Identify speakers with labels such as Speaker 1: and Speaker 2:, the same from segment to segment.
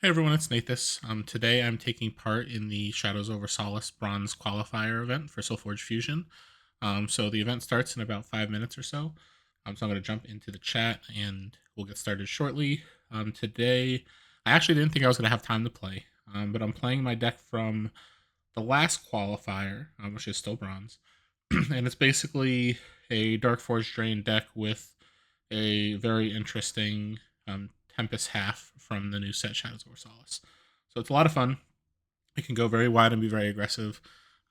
Speaker 1: Hey everyone, it's Nathas. Today I'm taking part in the Shadows over Solis Bronze Qualifier event for SolForge Fusion. So the event starts in about 5 minutes or so. So I'm going to jump into the chat and we'll get started shortly. Today, I actually didn't think I was going to have time to play, but I'm playing my deck from the last qualifier, which is still Bronze. And it's basically a Dark Forge Drain deck with a very interesting Tempest half from the new set Shadows over Solace. So it's a lot of fun. It can go very wide and be very aggressive.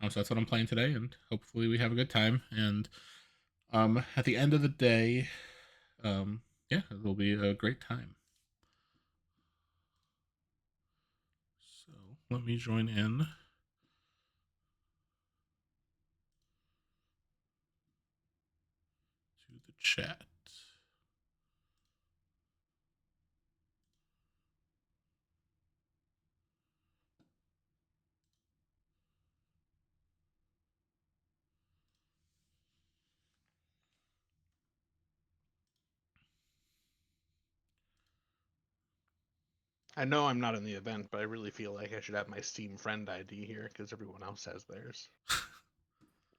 Speaker 1: So that's what I'm playing today, and hopefully we have a good time. And at the end of the day, yeah, it'll be a great time. So let me join in. To the chat.
Speaker 2: I know I'm not in the event, but I really feel like I should have my Steam friend ID here because everyone else has theirs.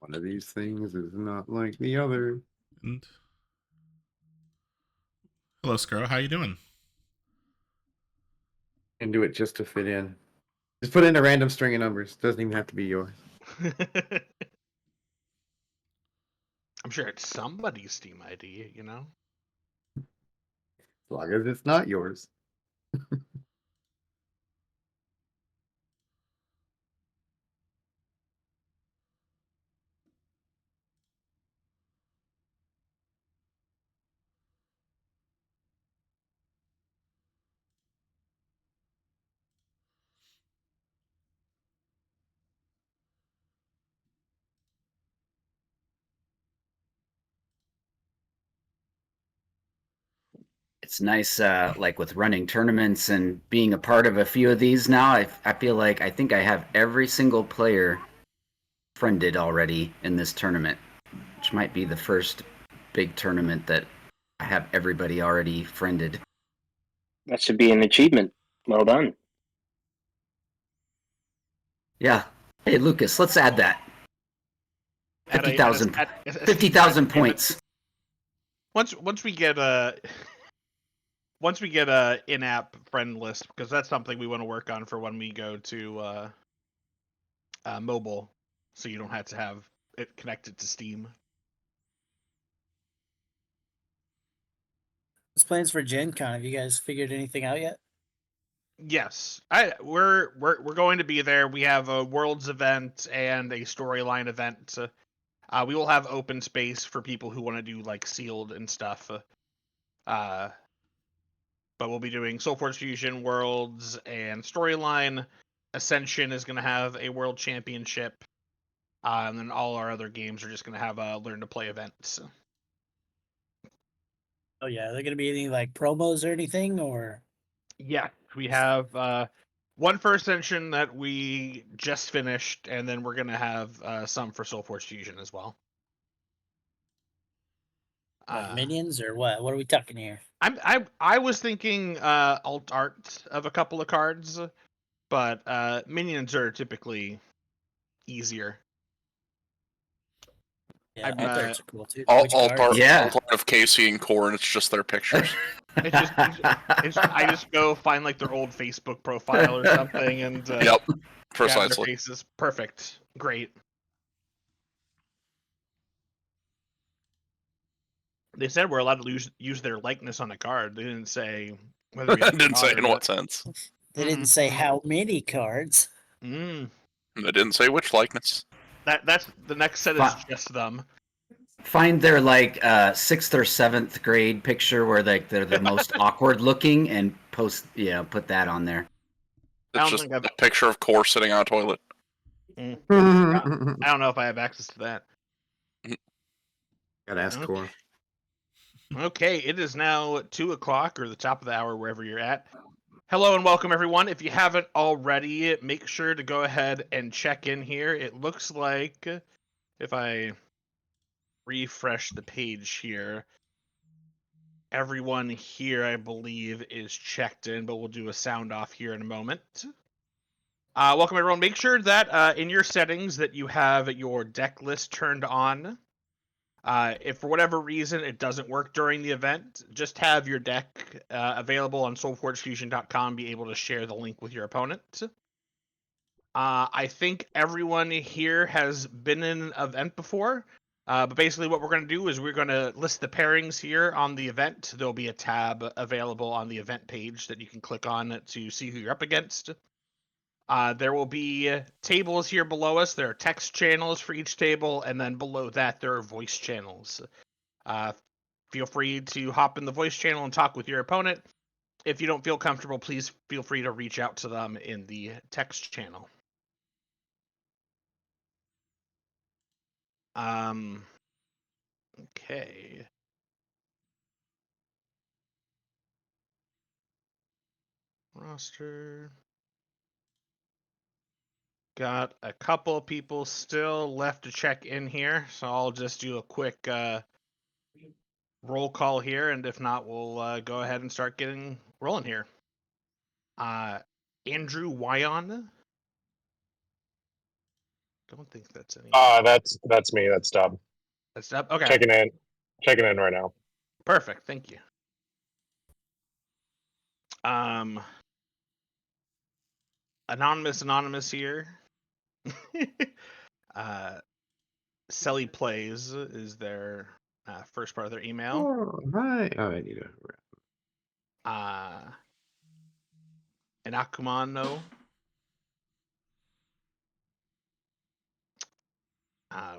Speaker 3: One of these things is not like the other.
Speaker 1: And hello, Skro. How you doing?
Speaker 3: And do it just to fit in. Just put in a random string of numbers. Doesn't even have to be yours.
Speaker 2: I'm sure it's somebody's Steam ID, you know?
Speaker 3: As long as it's not yours.
Speaker 4: It's nice, like with running tournaments and being a part of a few of these now. I feel like I think I have every single player friended already in this tournament, which might be the first big tournament that I have everybody already friended.
Speaker 5: That should be an achievement. Well done.
Speaker 4: Yeah. Hey, Lucas, let's add that. 50,000 50,000 points.
Speaker 2: Once we get a in-app friend list, because that's something we want to work on for when we go to mobile, so you don't have to have it connected to Steam.
Speaker 6: What's plans for Gen Con? Have you guys figured anything out yet?
Speaker 2: Yes, we're going to be there. We have a Worlds event and a storyline event. We will have open space for people who want to do like sealed and stuff. But we'll be doing SolForge Fusion, Worlds, and storyline. Ascension is going to have a World Championship, and then all our other games are just going to have Learn to Play events.
Speaker 6: Oh yeah, are there gonna be any like promos or anything, or?
Speaker 2: Yeah, we have one for Ascension that we just finished, and then we're going to have some for SolForge Fusion as well.
Speaker 6: Like minions or what? What are we talking here?
Speaker 2: I was thinking alt art of a couple of cards, but minions are typically easier.
Speaker 6: Yeah,
Speaker 2: I'm,
Speaker 6: alt arts are cool too.
Speaker 7: All
Speaker 6: Which
Speaker 7: part,
Speaker 6: cards?
Speaker 4: Yeah.
Speaker 7: all part of Casey and Core, and it's just their pictures.
Speaker 2: I just go find like their old Facebook profile or something, and
Speaker 7: Yep,
Speaker 2: grab their
Speaker 7: precisely.
Speaker 2: faces. Perfect, great. They said we're allowed to use their likeness on a card. They didn't say whether we have
Speaker 7: Didn't say in
Speaker 2: it.
Speaker 7: what sense.
Speaker 6: They didn't say how many cards.
Speaker 2: Mm.
Speaker 7: They didn't say which likeness.
Speaker 2: That's the next set is just them.
Speaker 4: Find their like 6th or 7th grade picture where like they're the most awkward looking and put that on there.
Speaker 7: It's just a picture of Core sitting on a toilet.
Speaker 2: I don't know if I have access to that.
Speaker 3: Gotta ask Core.
Speaker 2: Okay, it is now 2:00 or the top of the hour wherever you're at. Hello and welcome everyone. If you haven't already, make sure to go ahead and check in here. It looks like if I refresh the page here, everyone here, I believe, is checked in, but we'll do a sound off here in a moment. Welcome, everyone. Make sure that in your settings that you have your deck list turned on. If for whatever reason it doesn't work during the event, just have your deck available on SolForgeFusion.com, be able to share the link with your opponent. I think everyone here has been in an event before, but basically what we're going to do is we're going to list the pairings here on the event. There'll be a tab available on the event page that you can click on to see who you're up against. There will be tables here below us. There are text channels for each table, and then below that there are voice channels. Feel free to hop in the voice channel and talk with your opponent. If you don't feel comfortable, please feel free to reach out to them in the text channel. Okay. Roster. Got a couple of people still left to check in here, so I'll just do a quick roll call here, and if not, we'll go ahead and start getting rolling here. Andrew Wyon. Don't think that's any.
Speaker 8: That's me. That's Dub.
Speaker 2: That's up. Okay.
Speaker 8: Checking in right now.
Speaker 2: Perfect. Thank you. Anonymous here. Selly Plays is their first part of their email.
Speaker 3: Oh, hi. Oh, I need to.
Speaker 2: And Akumano.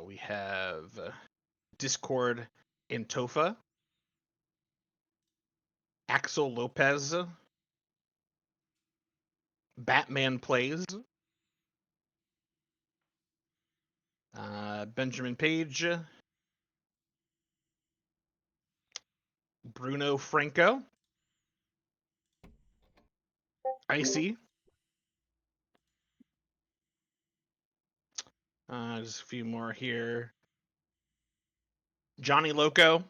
Speaker 2: We have Discord in Tofa. Axel Lopez. Batman Plays. Benjamin Page. Bruno Franco. Icy. Just a few more here. Johnny Loco.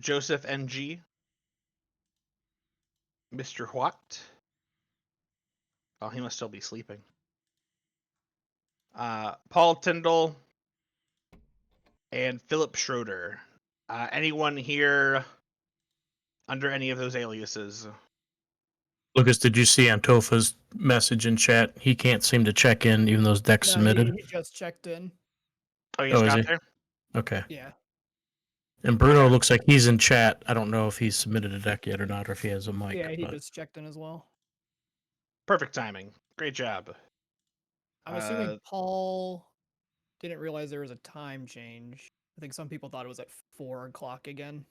Speaker 2: Joseph NG. Mr. What? Oh, he must still be sleeping. Paul Tyndall. And Philip Schroeder. Anyone here under any of those aliases?
Speaker 9: Lucas, did you see Antofa's message in chat? He can't seem to check in, even though his deck's submitted.
Speaker 10: He just checked in.
Speaker 2: Oh, he just got there?
Speaker 9: Okay.
Speaker 10: Yeah.
Speaker 9: And Bruno looks like he's in chat. I don't know if he's submitted a deck yet or not, or if he has a mic.
Speaker 10: Yeah, he just checked in as well.
Speaker 2: Perfect timing. Great job.
Speaker 10: I'm assuming Paul didn't realize there was a time change. I think some people thought it was at 4 o'clock again.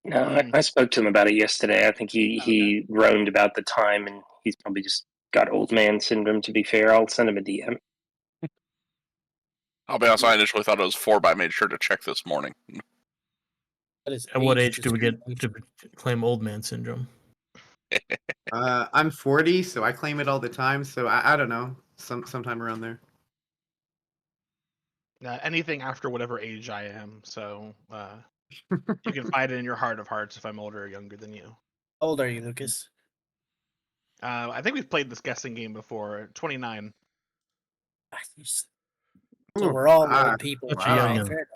Speaker 5: No, I spoke to him about it yesterday. I think he roamed about the time, and he's probably just got old man syndrome, to be fair. I'll send him a DM.
Speaker 7: I'll be honest, I initially thought it was 4, but I made sure to check this morning.
Speaker 9: At what age do we get to claim old man syndrome?
Speaker 3: I'm 40, so I claim it all the time. So I don't know, sometime around there.
Speaker 2: Anything after whatever age I am. So you can find it in your heart of hearts if I'm older or younger than you.
Speaker 6: How old are you, Lucas?
Speaker 2: I think we've played this guessing game before. 29.
Speaker 6: So we're all old people.
Speaker 9: Such a
Speaker 6: Wow.
Speaker 9: youngin'.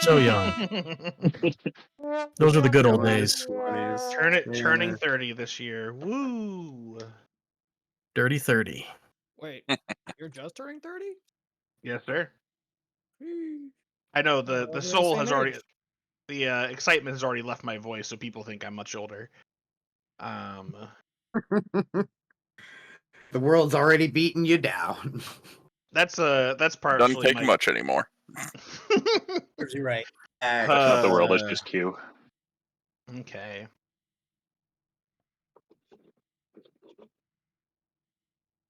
Speaker 9: So young. Those are the good old days.
Speaker 2: Turning 30 this year. Woo!
Speaker 9: Dirty 30.
Speaker 10: Wait, you're just turning 30?
Speaker 2: Yes, sir. I know the soul has already, the excitement has already left my voice, so people think I'm much older.
Speaker 3: The world's already beaten you down.
Speaker 2: That's partially.
Speaker 7: Doesn't take much anymore.
Speaker 6: You're right.
Speaker 5: Not the world, it's just Q.
Speaker 2: Okay.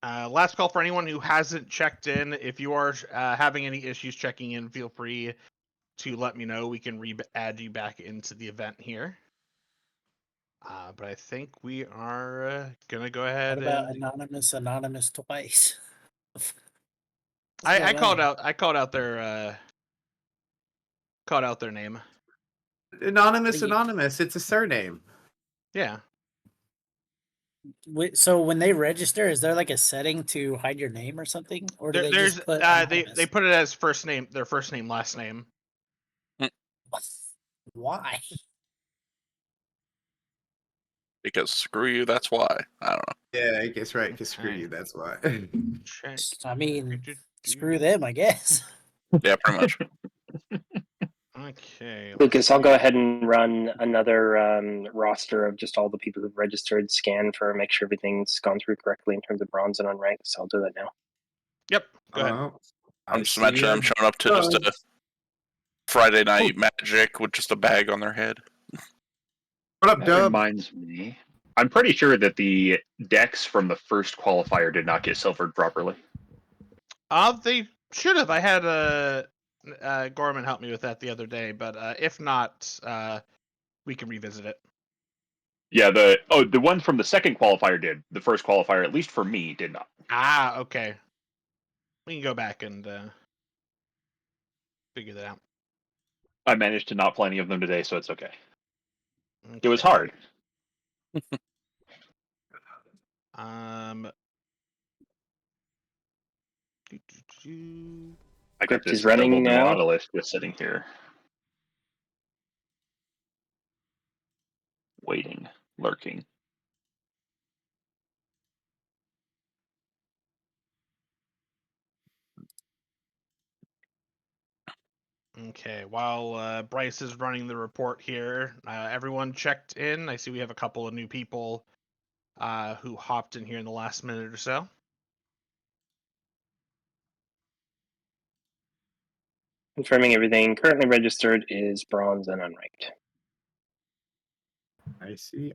Speaker 2: Last call for anyone who hasn't checked in. If you are having any issues checking in, feel free to let me know. We can add you back into the event here. But I think we are gonna go ahead.
Speaker 6: What about anonymous twice?
Speaker 2: I called out their name.
Speaker 3: Anonymous. It's a surname.
Speaker 2: Yeah.
Speaker 6: So when they register, is there like a setting to hide your name or something, or do they
Speaker 2: There's
Speaker 6: just put
Speaker 2: they put it as first name, their first name, last name.
Speaker 6: Why?
Speaker 7: Because screw you, that's why. I don't know.
Speaker 3: Yeah, I guess right. Because screw you. That's why.
Speaker 2: Check.
Speaker 6: I mean, screw them, I guess.
Speaker 7: Yeah, pretty much.
Speaker 2: Okay.
Speaker 5: Lucas, I'll go ahead and run another roster of just all the people who've registered, scan for make sure everything's gone through correctly in terms of bronze and unranked. So I'll do that now.
Speaker 2: Yep. Go ahead.
Speaker 7: I'm just imagining them showing up to just a Friday night magic with just a bag on their head.
Speaker 3: What up,
Speaker 11: That
Speaker 3: Dub?
Speaker 11: reminds me. I'm pretty sure that the decks from the first qualifier did not get silvered properly.
Speaker 2: They should have. I had Gorman help me with that the other day, but if not, we can revisit it.
Speaker 11: Yeah, the one from the second qualifier did. The first qualifier, at least for me, did not.
Speaker 2: Ah, okay. We can go back and figure that out.
Speaker 11: I managed to not play any of them today, so it's okay. It was hard. I got this
Speaker 5: Is running
Speaker 11: double
Speaker 5: now.
Speaker 11: Nautilus just sitting here, waiting, lurking.
Speaker 2: Okay, while Bryce is running the report here, everyone checked in. I see we have a couple of new people who hopped in here in the last minute or so.
Speaker 5: Confirming everything currently registered is bronze and unranked.
Speaker 3: I see.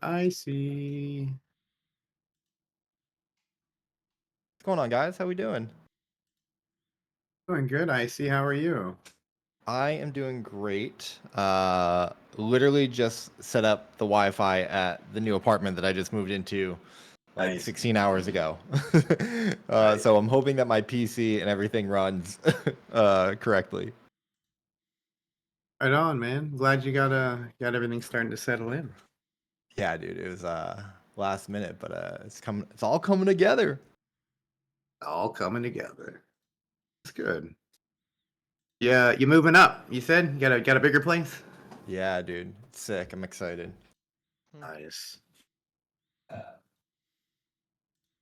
Speaker 12: What's going on, guys? How we doing?
Speaker 3: Doing good, I see. How are you?
Speaker 12: I am doing great. Literally just set up the Wi-Fi at the new apartment that I just moved into like 16 hours ago. So I'm hoping that my PC and everything runs correctly.
Speaker 3: Right on, man. Glad you got everything starting to settle in.
Speaker 12: Yeah, dude, it was last minute, but it's all coming together.
Speaker 3: All coming together. That's good. Yeah, you moving up, you said? You got a bigger place?
Speaker 12: Yeah, dude. It's sick. I'm excited.
Speaker 3: Nice.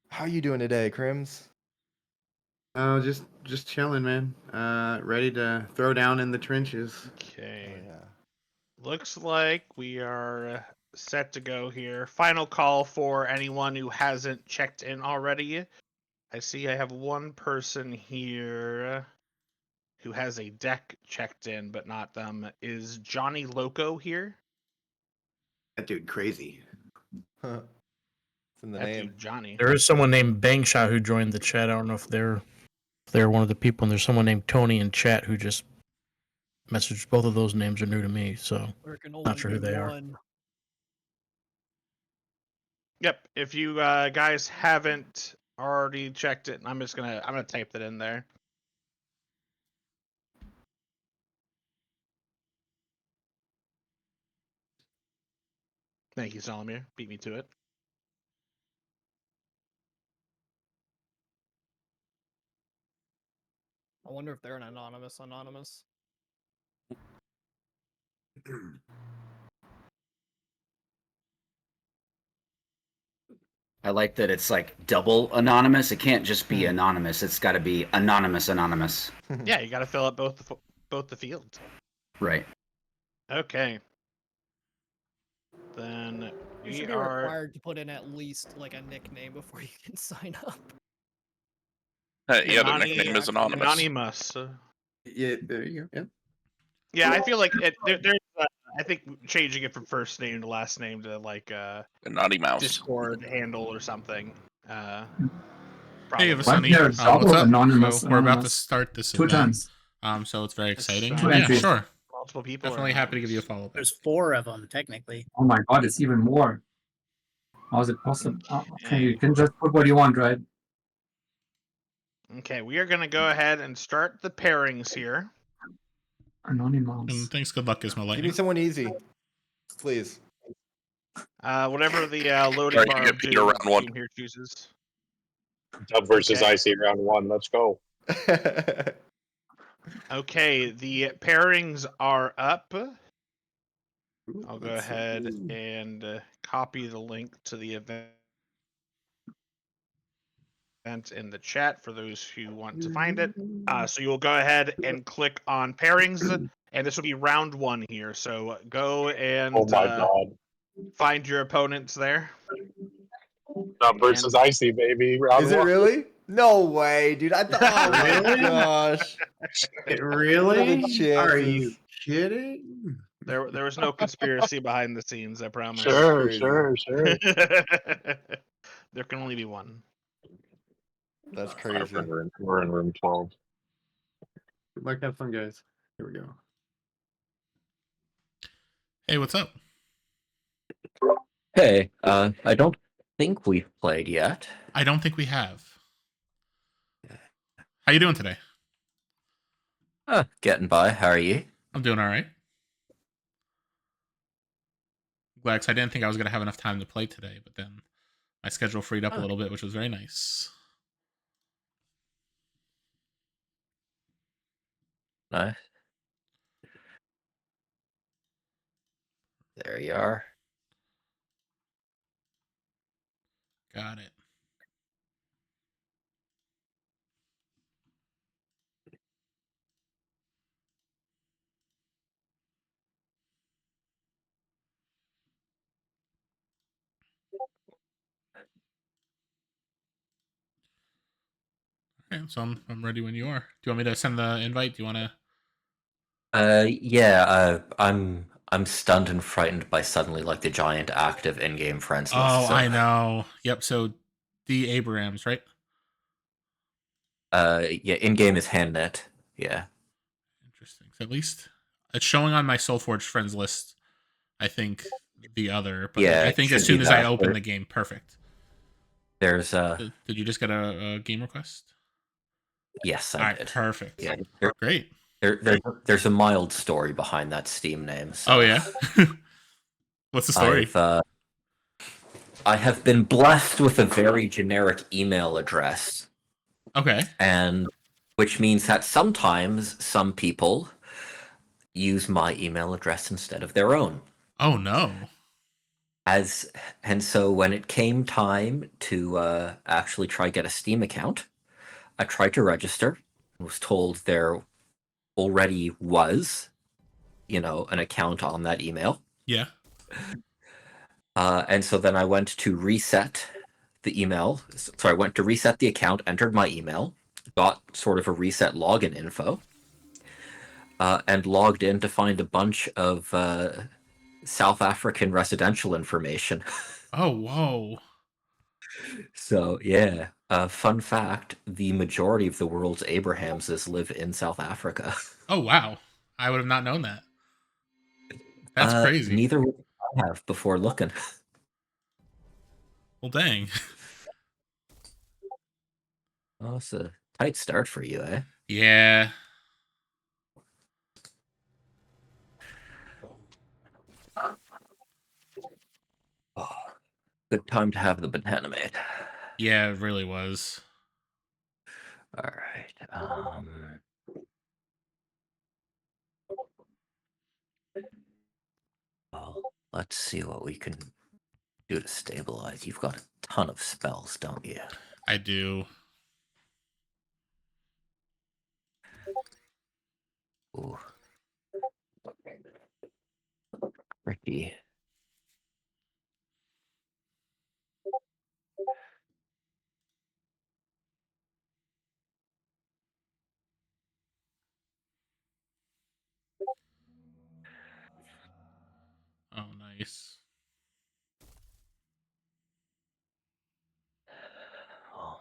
Speaker 12: How you doing today, Crims?
Speaker 3: Oh, just chilling, man. Ready to throw down in the trenches.
Speaker 2: Okay.
Speaker 12: Oh, yeah.
Speaker 2: Looks like we are set to go here. Final call for anyone who hasn't checked in already. I see I have one person here who has a deck checked in, but not them. Is Johnny Loco here?
Speaker 3: That dude crazy.
Speaker 12: It's in the
Speaker 2: That
Speaker 12: name.
Speaker 2: dude Johnny.
Speaker 9: There is someone named Bangshot who joined the chat. I don't know if they're one of the people. And there's someone named Tony in chat who just messaged. Both of those names are new to me, so not sure who they are.
Speaker 2: Yep. If you guys haven't already checked it, I'm gonna type that in there. Thank you, Solomir. Beat me to it.
Speaker 10: I wonder if they're an anonymous.
Speaker 4: I like that it's like double anonymous. It can't just be anonymous. It's got to be anonymous.
Speaker 2: Yeah, you got to fill up both the fields.
Speaker 4: Right.
Speaker 2: Okay. Then
Speaker 10: You should be required to put in at least like a nickname before you can sign up.
Speaker 7: Yeah, their nickname is anonymous.
Speaker 2: Anonymous.
Speaker 3: Yeah, there you go. Yeah.
Speaker 2: Yeah, I feel like there's. I think changing it from first name to last name to like
Speaker 7: Naughty Mouse
Speaker 2: Discord handle or something.
Speaker 1: Hey,
Speaker 2: Probably.
Speaker 1: Vasani, what's up?
Speaker 13: Anonymous,
Speaker 1: So we're about to start this
Speaker 13: Two
Speaker 1: event.
Speaker 13: times.
Speaker 1: So it's very exciting.
Speaker 13: Two
Speaker 1: Yeah,
Speaker 13: entries.
Speaker 1: sure.
Speaker 2: Multiple people.
Speaker 1: Definitely happy to give you a follow back.
Speaker 6: There's 4 of them technically.
Speaker 13: Oh my god, it's even more. How is it possible? Okay, you can just put what you want, right?
Speaker 2: Okay, we are gonna go ahead and start the pairings here.
Speaker 13: Anonymous.
Speaker 1: And thanks. Good luck, Gizmo
Speaker 12: Give
Speaker 1: Lightning.
Speaker 12: me someone easy, please.
Speaker 2: Whatever the loading
Speaker 7: Alright,
Speaker 2: bar
Speaker 7: you
Speaker 2: of
Speaker 7: get Peter round one.
Speaker 2: Doom here chooses.
Speaker 8: Dub versus
Speaker 2: Okay.
Speaker 8: Icy round 1. Let's go.
Speaker 2: Okay, the pairings are up. I'll go
Speaker 3: Let's see.
Speaker 2: ahead and copy the link to the event in the chat for those who want to find it. So you'll go ahead and click on pairings, and this will be round 1 here. So go and
Speaker 8: Oh my god.
Speaker 2: find your opponents there.
Speaker 8: Dub versus Icy, baby. Round
Speaker 12: Is it
Speaker 8: 1.
Speaker 12: really? No way, dude. I thought. Oh my
Speaker 3: Really?
Speaker 12: gosh.
Speaker 3: It really?
Speaker 12: What are the
Speaker 3: Are you
Speaker 12: chances?
Speaker 3: kidding?
Speaker 2: There was no conspiracy behind the scenes, I promise.
Speaker 8: Sure,
Speaker 12: crazy.
Speaker 8: sure.
Speaker 2: There can only be one.
Speaker 12: That's
Speaker 11: Alright,
Speaker 12: crazy.
Speaker 11: we're in room 12.
Speaker 3: Good luck, have fun, guys. Here we go.
Speaker 1: Hey, what's up?
Speaker 14: Hey, I don't think we've played yet.
Speaker 1: I don't think we have. How you doing today?
Speaker 14: Getting by. How are you?
Speaker 1: I'm doing all right. Glad, 'cause I didn't think I was gonna have enough time to play today, but then my schedule freed up a little bit, which was very nice.
Speaker 14: Nice. There you are.
Speaker 1: Got it. Okay, so I'm ready when you are. Do you want me to send the invite? Do you want to?
Speaker 14: Yeah. I'm stunned and frightened by suddenly like the giant active in-game friends list.
Speaker 1: Oh,
Speaker 14: So,
Speaker 1: I know. Yep. So D. Abrams, right?
Speaker 14: yeah. In-game is handnet. Yeah.
Speaker 1: Interesting. So at least it's showing on my SolForge friends list. I think the other, but
Speaker 14: Yeah.
Speaker 1: I
Speaker 14: It
Speaker 1: think as
Speaker 14: should be
Speaker 1: soon as I
Speaker 14: that.
Speaker 1: open the game, perfect.
Speaker 14: There's
Speaker 1: Did you just get a game request?
Speaker 14: Yes,
Speaker 1: All
Speaker 14: I
Speaker 1: right,
Speaker 14: did.
Speaker 1: perfect.
Speaker 14: Yeah.
Speaker 1: Great.
Speaker 14: There's a mild story behind that Steam name. So.
Speaker 1: Oh yeah. What's the story?
Speaker 14: I have been blessed with a very generic email address.
Speaker 1: Okay.
Speaker 14: And which means that sometimes some people use my email address instead of their own.
Speaker 1: Oh no.
Speaker 14: And so when it came time to actually try get a Steam account, I tried to register and was told there already was, an account on that email.
Speaker 1: Yeah.
Speaker 14: And so then I went to reset the email. So I went to reset the account, entered my email, got sort of a reset login info, and logged in to find a bunch of South African residential information.
Speaker 1: Oh, whoa.
Speaker 14: So, yeah. Fun fact, the majority of the world's Abrahamses live in South Africa.
Speaker 1: Oh, wow. I would have not known that. That's crazy.
Speaker 14: Neither would I have before looking.
Speaker 1: Well, dang.
Speaker 14: Oh, it's a tight start for you, eh?
Speaker 1: Yeah.
Speaker 14: Oh, good time to have the banana made.
Speaker 1: Yeah, it really was.
Speaker 14: All right. Well, let's see what we can do to stabilize. You've got a ton of spells, don't you?
Speaker 1: I do.
Speaker 14: Ooh. Tricky.
Speaker 1: Oh, nice.
Speaker 14: Oh.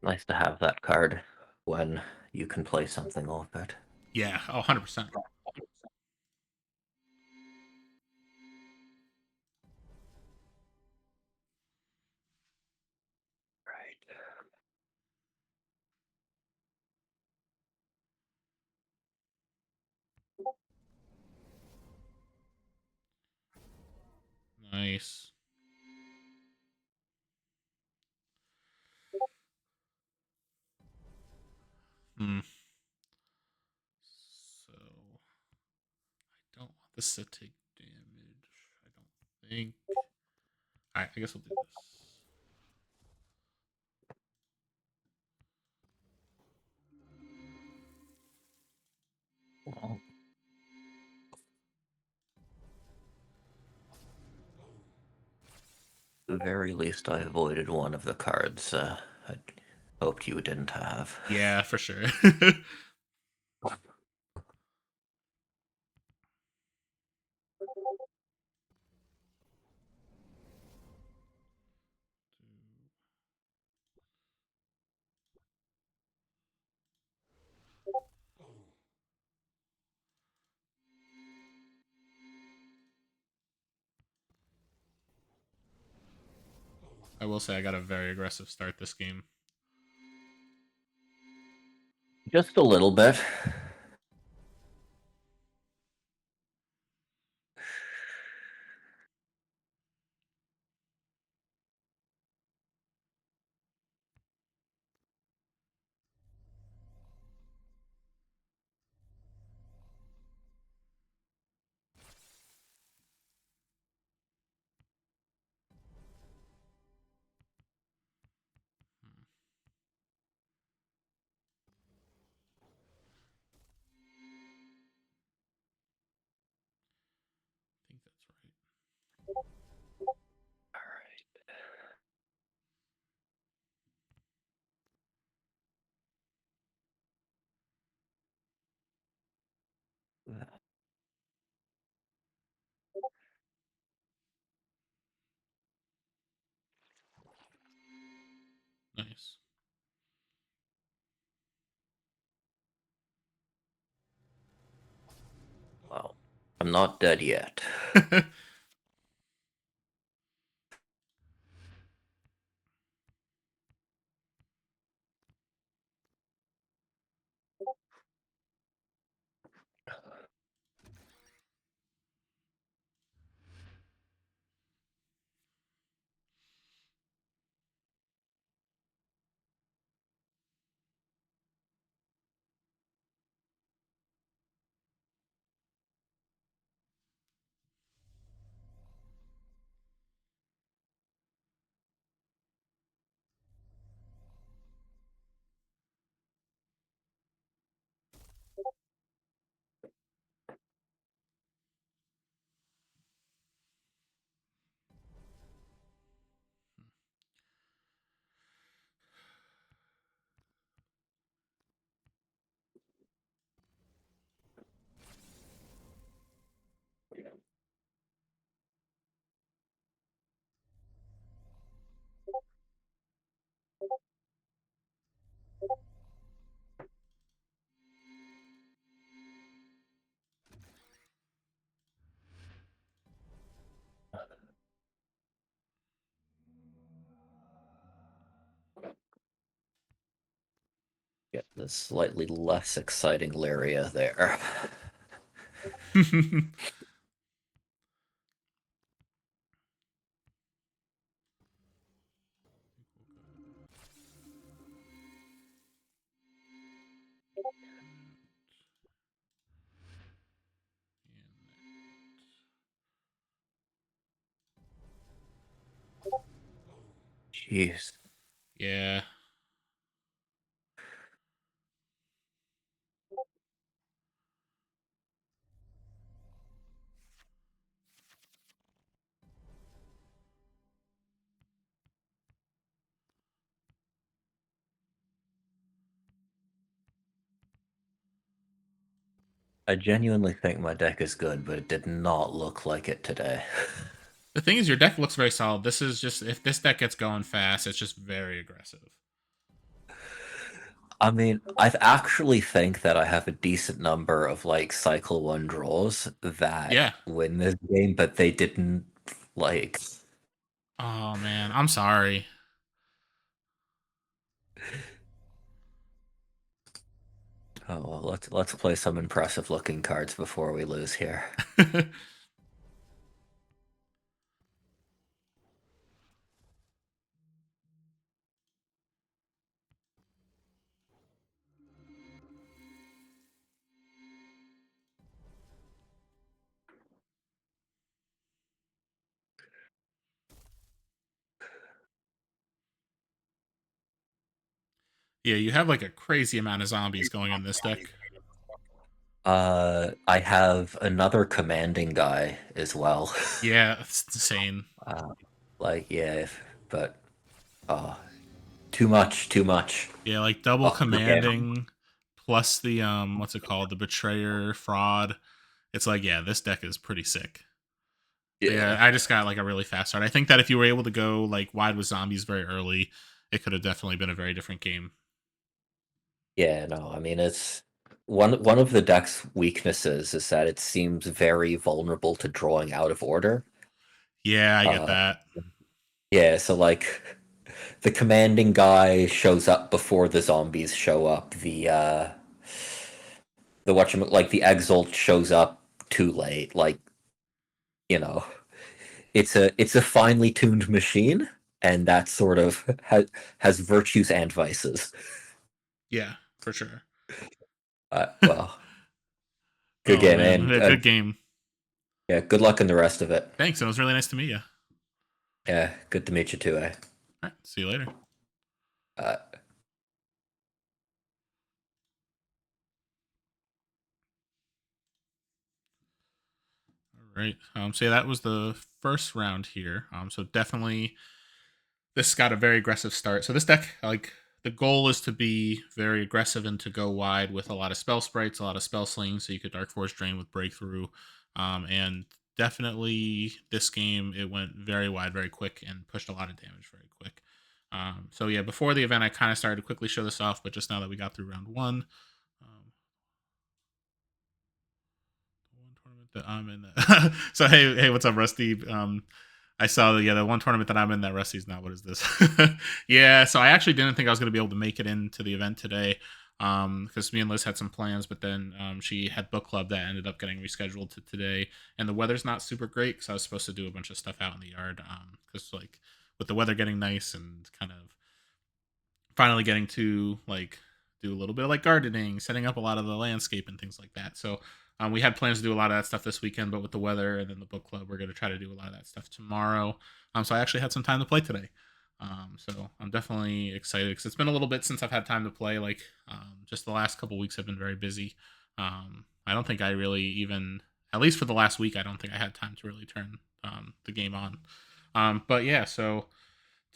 Speaker 14: Nice to have that card when you can play something like that.
Speaker 1: Yeah, 100%. Nice. Hmm. So I don't want this to take damage. I don't think. Alright, I guess we'll do this.
Speaker 14: Well, at the very least, I avoided one of the cards I hoped you didn't have.
Speaker 1: Yeah, for sure. I will say I got a very aggressive start this game.
Speaker 14: Just a little bit.
Speaker 1: I think that's right. Nice.
Speaker 14: Well, I'm not dead yet. Get the slightly less exciting Lyria there. Jeez.
Speaker 1: Yeah.
Speaker 14: I genuinely think my deck is good, but it did not look like it today.
Speaker 1: The thing is, your deck looks very solid. This is just, if this deck gets going fast, it's just very aggressive.
Speaker 14: I mean, I actually think that I have a decent number of like cycle 1 draws that win this game, but they didn't like.
Speaker 1: Oh man, I'm sorry.
Speaker 14: Oh well, let's play some impressive looking cards before we lose here.
Speaker 1: Yeah, you have like a crazy amount of zombies going in this deck.
Speaker 14: I have another commanding guy as well.
Speaker 1: Yeah, it's insane.
Speaker 14: But too much.
Speaker 1: Yeah, like double
Speaker 14: Oh, yeah.
Speaker 1: commanding plus the what's it called? The betrayer fraud. It's like, yeah, this deck is pretty sick. Yeah, I just got like a really fast start. I think that if you were able to go like wide with zombies very early, it could have definitely been a very different game.
Speaker 14: Yeah, no, I mean it's one of the deck's weaknesses is that it seems very vulnerable to drawing out of order.
Speaker 1: Yeah, I get that.
Speaker 14: Yeah, so like the commanding guy shows up before the zombies show up. The exalt shows up too late. Like, you know, it's a finely tuned machine, and that sort of has virtues and vices.
Speaker 1: Yeah, for sure.
Speaker 14: Well, good game,
Speaker 1: man.
Speaker 14: man.
Speaker 1: Yeah, good game.
Speaker 14: Yeah, good luck in the rest of it.
Speaker 1: Thanks. It was really nice to meet you.
Speaker 14: Yeah, good to meet you too, eh?
Speaker 1: All right, see you later.
Speaker 14: Uh,
Speaker 1: All right. So yeah, that was the first round here. So definitely this got a very aggressive start. So this deck, like the goal is to be very aggressive and to go wide with a lot of spell sprites, a lot of spell slings, so you could Dark Force Drain with Breakthrough. And definitely this game, it went very wide, very quick, and pushed a lot of damage very quick. So yeah, before the event, I kind of started to quickly show this off, but just now that we got through round one, one tournament that I'm in. So hey, what's up, Rusty? I saw the one tournament that I'm in that Rusty's not. What is this? Yeah, so I actually didn't think I was going to be able to make it into the event today because me and Liz had some plans, but then she had book club that ended up getting rescheduled to today, and the weather's not super great because I was supposed to do a bunch of stuff out in the yard because like with the weather getting nice and kind of finally getting to like do a little bit of like gardening, setting up a lot of the landscape and things like that. So we had plans to do a lot of that stuff this weekend, but with the weather and then the book club, we're going to try to do a lot of that stuff tomorrow. So I actually had some time to play today. So I'm definitely excited because it's been a little bit since I've had time to play. Like just the last couple weeks have been very busy. I don't think I really even, at least for the last week, I don't think I had time to really turn the game on. But yeah, so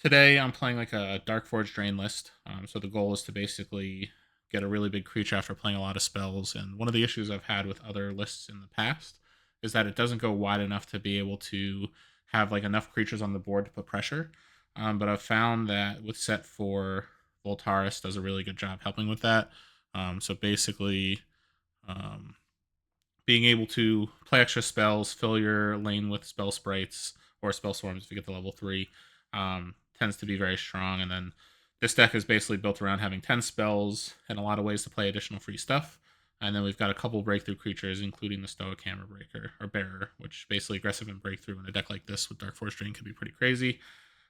Speaker 1: today I'm playing like a Dark Forge Drain list. So the goal is to basically get a really big creature after playing a lot of spells. And one of the issues I've had with other lists in the past is that it doesn't go wide enough to be able to have like enough creatures on the board to put pressure. But I've found that with set 4, Voltaris does a really good job helping with that. So basically, being able to play extra spells, fill your lane with spell sprites or spell swarms if you get to level 3, tends to be very strong. And then this deck is basically built around having 10 spells and a lot of ways to play additional free stuff. And then we've got a couple breakthrough creatures, including the Stoic Hammer Breaker or Bearer, which basically aggressive and breakthrough in a deck like this with Dark Force Drain could be pretty crazy.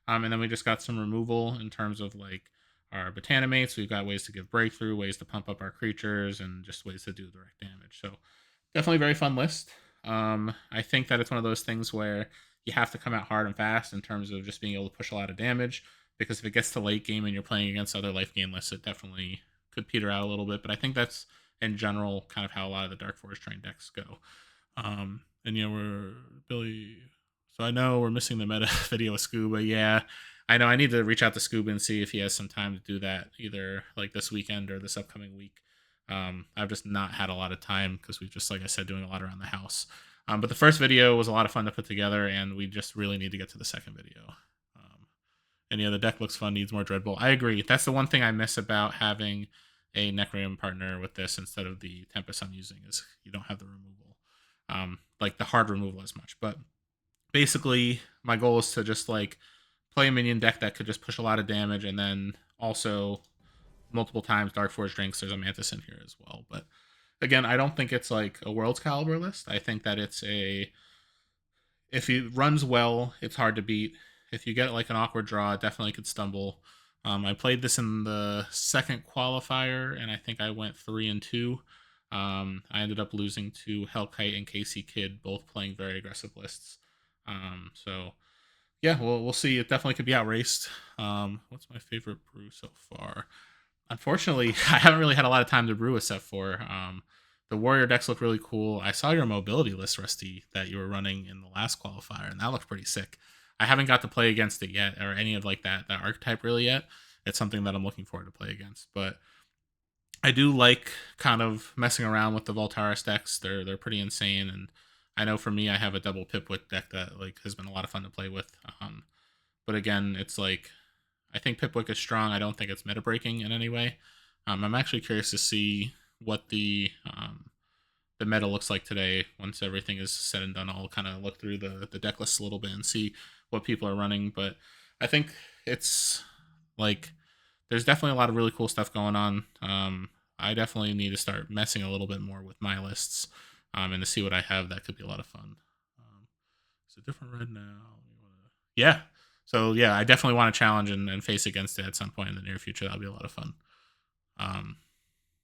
Speaker 1: And then we just got some removal in terms of like our Botanimates. We've got ways to give breakthrough, ways to pump up our creatures, and just ways to do direct damage. So definitely a very fun list. I think that it's one of those things where you have to come out hard and fast in terms of just being able to push a lot of damage, because if it gets to late game and you're playing against other life gain lists, it definitely could peter out a little bit. But I think that's in general kind of how a lot of the Dark Forest Train decks go. And we're Billy. So I know we're missing the meta video with Scuba. Yeah, I know I need to reach out to Scuba and see if he has some time to do that either like this weekend or this upcoming week. I've just not had a lot of time because we've just, like I said, doing a lot around the house. But the first video was a lot of fun to put together, and we just really need to get to the second video. And the deck looks fun, needs more Dreadbolt. I agree. That's the one thing I miss about having a Necromancer partner with this instead of the Tempest I'm using is you don't have the removal, like the hard removal as much. But basically, my goal is to just like play a minion deck that could just push a lot of damage, and then also multiple times Dark Forge Drinks. There's a Mantis in here as well. But again, I don't think it's like a World's Caliber list. I think that it's if it runs well, it's hard to beat. If you get like an awkward draw, it definitely could stumble. I played this in the second qualifier, and I think I went 3-2. I ended up losing to Hellkite and Casey Kidd, both playing very aggressive lists. So yeah, we'll see. It definitely could be outraced. What's my favorite brew so far? Unfortunately, I haven't really had a lot of time to brew a set for. The warrior decks look really cool. I saw your mobility list, Rusty, that you were running in the last qualifier, and that looked pretty sick. I haven't got to play against it yet, or any of like that archetype really yet. It's something that I'm looking forward to play against. But I do like kind of messing around with the Voltaris decks. They're pretty insane, and I know for me, I have a double Pipwick deck that like has been a lot of fun to play with. But again, it's like I think Pipwick is strong. I don't think it's meta breaking in any way. I'm actually curious to see what the meta looks like today once everything is said and done. I'll kind of look through the deck list a little bit and see what people are running. But I think it's like there's definitely a lot of really cool stuff going on. I definitely need to start messing a little bit more with my lists and to see what I have. That could be a lot of fun. Is it different red now? Yeah. So yeah, I definitely want to challenge and face against it at some point in the near future. That'll be a lot of fun.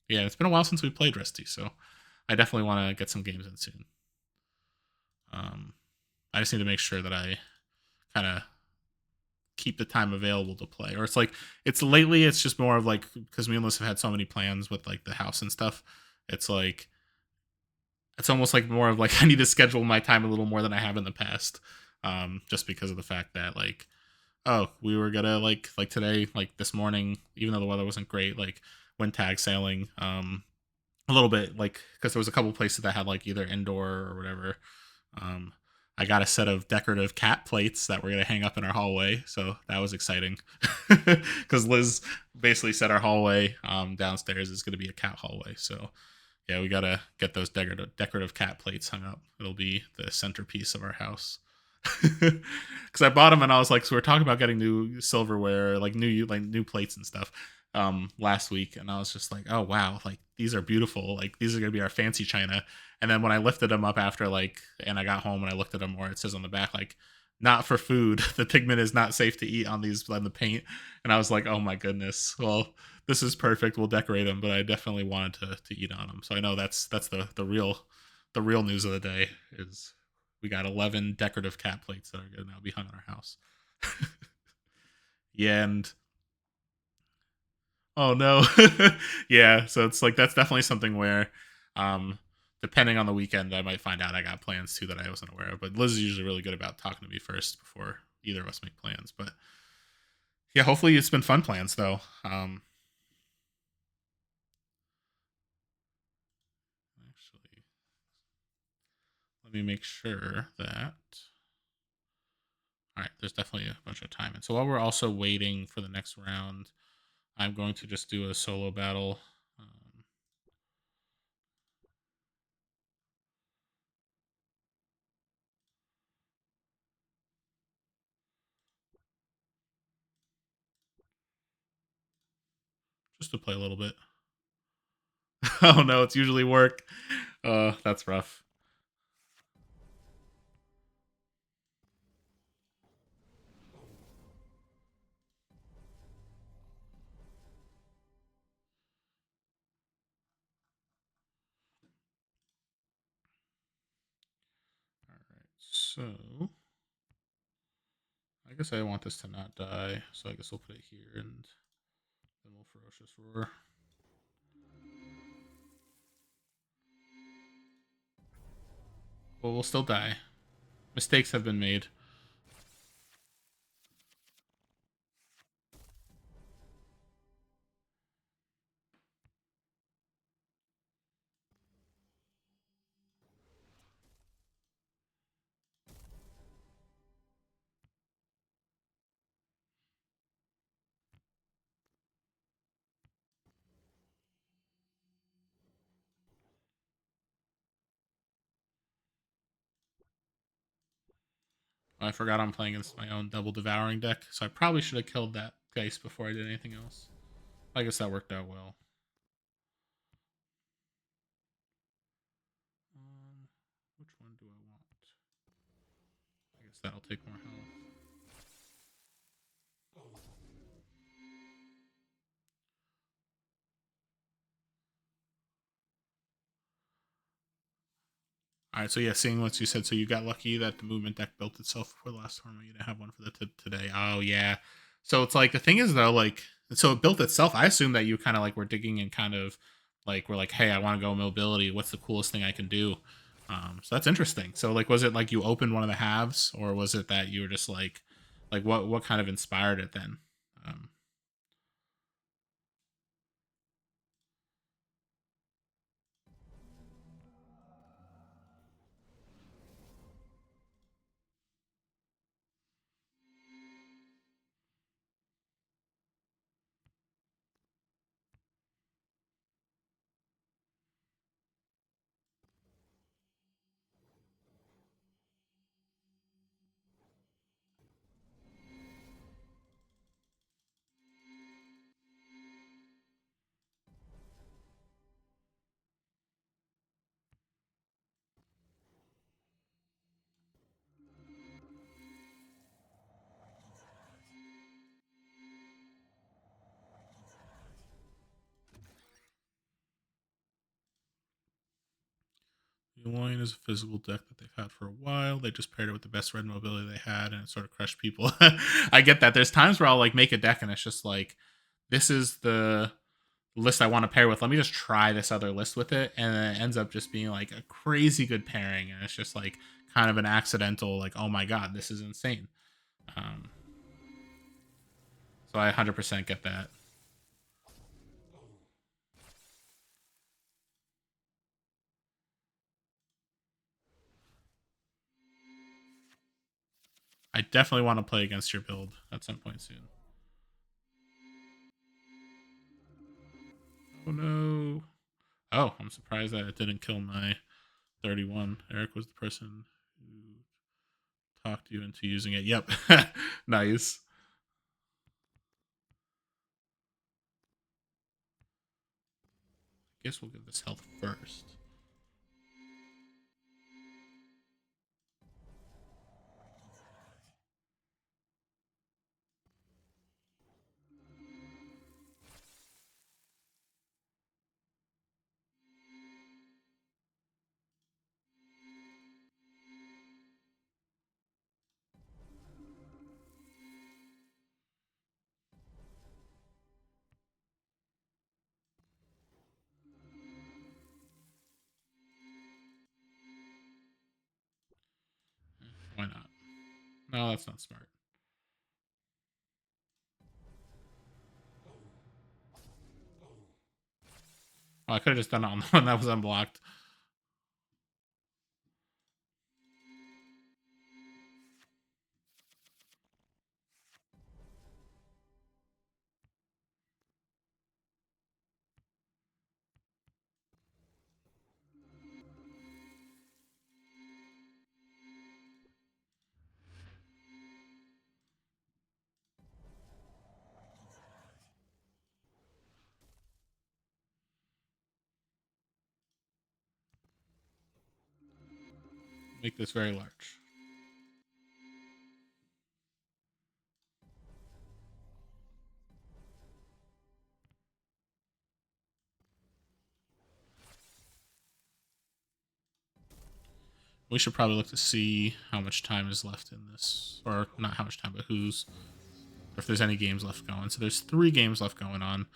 Speaker 1: Yeah, it's been a while since we played Rusty, so I definitely want to get some games in soon. I just need to make sure that I kind of keep the time available to play. Or it's like it's just more of like because me and Liz have had so many plans with like the house and stuff. It's like it's almost like more of like I need to schedule my time a little more than I have in the past. Just because of the fact that like we were gonna like today, like this morning, even though the weather wasn't great, like went tag sailing a little bit, like because there was a couple places that had like either indoor or whatever. I got a set of decorative cat plates that we're gonna hang up in our hallway, so that was exciting because Liz basically said our hallway downstairs is gonna be a cat hallway. So yeah, we gotta get those decorative cat plates hung up. It'll be the centerpiece of our house. Because I bought them and I was like, so we're talking about getting new silverware, like new plates and stuff last week, and I was just like, oh wow, like these are beautiful, like these are gonna be our fancy china. And then when I lifted them up after and I got home and I looked at them more, it says on the back like not for food. The pigment is not safe to eat on the paint. And I was like, oh my goodness, well this is perfect, we'll decorate them. But I definitely wanted to eat on them, so I know that's the real news of the day is we got 11 decorative cat plates that are going to now be hung in our house. Yeah, and oh no. Yeah, so it's like that's definitely something where depending on the weekend I might find out I got plans too that I wasn't aware of. But Liz is usually really good about talking to me first before either of us make plans. But yeah, hopefully it's been fun plans though. Actually, let me make sure that all right, there's definitely a bunch of time. And so while we're also waiting for the next round, I'm going to just do a solo battle. Just to play a little bit. Oh no, it's usually work. That's rough. So I guess I want this to not die, so I guess we'll put it here and then we'll ferocious roar. Well, we'll still die. Mistakes have been made. I forgot I'm playing against my own double devouring deck, so I probably should have killed that Geist before I did anything else. I guess that worked out well. Which one do I want? I guess that'll take more health. All right, so yeah, seeing what you said, so you got lucky that the movement deck built itself before the last tournament. You didn't have one for the today. Oh yeah. So it's like the thing is though, like So it built itself. I assume that you kind of like were digging and kind of like, we're like, hey, I want to go mobility. What's the coolest thing I can do? So that's interesting. So like, was it like you opened one of the halves, or was it that you were just like what kind of inspired it then? The Loin is a physical deck that they've had for a while. They just paired it with the best red mobility they had, and it sort of crushed people. I get that. There's times where I'll like make a deck, and it's just like, this is the list I want to pair with. Let me just try this other list with it, and then it ends up just being like a crazy good pairing, and it's just like kind of an accidental, like, oh my god, this is insane. So I 100% get that. I definitely want to play against your build at some point soon. Oh no. Oh, I'm surprised that it didn't kill my 31. Eric was the person who talked you into using it. Yep. Nice. Guess we'll give this health first. Why not? No, that's not smart. Oh, I could have just done it on the one that was unblocked. Make this very large. We should probably look to see how much time is left in this, or not how much time, but who's, or if there's any games left going. So there's 3 games left going on.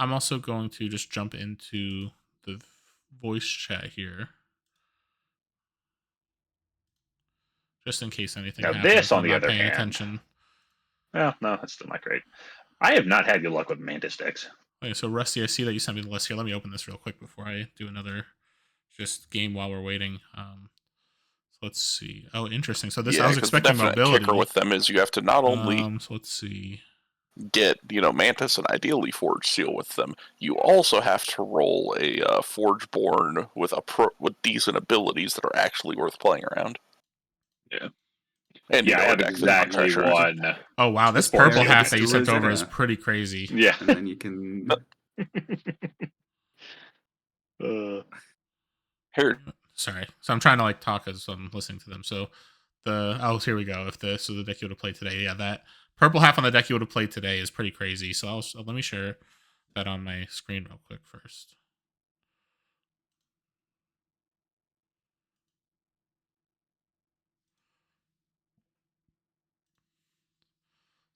Speaker 1: I'm also going to just jump into the voice chat here, just in case anything
Speaker 11: Now,
Speaker 1: happens.
Speaker 11: this, on
Speaker 1: I'm
Speaker 11: the
Speaker 1: not
Speaker 11: other
Speaker 1: paying
Speaker 11: hand,
Speaker 1: attention.
Speaker 11: well, no, that's still not great. I have not had good luck with Mantis decks.
Speaker 1: Okay, so Rusty, I see that you sent me the list here. Let me open this real quick before I do another just game while we're waiting. So let's see. Oh, interesting. So this, I was
Speaker 7: because the
Speaker 1: expecting
Speaker 7: definite
Speaker 1: mobility.
Speaker 7: kicker with them is you have to not only
Speaker 1: so let's see,
Speaker 7: get Mantis and ideally Forge Seal with them, you also have to roll a Forge Born with with decent abilities that are actually worth playing around.
Speaker 11: Yeah.
Speaker 7: And
Speaker 11: I have exactly one.
Speaker 1: Oh wow, this purple half that you sent over is pretty crazy.
Speaker 11: Yeah.
Speaker 15: And then you can.
Speaker 7: Here.
Speaker 1: Sorry. So I'm trying to like talk as I'm listening to them. So here we go. If the deck you would have played today, yeah, that purple half on the deck you would have played today is pretty crazy. So let me share that on my screen real quick first.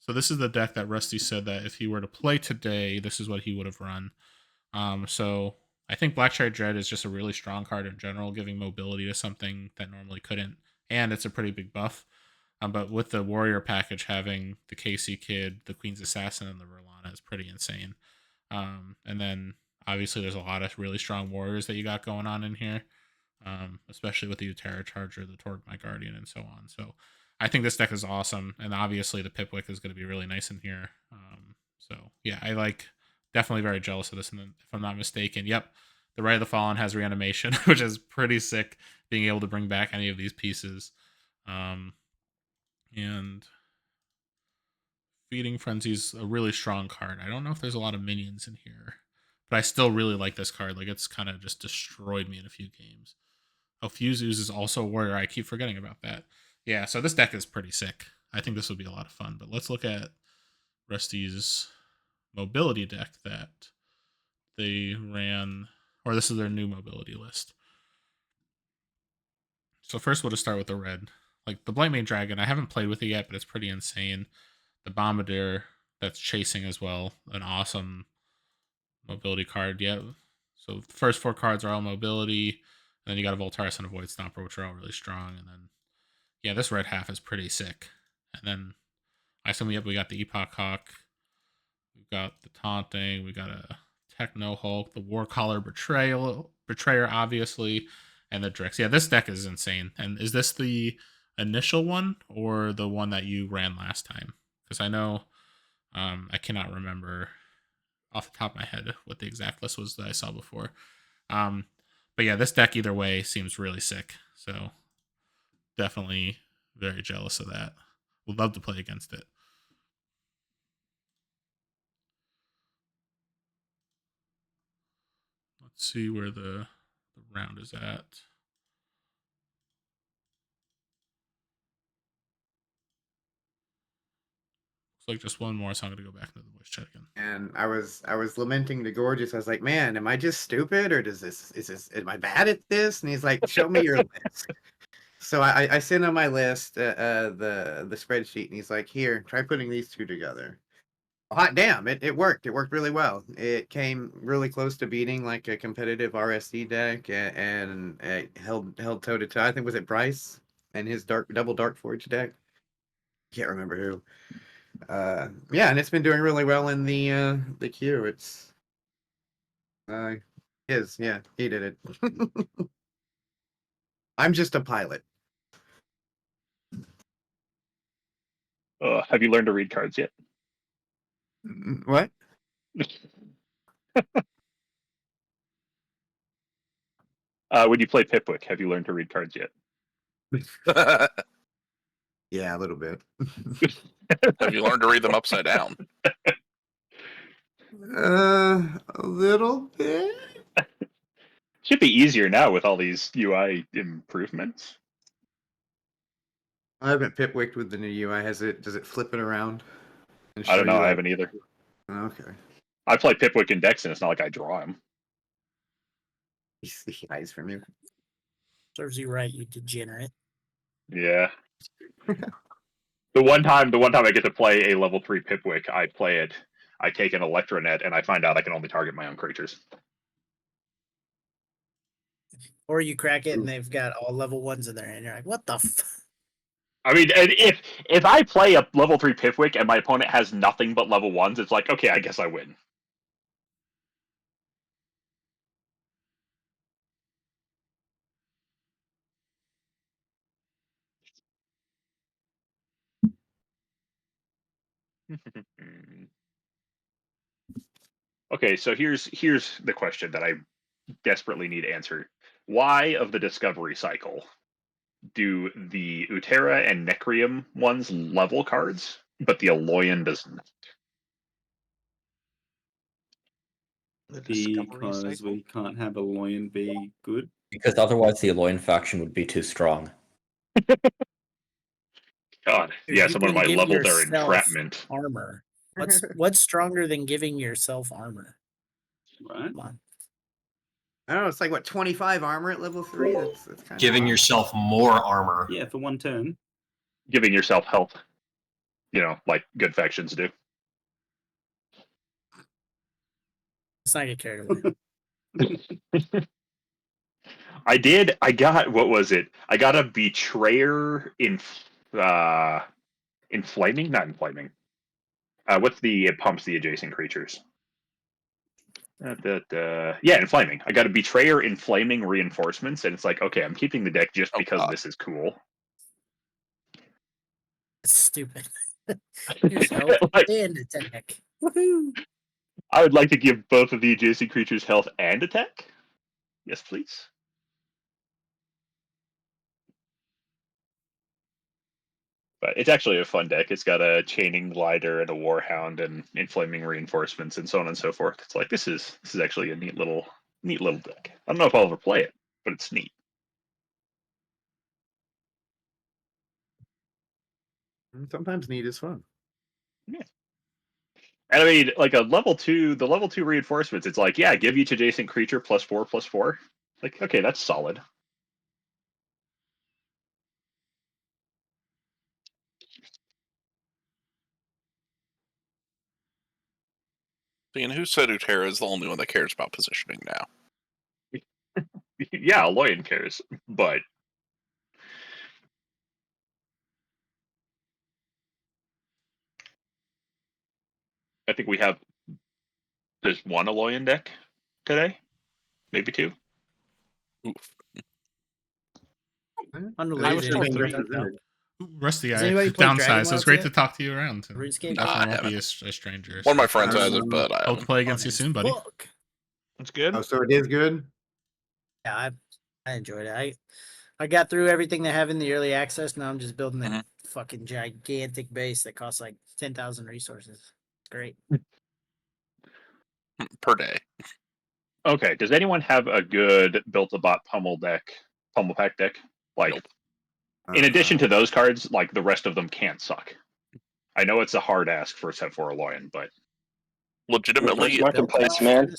Speaker 1: So this is the deck that Rusty said that if he were to play today, this is what he would have run. So I think Blackshire Dread is just a really strong card in general, giving mobility to something that normally couldn't, and it's a pretty big buff. But with the Warrior package having the KC Kid, the Queen's Assassin, and the Verlana is pretty insane. And then obviously there's a lot of really strong warriors that you got going on in here, especially with the Utera Charger, the Torg My Guardian, and so on. So I think this deck is awesome, and obviously the Pipwick is going to be really nice in here. So yeah, I like definitely very jealous of this. And if I'm not mistaken, yep, the Rite of the Fallen has reanimation, which is pretty sick. Being able to bring back any of these pieces, and Feeding Frenzy's a really strong card. I don't know if there's a lot of minions in here, but I still really like this card. Like, it's kind of just destroyed me in a few games. Oh, Fuse Ooze is also a warrior. I keep forgetting about that. Yeah, so this deck is pretty sick. I think this would be a lot of fun. But let's look at Rusty's mobility deck that they ran, or this is their new mobility list. So first we'll just start with the red. Like the Blightmane Dragon, I haven't played with it yet, but it's pretty insane. The Bombardier that's chasing as well, an awesome mobility card. Yeah. So the first 4 cards are all mobility. And then you got a Voltaris and a Void Stomper, which are all really strong. And then, yeah, this red half is pretty sick. And then I assume we got the Epoch Hawk. We've got the Taunting. We got a Techno Hulk, the Warcaller Betrayer, obviously, and the Drix. Yeah, this deck is insane. And is this the initial one or the one that you ran last time? Because I know I cannot remember off the top of my head what the exact list was that I saw before. But yeah, this deck either way seems really sick. So definitely very jealous of that. Would love to play against it. Let's see where the round is at. Like just one more, so I'm gonna go back into the voice chat again.
Speaker 3: And I was lamenting to Gorgeous. I was like, man, am I just stupid, or am I bad at this? And he's like, show me your list. So I sent him my list, the spreadsheet, and he's like, here, try putting these 2 together. Hot damn, it worked. It worked really well. It came really close to beating like a competitive RSD deck, and it held toe to toe. I think was it Bryce and his double Dark Forge deck. Can't remember who. Yeah, and it's been doing really well in the queue. It's yeah, he did it. I'm just a pilot.
Speaker 11: Have you learned to read cards yet?
Speaker 3: What?
Speaker 11: When you play Pipwick, have you learned to read cards yet?
Speaker 3: Yeah, a little bit.
Speaker 7: Have you learned to read them upside down?
Speaker 3: A little bit.
Speaker 11: Should be easier now with all these UI improvements.
Speaker 3: I haven't Pipwicked with the new UI. Does it flip it around?
Speaker 11: I don't know. I haven't either.
Speaker 3: Okay.
Speaker 11: I play Pipwick and Dex, and it's not like I draw him.
Speaker 3: He hides from you.
Speaker 6: Serves you right, you degenerate.
Speaker 11: Yeah. The one time I get to play a level 3 Pipwick, I play it. I take an Electronet, and I find out I can only target my own creatures.
Speaker 6: Or you crack it and they've got all level 1s in there, and you're like, what the f?
Speaker 11: I mean, if I play a level 3 Pipwick and my opponent has nothing but level 1s, it's like, okay, I guess I win. Okay, so here's the question that I desperately need answered. Why of the Discovery cycle do the Utera and Necrium ones level cards, but the Aloyan does not?
Speaker 15: Because we can't have Aloyan be good.
Speaker 14: Because otherwise the Aloyan faction would be too strong.
Speaker 11: God, yeah, someone might level their entrapment.
Speaker 6: Armor. What's stronger than giving yourself armor?
Speaker 15: Right.
Speaker 6: Come on.
Speaker 3: I don't know. It's like what 25 armor at level 3. That's kind
Speaker 16: Giving yourself more armor.
Speaker 15: Yeah, for 1 turn.
Speaker 11: Giving yourself health. like good factions do.
Speaker 6: Let's not get carried away.
Speaker 11: I got, what was it? I got a betrayer in inflaming, not inflaming. What's the, it pumps the adjacent creatures? Yeah, inflaming. I got a betrayer inflaming reinforcements, and it's like, okay, I'm keeping the deck just because this is cool.
Speaker 6: It's stupid. Here's health and attack. Woohoo!
Speaker 11: I would like to give both of the adjacent creatures health and attack. Yes, please. But it's actually a fun deck. It's got a Chaining Glider and a Warhound and inflaming reinforcements and so on and so forth. It's like this is actually a neat little deck. I don't know if I'll ever play it, but it's neat.
Speaker 3: Sometimes neat is fun.
Speaker 11: Yeah. And I mean, like the level 2 reinforcements, it's like, yeah, give each adjacent creature +4/+4. Like, okay, that's solid.
Speaker 7: And who said Utera is the only one that cares about positioning now?
Speaker 11: Yeah, Aloyan cares, but I think we have there's one Aloyan deck today, maybe two.
Speaker 7: Oof.
Speaker 1: I was told
Speaker 6: Anybody
Speaker 1: three.
Speaker 6: play-
Speaker 1: Rusty,
Speaker 6: Has
Speaker 1: I
Speaker 6: anybody played
Speaker 1: downsized.
Speaker 6: Dragon
Speaker 1: It was
Speaker 6: Wilds
Speaker 1: great
Speaker 6: yet?
Speaker 1: to talk to you around.
Speaker 6: RuneScape?
Speaker 1: Definitely won't
Speaker 7: I
Speaker 1: be a stranger.
Speaker 7: One of my friends has it, but I
Speaker 1: hope to play against you soon, buddy.
Speaker 6: Fuck.
Speaker 2: That's good.
Speaker 3: Oh, so it is good.
Speaker 6: Yeah, I enjoyed it. I got through everything they have in the early access. Now I'm just building that fucking gigantic base that costs like 10,000 resources. It's great.
Speaker 7: Per day.
Speaker 11: Okay, does anyone have a good built-a-bot pummel pack deck? Like,
Speaker 7: nope.
Speaker 11: In addition to those cards, like the rest of them can't suck. I know it's a hard ask for set 4 Aloyan, but
Speaker 7: legitimately,
Speaker 5: marketplace, man.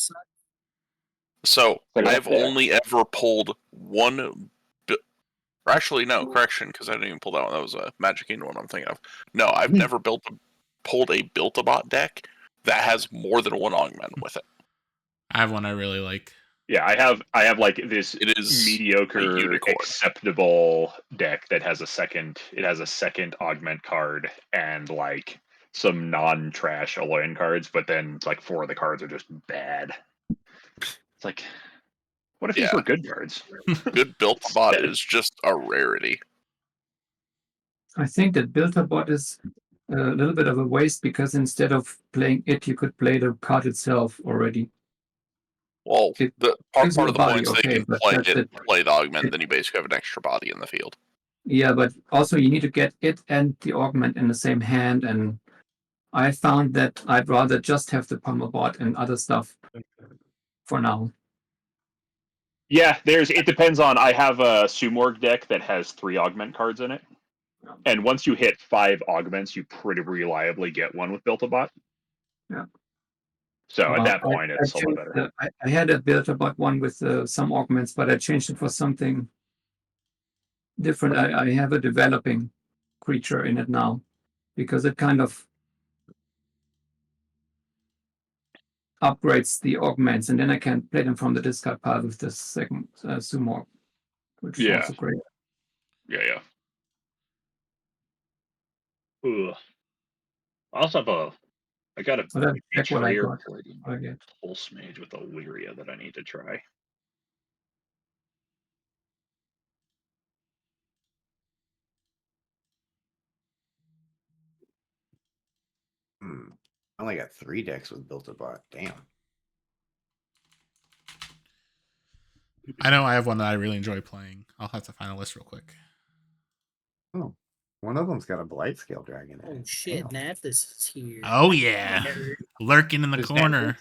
Speaker 7: So
Speaker 5: Put it
Speaker 7: I've
Speaker 5: up there.
Speaker 7: only ever pulled one. Or actually, no, correction, because I didn't even pull that one. That was a Magic Kingdom one I'm thinking of. No, I've never pulled a built-a-bot deck that has more than one augment with it.
Speaker 1: I have one I really like.
Speaker 11: Yeah, I have like this
Speaker 7: It is
Speaker 11: mediocre, acceptable deck that has a second. It has a second augment card and like some non-trash Aloyan cards, but then like 4 of the cards are just bad. It's like, what if these were good cards?
Speaker 7: Good built-a-bot is just a rarity.
Speaker 13: I think that Build-A-Bot is a little bit of a waste because instead of playing it, you could play the card itself already.
Speaker 7: Well, the part
Speaker 13: gives you
Speaker 7: of
Speaker 13: a
Speaker 7: the
Speaker 13: body,
Speaker 7: point is they
Speaker 13: okay,
Speaker 7: can
Speaker 13: but
Speaker 7: play
Speaker 13: that's
Speaker 7: it,
Speaker 13: it.
Speaker 7: play the augment, then you basically have an extra body in the field.
Speaker 13: Yeah, but also you need to get it and the augment in the same hand, and I found that I'd rather just have the Pummel-Bot and other stuff for now.
Speaker 11: Yeah, it depends on. I have a Sumorg deck that has 3 augment cards in it, and once you hit 5 augments, you pretty reliably get one with Built-A-Bot.
Speaker 13: Yeah.
Speaker 11: So at that point, it's a lot better.
Speaker 13: I had a Build-A-Bot one with some augments, but I changed it for something different. I have a developing creature in it now because it kind of upgrades the augments, and then I can play them from the discard pile with the second Sumorg, which is also great.
Speaker 11: Yeah. Ugh. I also have I got a
Speaker 13: So that's what I
Speaker 11: Betrayer
Speaker 13: got.
Speaker 11: Pulse Mage with Illyria that I need to try.
Speaker 3: I only got 3 decks with Built-A-Bot. Damn.
Speaker 1: I know I have one that I really enjoy playing. I'll have to find a list real quick.
Speaker 3: Oh, one of them's got a Blight Scale Dragon in it.
Speaker 6: Oh shit, Nathas is here.
Speaker 1: Oh yeah, lurking in the
Speaker 3: Who's
Speaker 1: corner.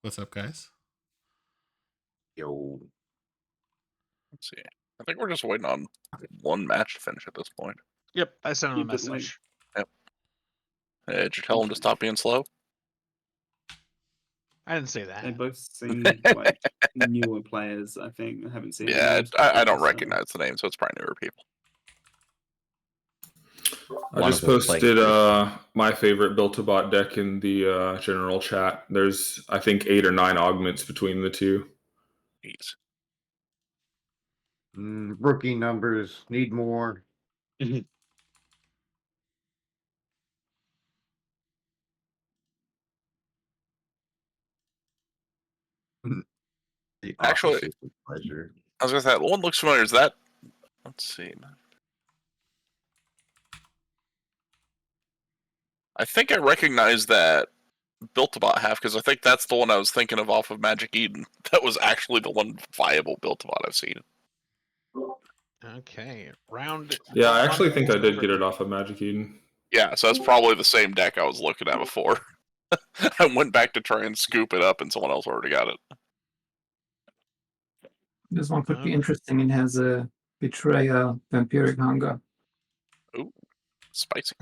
Speaker 1: What's up, guys?
Speaker 3: Yo.
Speaker 7: Let's see. I think we're just waiting on one match to finish at this point.
Speaker 2: Yep, I sent him a message.
Speaker 7: Yep. Did you tell him to stop being slow?
Speaker 2: I didn't say that.
Speaker 15: They both seem like newer players. I think I haven't seen.
Speaker 7: Yeah,
Speaker 15: them
Speaker 7: I don't
Speaker 15: before, so-
Speaker 7: recognize the name, so it's probably newer people.
Speaker 16: I just posted my favorite Built-A-Bot deck in the general chat. There's, I think, 8 or 9 augments between the two.
Speaker 7: Jeez.
Speaker 3: Rookie numbers need more. The
Speaker 7: Actually,
Speaker 3: opposite of pleasure.
Speaker 7: I was gonna say that one looks familiar. Is that? Let's see. I think I recognize that Built-A-Bot half because I think that's the one I was thinking of off of Magic Eden. That was actually the one viable Built-A-Bot I've seen.
Speaker 2: Okay, round.
Speaker 16: Yeah, I actually think I did get it off of Magic Eden.
Speaker 7: Yeah, so that's probably the same deck I was looking at before. I went back to try and scoop it up, and someone else already got it.
Speaker 13: This one could be interesting. It has a betrayal, vampiric hunger.
Speaker 7: Ooh, spicy.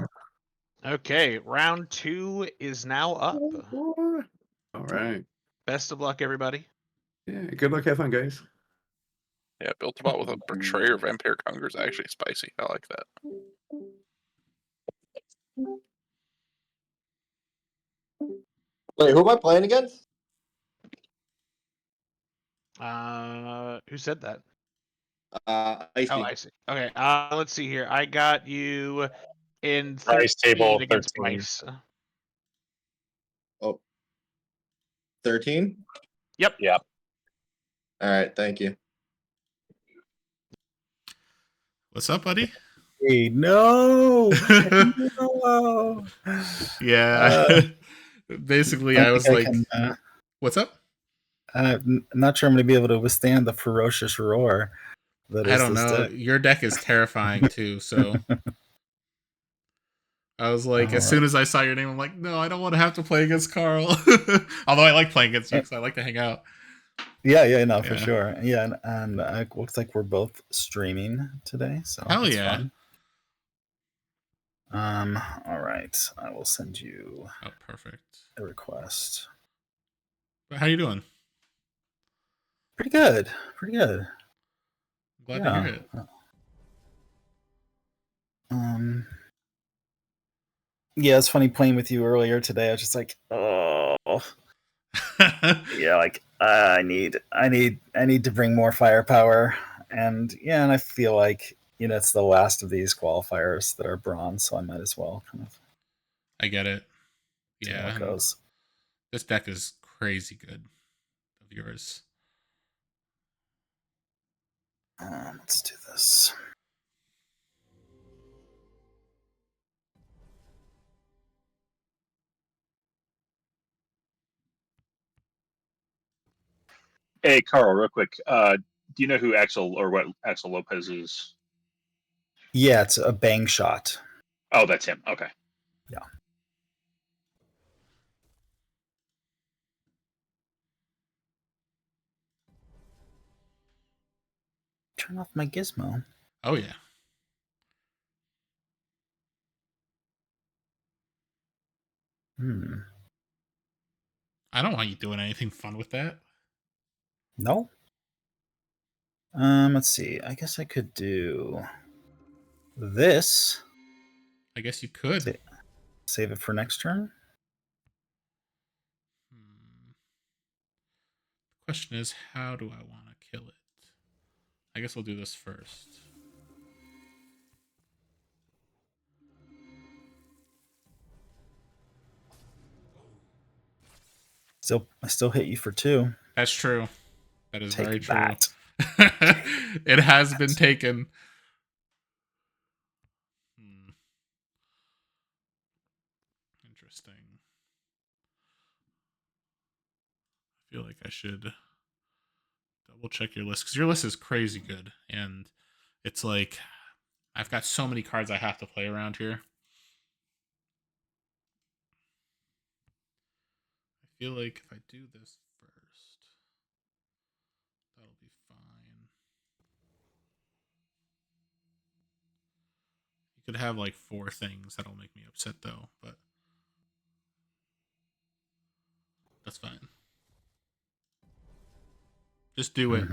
Speaker 2: Okay, round 2 is now up.
Speaker 3: All right.
Speaker 2: Best of luck, everybody.
Speaker 3: Yeah, good luck. Have fun, guys.
Speaker 7: Yeah, Built-A-Bot with a Betrayer Vampiric Hunger is actually spicy. I like that.
Speaker 12: Wait, who am I playing against?
Speaker 2: Who said that?
Speaker 12: I see.
Speaker 2: Oh, I see. Okay, let's see here. I got you in
Speaker 8: Price
Speaker 2: 13
Speaker 8: table
Speaker 2: against
Speaker 8: 13.
Speaker 2: Bryce.
Speaker 12: Oh, 13?
Speaker 2: Yep.
Speaker 8: Yep.
Speaker 12: All right, thank you.
Speaker 1: What's up, buddy?
Speaker 17: Hey, no. No.
Speaker 1: Yeah. Basically, I was like,
Speaker 17: can,
Speaker 1: "What's up?"
Speaker 17: I'm not sure I'm going to be able to withstand the ferocious roar that
Speaker 1: I
Speaker 17: is
Speaker 1: don't
Speaker 17: this
Speaker 1: know.
Speaker 17: deck.
Speaker 1: Your deck is terrifying too. So I was like, as soon as I saw your name, I'm like, no, I don't want to have to play against Carl. Although I like playing against you because I like to hang out.
Speaker 17: Yeah, no, for sure. Yeah, and it looks like we're both streaming today, so
Speaker 1: Hell
Speaker 17: that's
Speaker 1: yeah.
Speaker 17: fun. All right, I will send you.
Speaker 1: Oh, perfect.
Speaker 17: A request.
Speaker 1: How you doing?
Speaker 17: Pretty good. Pretty good.
Speaker 1: Glad to hear it.
Speaker 17: Yeah, it's funny playing with you earlier today. I was just like, oh, yeah, like I need to bring more firepower, and I feel like it's the last of these qualifiers that are bronze, so I might as well kind of.
Speaker 1: I get it.
Speaker 17: See how
Speaker 1: Yeah,
Speaker 17: it goes.
Speaker 1: This deck is crazy good of yours.
Speaker 17: Let's do this.
Speaker 11: Hey, Carl, real quick. Do you know who Axel or what Axel Lopez is?
Speaker 17: Yeah, it's a bang shot.
Speaker 11: Oh, that's him. Okay.
Speaker 17: Yeah. Turn off my gizmo.
Speaker 1: Oh yeah. I don't want you doing anything fun with that.
Speaker 17: No. Let's see. I guess I could do this.
Speaker 1: I guess you could.
Speaker 17: Save it for next turn.
Speaker 1: Question is, how do I want to kill it? I guess we'll do this first.
Speaker 17: I still hit you for 2.
Speaker 1: That's true. That is
Speaker 17: Take
Speaker 1: very true.
Speaker 17: that.
Speaker 1: It has been taken. Interesting. I feel like I should double check your list because your list is crazy good, and it's like I've got so many cards I have to play around here. I feel like if I do this first, that'll be fine. You could have like 4 things that'll make me upset though, but that's fine. Just do it.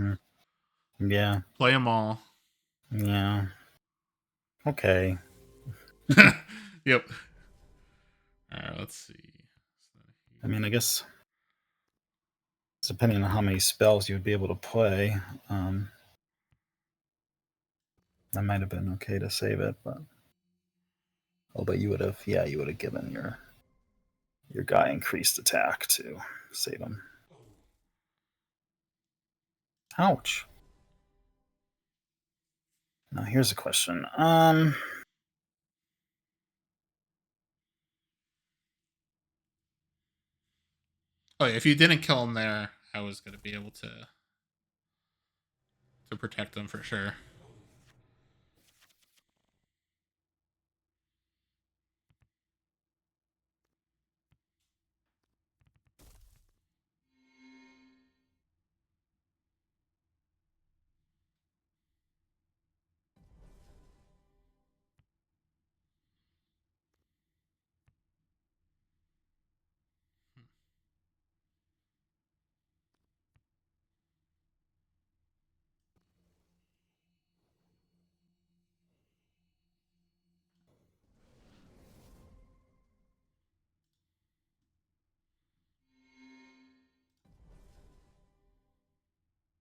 Speaker 17: Yeah.
Speaker 1: Play them all.
Speaker 17: Yeah. Okay.
Speaker 1: Yep. All right, let's see.
Speaker 17: I mean, I guess depending on how many spells you would be able to play, that might have been okay to save it, but but you would have, you would have given your guy increased attack to save him. Ouch. Now here's a question.
Speaker 1: Oh yeah, if you didn't kill him there, I was gonna be able to protect them for sure.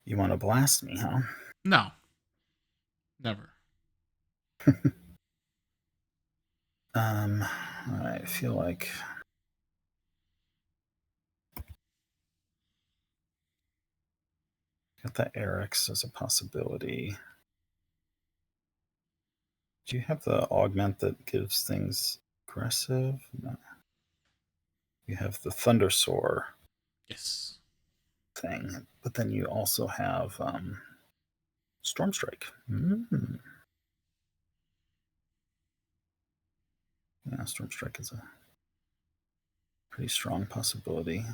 Speaker 17: You want to blast me, huh?
Speaker 1: No. Never.
Speaker 17: I feel like got that Eric's as a possibility. Do you have the augment that gives things aggressive? No. You have the Thundersoar.
Speaker 1: Yes.
Speaker 17: Thing, but then you also have Stormstrike. Yeah, Stormstrike is a pretty strong possibility.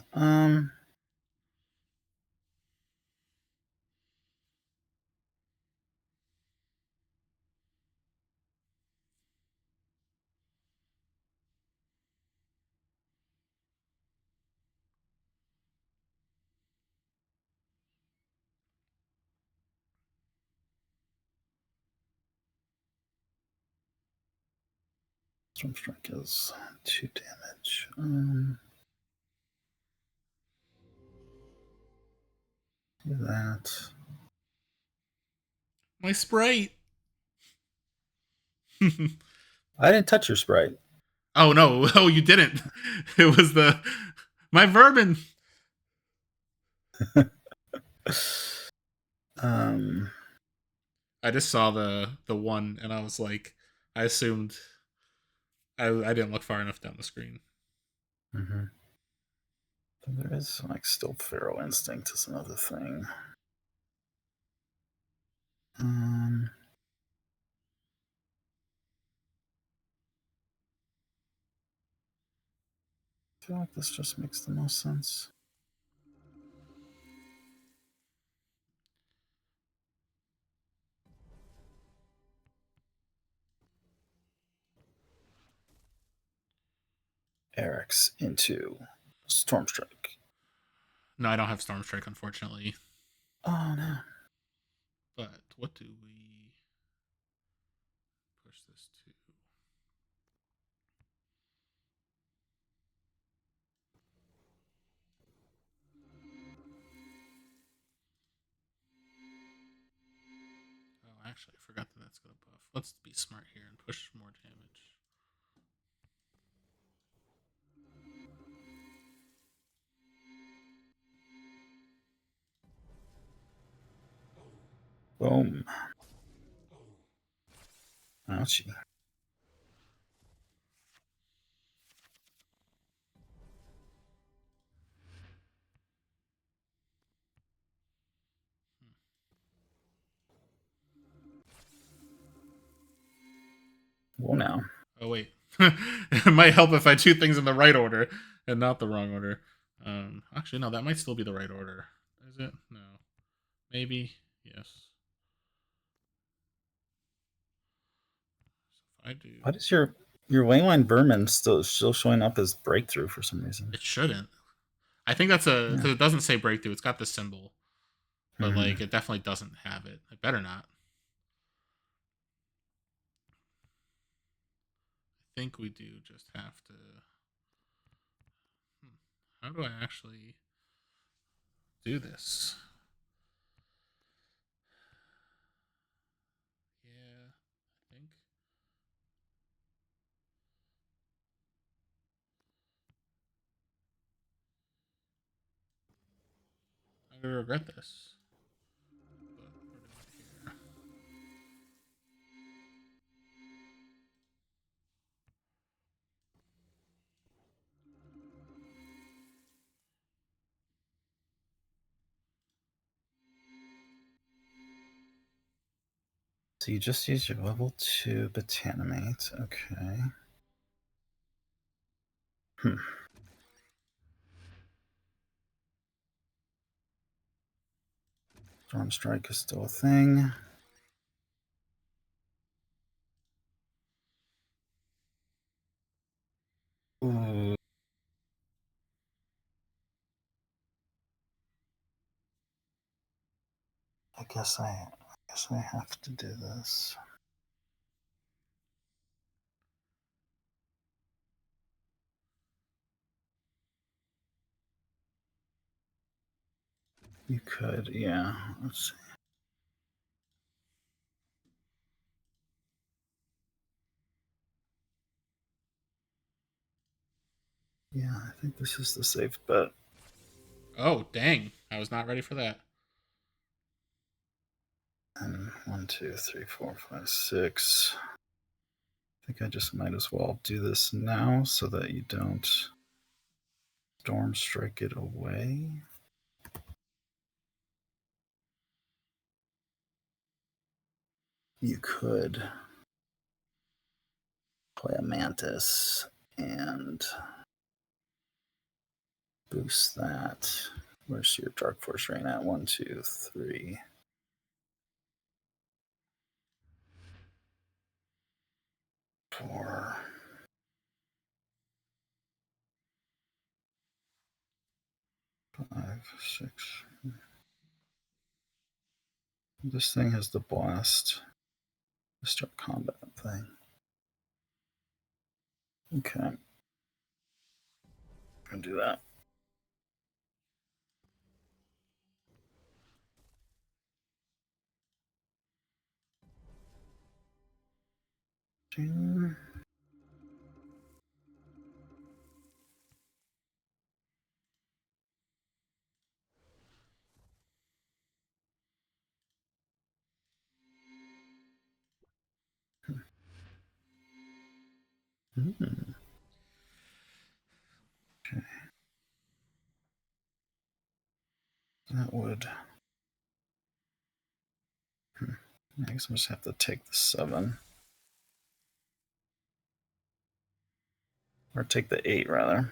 Speaker 17: Stormstrike is 2 damage. Do that.
Speaker 1: My sprite.
Speaker 17: I didn't touch your sprite.
Speaker 1: Oh no! Oh, you didn't. It was my vermin. I just saw the one, and I was like, I assumed. I didn't look far enough down the screen.
Speaker 17: There is like still Feral Instinct is another thing. I feel like this just makes the most sense. Eric's into Stormstrike.
Speaker 1: No, I don't have Stormstrike, unfortunately.
Speaker 17: Oh no.
Speaker 1: But what do we push this to? Oh, actually, I forgot that that's going to buff. Let's be smart here and push more damage.
Speaker 17: Boom. Ouchie. Well, now.
Speaker 1: Oh wait, it might help if I do things in the right order and not the wrong order. Actually, no, that might still be the right order. Is it? No, maybe yes. So if I do.
Speaker 17: What is your Wayline Vermin still showing up as breakthrough for some reason?
Speaker 1: It shouldn't. I think that's because it doesn't say breakthrough. It's got the symbol. but like it definitely doesn't have it. It better not. I think we do just have to. How do I actually do this? Yeah, I think. I'm gonna regret this. But we're doing it here.
Speaker 17: So you just use your level 2 Botanimate. Okay. Storm Strike is still a thing. Ooh. I guess I have to do this. You could, yeah. Let's see. Yeah, I think this is the safe bet.
Speaker 1: Oh, dang. I was not ready for that.
Speaker 17: And 1, 2, 3, 4, 5, 6. I think I just might as well do this now so that you don't Storm Strike it away. You could play a Mantis and boost that. Where's your Dark Force Rain at? 1, 2, 3. 4. 5, 6. This thing has the blast. Start combat thing. Okay. I'm gonna do that. Okay. That would. I guess I just have to take the 7. Or take the 8, rather.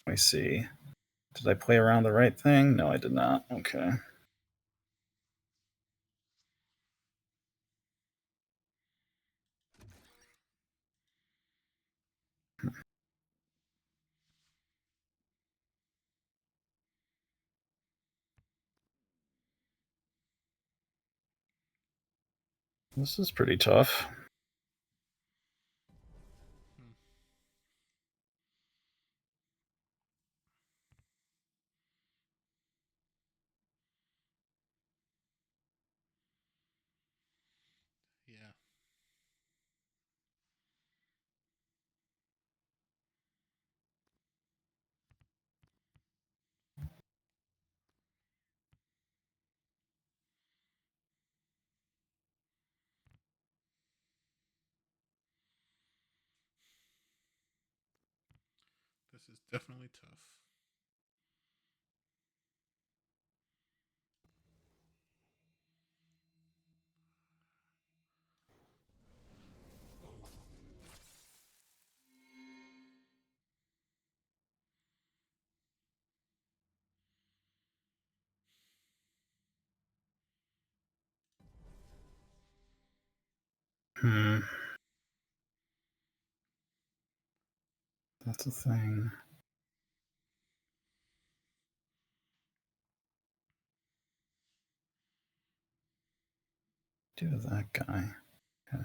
Speaker 17: Let me see. Did I play around the right thing? No, I did not. Okay. This is pretty tough.
Speaker 1: Yeah. This is definitely tough.
Speaker 17: That's a thing. Do with that guy. Okay.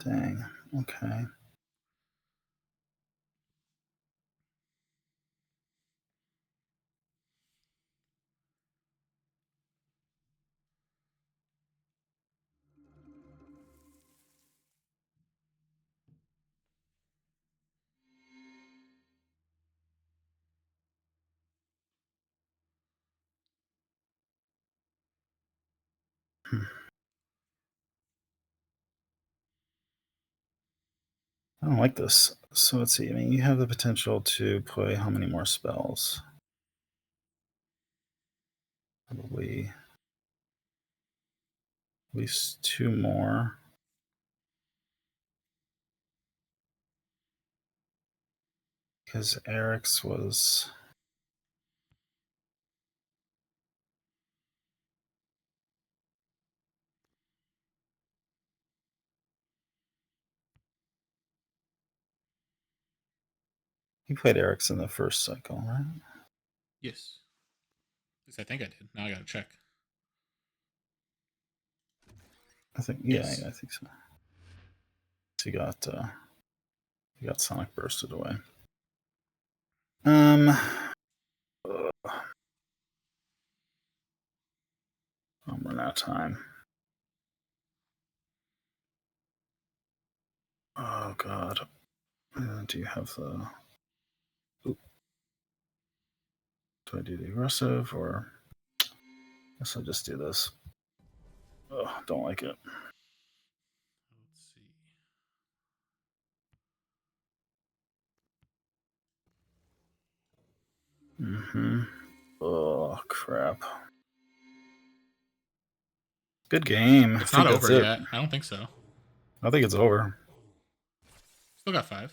Speaker 17: Dang. Okay. I don't like this. So let's see. I mean, you have the potential to play how many more spells? Probably at least 2 more. Because Eric's was. You played Eric's in the first cycle, right?
Speaker 1: Yes. At least I think I did. Now I gotta check.
Speaker 17: I think,
Speaker 1: Yes.
Speaker 17: yeah, I think so. So you got Sonic bursted away. I'm running out of time. Oh God. Do you have the? Oop. Do I do the aggressive or? I guess I just do this. Oh, don't like it.
Speaker 1: Let's see.
Speaker 17: Oh crap. Good game.
Speaker 1: It's not over yet. I don't think so.
Speaker 17: I think it's over.
Speaker 1: Still got 5.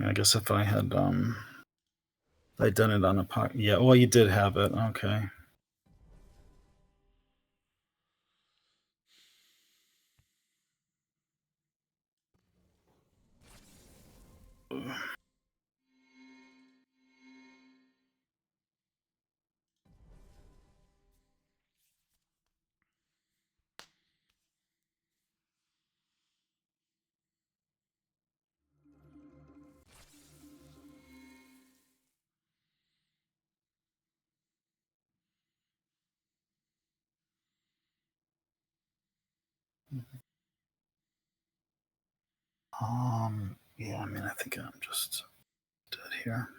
Speaker 17: I guess if I had I'd done it on a pocket. Yeah, well, you did have it. Okay. Yeah, I mean, I think I'm just dead here.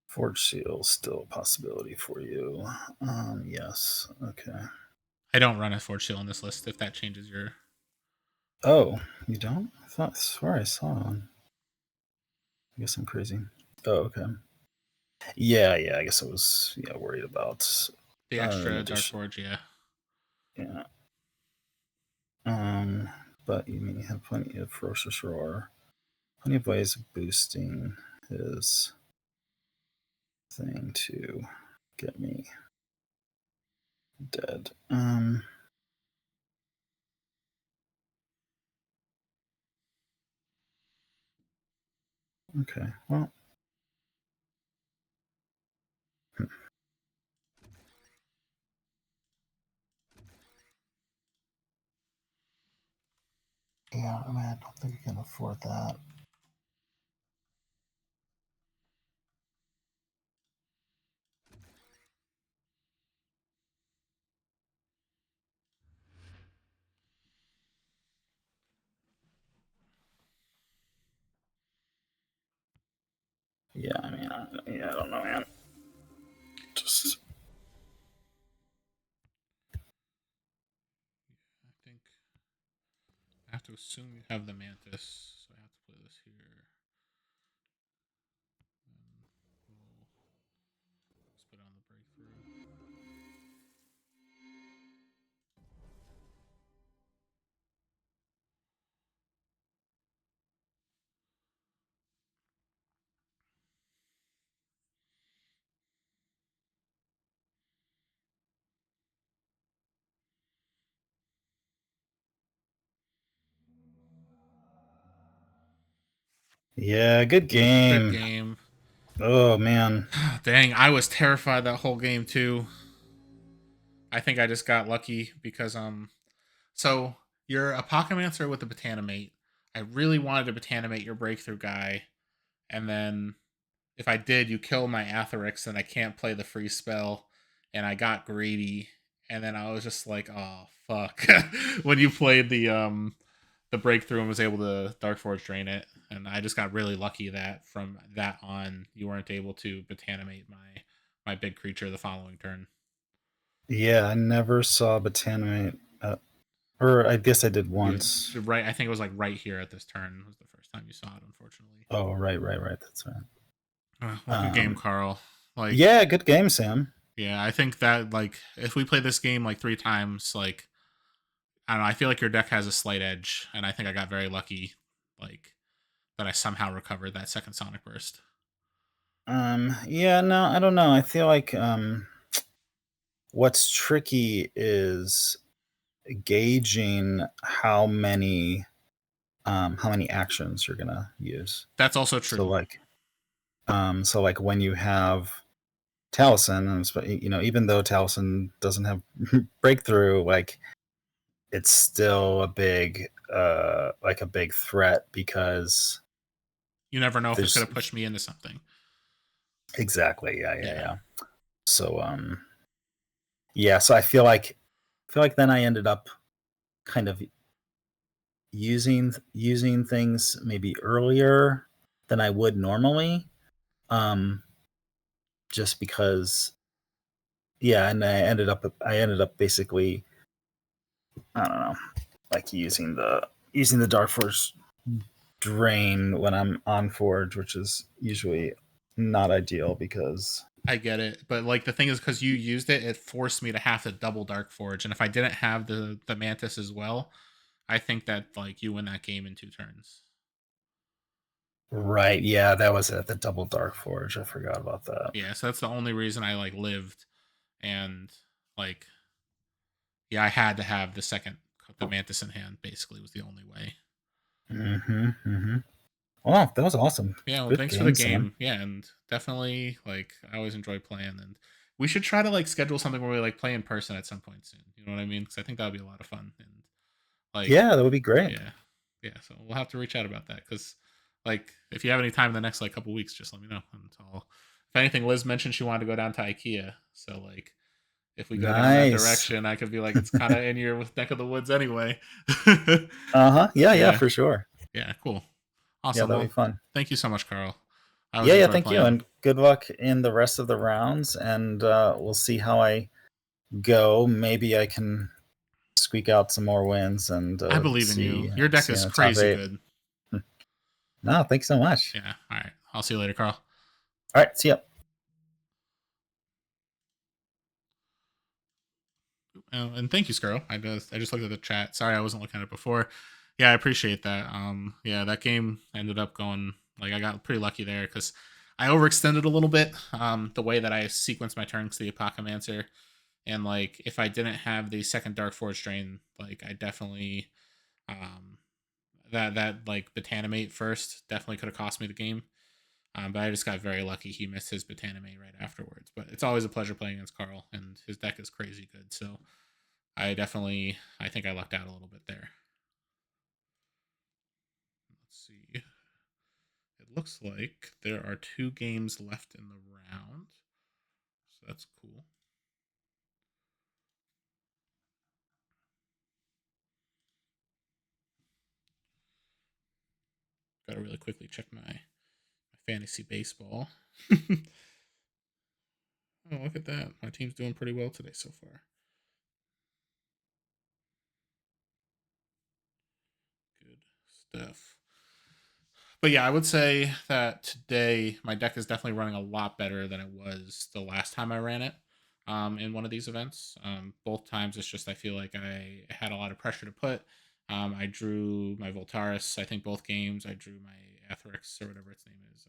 Speaker 17: Forge seal still a possibility for you. Yes. Okay.
Speaker 1: I don't run a Forge Seal on this list. If that changes your.
Speaker 17: Oh, you don't? I swear I saw one. I guess I'm crazy. Oh, okay. Yeah. I guess I was worried about
Speaker 1: The extra Dark Forge, yeah.
Speaker 17: Yeah. But you mean you have plenty of Ferocious Roar, plenty of ways of boosting his thing to get me dead. Okay, well. Yeah, I mean, I don't think I can afford that. Yeah, I mean, I don't know, man. Just
Speaker 1: I think I have to assume you have the Mantis, so I have to play this here. Let's put on the breakthrough.
Speaker 17: yeah, good game.
Speaker 1: Good game.
Speaker 17: Oh man.
Speaker 1: Dang, I was terrified that whole game too. I think I just got lucky because so you're a Apocalypser with a Botanimate. I really wanted to Botanimate your breakthrough guy, and then if I did, you kill my Atherix and I can't play the free spell, and I got greedy, and then I was just like, oh fuck. When you played the breakthrough and was able to Dark Forge drain it, and I just got really lucky that from that on you weren't able to Botanimate my big creature the following turn.
Speaker 17: Yeah, I never saw Botanimate. Or I guess I did once.
Speaker 1: Right, I think it was like right here at this turn was the first time you saw it, unfortunately.
Speaker 17: Oh, right. That's right.
Speaker 1: Well, good game, Carl. Like,
Speaker 17: yeah, good game, Sam.
Speaker 1: Yeah, I think that like if we play this game like 3 times, like I don't know, I feel like your deck has a slight edge, and I think I got very lucky, like that I somehow recovered that second Sonic Burst.
Speaker 17: Yeah, no, I don't know. I feel like what's tricky is gauging how many actions you're gonna use.
Speaker 1: That's also true.
Speaker 17: So like when you have Taliesin, and you know, even though Taliesin doesn't have breakthrough, like it's still a big threat because
Speaker 1: you never know if it's gonna push me into something.
Speaker 17: Exactly. Yeah. So so I feel like then I ended up kind of using things maybe earlier than I would normally. Just because and I ended up basically, I don't know, like using the Dark Force drain when I'm on Forge, which is usually not ideal because
Speaker 1: I get it, but like the thing is, because you used it, it forced me to have to double Dark Forge, and if I didn't have the Mantis as well, I think that like you win that game in 2 turns.
Speaker 17: Right, yeah, that was at the double Dark Forge. I forgot about that.
Speaker 1: Yeah, so that's the only reason I like lived, and like I had to have the Mantis in hand. Basically, was the only way.
Speaker 17: Well, that was awesome.
Speaker 1: Yeah, well,
Speaker 17: Good
Speaker 1: thanks for the game.
Speaker 17: Sam.
Speaker 1: Yeah, and definitely like I always enjoy playing, and we should try to like schedule something where we like play in person at some point soon. You know what I mean? Because I think that would be a lot of fun. And like,
Speaker 17: yeah, that would be great.
Speaker 1: Yeah. So we'll have to reach out about that because, like, if you have any time in the next like couple weeks, just let me know. And if anything, Liz mentioned she wanted to go down to IKEA, so like. If we go down that direction, I could be like, it's kind of in your neck of the woods anyway.
Speaker 17: Yeah, for sure.
Speaker 1: Yeah, cool. Awesome.
Speaker 17: Yeah, that'll be fun.
Speaker 1: Thank you so much, Carl.
Speaker 17: Thank you, and good luck in the rest of the rounds. And we'll see how I go. Maybe I can squeak out some more wins. And
Speaker 1: I believe in you. Your deck is crazy good.
Speaker 17: No, thanks so much.
Speaker 1: Yeah. All right. I'll see you later, Carl.
Speaker 17: All right. See ya.
Speaker 1: And thank you, Skirl. I just looked at the chat. Sorry, I wasn't looking at it before. Yeah, I appreciate that. That game ended up going like I got pretty lucky there because I overextended a little bit. The way that I sequenced my turns to the Apocalypser, and like if I didn't have the second Dark Forge drain, like I definitely that like Botanimate first definitely could have cost me the game. But I just got very lucky. He missed his Botanimate right afterwards. But it's always a pleasure playing against Carl, and his deck is crazy good. So I think I lucked out a little bit there. Let's see. It looks like there are 2 games left in the round. So that's cool. Gotta really quickly check my fantasy baseball. Oh, look at that. My team's doing pretty well today so far. Good stuff. But yeah, I would say that today my deck is definitely running a lot better than it was the last time I ran it in one of these events. Both times it's just I feel like I had a lot of pressure to put. I drew my Voltaris, I think both games. I drew my Athrix or whatever its name is.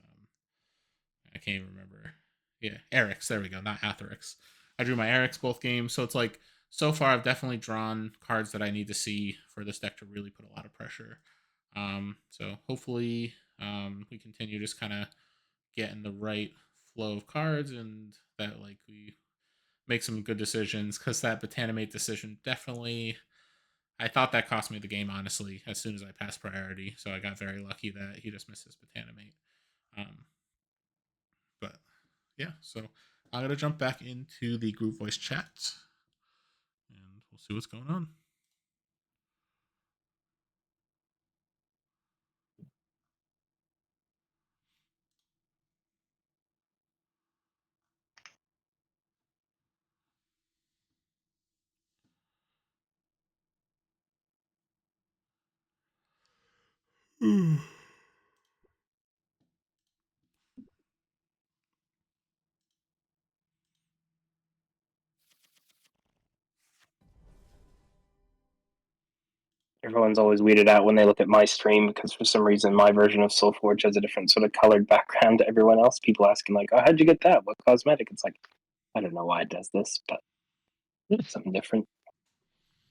Speaker 1: I can't even remember. Yeah, Erix. There we go. Not Athrix. I drew my Erix both games. So it's like, so far I've definitely drawn cards that I need to see for this deck to really put a lot of pressure. So hopefully we continue just kind of getting the right flow of cards and that like we make some good decisions, because that Botanimate decision definitely, I thought that cost me the game, honestly, as soon as I passed priority. So I got very lucky that he just missed his Botanimate. But yeah, so I'm going to jump back into the group voice chat and we'll see what's going on.
Speaker 5: Everyone's always weirded out when they look at my stream because for some reason my version of SolForge has a different sort of colored background to everyone else. People asking like, "Oh, how'd you get that? What cosmetic?" It's like, I don't know why it does this, but it's something different.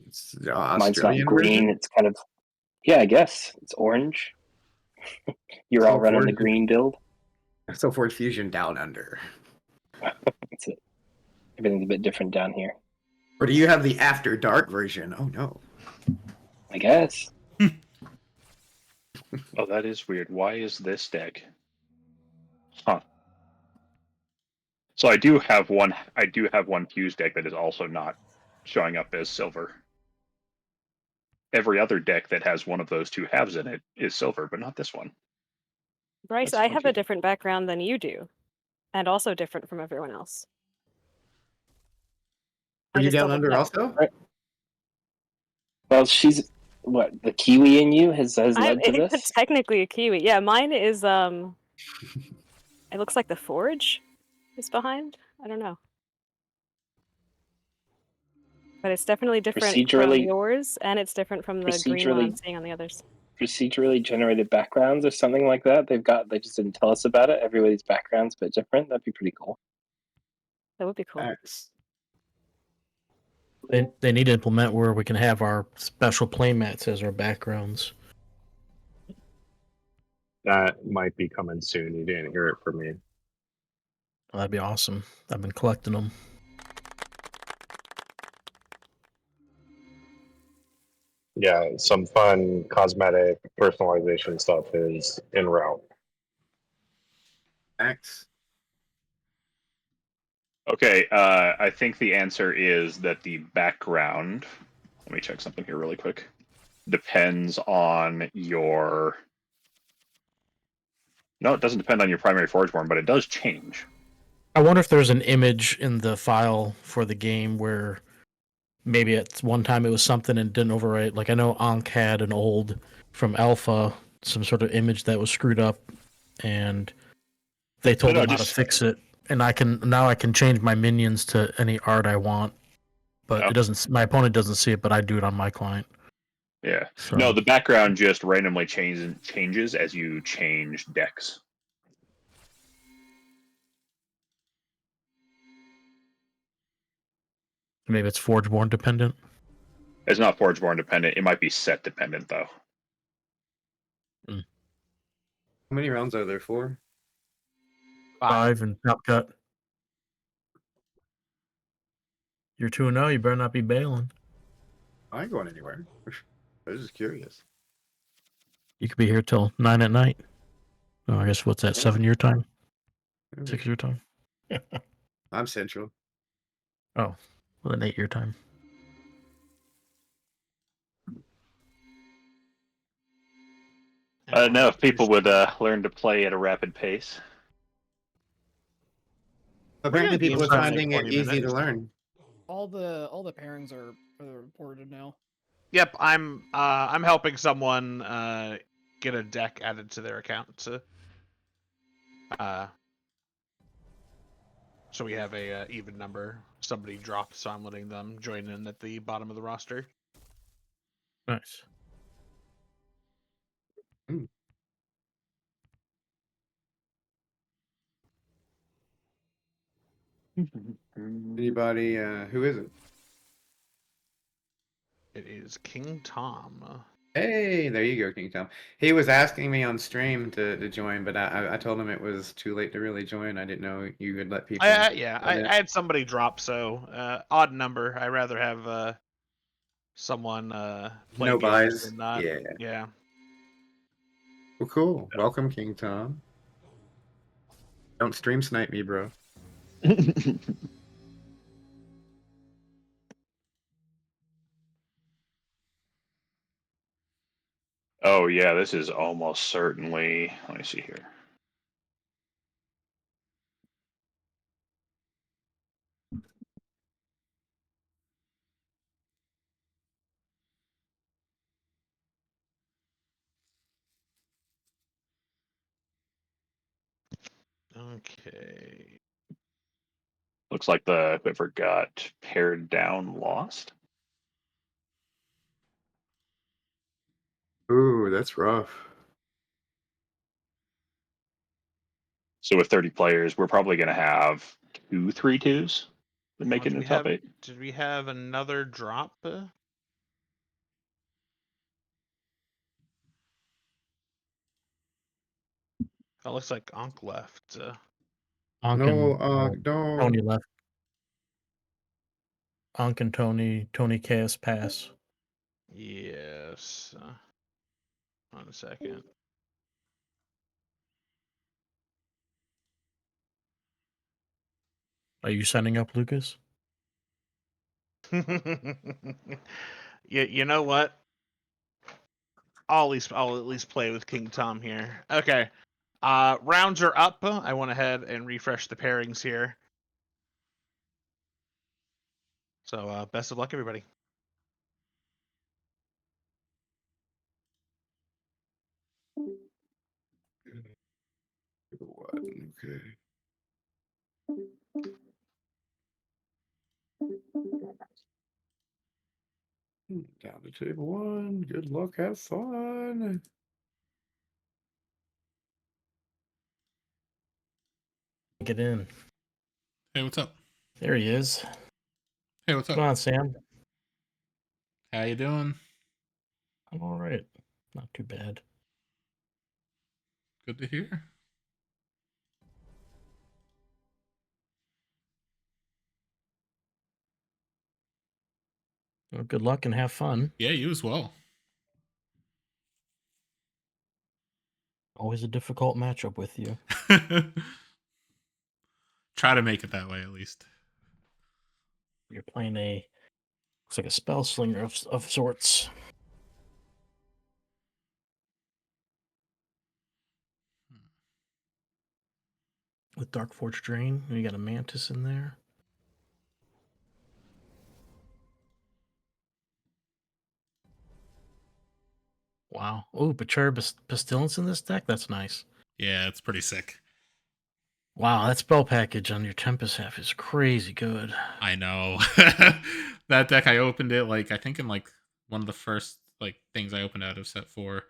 Speaker 3: It's the
Speaker 5: Mine's not
Speaker 3: Australian
Speaker 5: green.
Speaker 3: version?
Speaker 5: It's kind of, yeah, I guess it's orange. You're all running the
Speaker 3: SolForge,
Speaker 5: green build.
Speaker 3: SolForge Fusion Down Under.
Speaker 5: That's it. Everything's a bit different down here.
Speaker 3: Or do you have the After Dark version? Oh no.
Speaker 5: I guess.
Speaker 11: Oh, that is weird. Why is this deck? Huh. So I do have one. I do have one fuse deck that is also not showing up as silver. Every other deck that has one of those two halves in it is silver, but not this one.
Speaker 18: Bryce,
Speaker 11: That's
Speaker 18: I have
Speaker 11: funky.
Speaker 18: a different background than you do, and also different from everyone else.
Speaker 3: Are
Speaker 18: I
Speaker 3: you
Speaker 18: just
Speaker 3: Down
Speaker 18: double
Speaker 3: Under
Speaker 18: checked.
Speaker 3: also?
Speaker 5: Well, she's what, the Kiwi in you has led to this?
Speaker 18: It's technically a Kiwi. Yeah, mine is it looks like the Forge is behind. I don't know. But it's definitely different from
Speaker 5: Procedurally-
Speaker 18: yours, and it's different from the green one I'm seeing on the others.
Speaker 5: Procedurally generated backgrounds or something like that. They just didn't tell us about it. Everybody's background's a bit different. That'd be pretty cool.
Speaker 18: That would be cool.
Speaker 9: They need to implement where we can have our special playmats as our backgrounds.
Speaker 8: That might be coming soon. You didn't hear it from me.
Speaker 9: Well, that'd be awesome. I've been collecting them.
Speaker 8: Yeah, some fun cosmetic personalization stuff is en route.
Speaker 3: X.
Speaker 11: Okay, I think the answer is that the background, let me check something here really quick, depends on your... No, it doesn't depend on your primary Forgeborn, but it does change.
Speaker 9: I wonder if there's an image in the file for the game where maybe at one time it was something and didn't overwrite. Like I know Ankh had an old from Alpha, some sort of image that was screwed up, and they told
Speaker 11: No,
Speaker 9: them how to fix it. And I can change my minions to any art I want, but it doesn't. My opponent doesn't see it, but I do it on my client.
Speaker 11: Yeah.
Speaker 9: So.
Speaker 11: No, the background just randomly changes as you change decks.
Speaker 9: Maybe it's Forgeborn dependent.
Speaker 11: It's not Forgeborn dependent. It might be set dependent, though.
Speaker 3: How many rounds are there for?
Speaker 9: 5 and top cut. You're 2-0. You better not be bailing.
Speaker 3: I ain't going anywhere. I was just curious.
Speaker 9: You could be here till 9 at night. Oh, I guess what's that? 7 your time? 6 your time?
Speaker 3: I'm Central.
Speaker 9: Oh, well, then 8 your time.
Speaker 11: No, if people would learn to play at a rapid pace.
Speaker 3: Apparently, people are
Speaker 2: games for
Speaker 3: finding it
Speaker 2: 20
Speaker 3: easy to
Speaker 2: minutes.
Speaker 3: learn.
Speaker 10: All the pairings are reported now.
Speaker 2: Yep, I'm helping someone get a deck added to their account. So we have a even number. Somebody dropped, so I'm letting them join in at the bottom of the roster.
Speaker 9: Nice.
Speaker 3: Anybody? Who is it?
Speaker 2: It is King Tom.
Speaker 3: Hey, there you go, King Tom. He was asking me on stream to join, but I told him it was too late to really join. I didn't know you would let people.
Speaker 2: I had somebody drop, so odd number. I rather have someone play
Speaker 3: No
Speaker 2: games
Speaker 3: buys.
Speaker 2: than not.
Speaker 3: Yeah.
Speaker 2: Yeah.
Speaker 3: Well, cool. Welcome, King Tom. Don't stream snipe me, bro.
Speaker 11: Oh yeah, this is almost certainly. Let me see here.
Speaker 2: Okay.
Speaker 11: Looks like the whoever got pared down lost.
Speaker 3: Ooh, that's rough.
Speaker 11: So with 30 players, we're probably going to have 2 3-2s that make it in the top 8.
Speaker 2: Did we have another drop? It looks like Ankh left.
Speaker 9: Ankh
Speaker 3: No,
Speaker 9: and
Speaker 3: no.
Speaker 9: Tony left. Ankh and Tony Chaos pass.
Speaker 2: Yes. 1 second.
Speaker 9: Are you signing up, Lucas?
Speaker 2: You know what? I'll at least play with King Tom here. Okay. Rounds are up. I went ahead and refreshed the pairings here. So best of luck, everybody.
Speaker 3: Okay. Down to table 1. Good luck. Have fun.
Speaker 9: Get in.
Speaker 1: Hey, what's up?
Speaker 9: There he is.
Speaker 1: Hey, what's up?
Speaker 9: Come on, Sam.
Speaker 1: How you doing?
Speaker 9: I'm all right. Not too bad.
Speaker 1: Good to hear.
Speaker 9: Well, good luck and have fun.
Speaker 1: Yeah, you as well.
Speaker 9: Always a difficult matchup with you.
Speaker 1: Try to make it that way at least.
Speaker 9: You're playing looks like a spell slinger of sorts. With Dark Forge Drain, and you got a Mantis in there. Wow. Oh, Betrayer Pestilence in this deck? That's nice.
Speaker 1: Yeah, it's pretty sick.
Speaker 9: Wow, that spell package on your Tempest half is crazy good.
Speaker 1: I know. That deck, I opened it I think in one of the first things I opened out of set 4,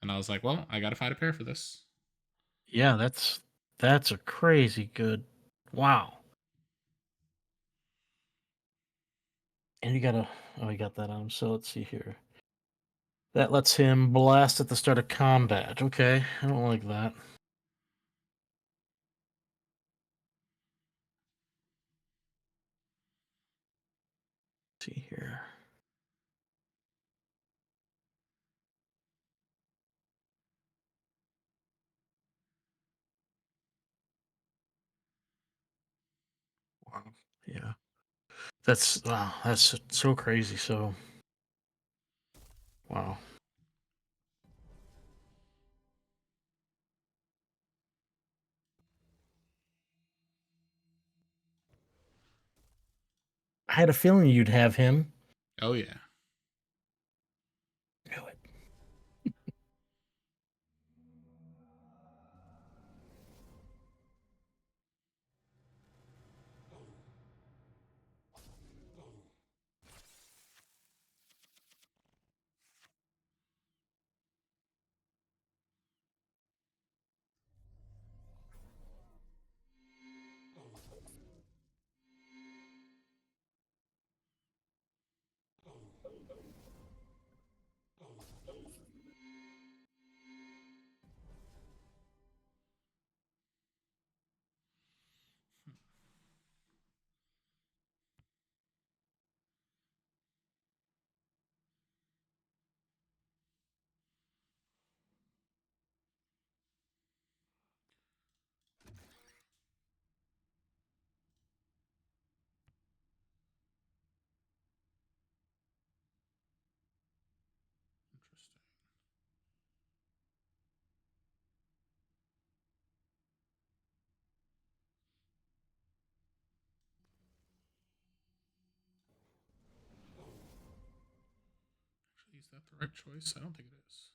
Speaker 1: and I was like, well, I gotta find a pair for this.
Speaker 9: Yeah, that's a crazy good. Wow. And you got that on him. So let's see here. That lets him blast at the start of combat. Okay, I don't like that. Let's see here. Wow. Yeah. That's so crazy. So wow. I had a feeling you'd have him.
Speaker 1: Oh yeah.
Speaker 9: Knew it.
Speaker 1: Interesting. Actually, is that the right choice? I don't think it is.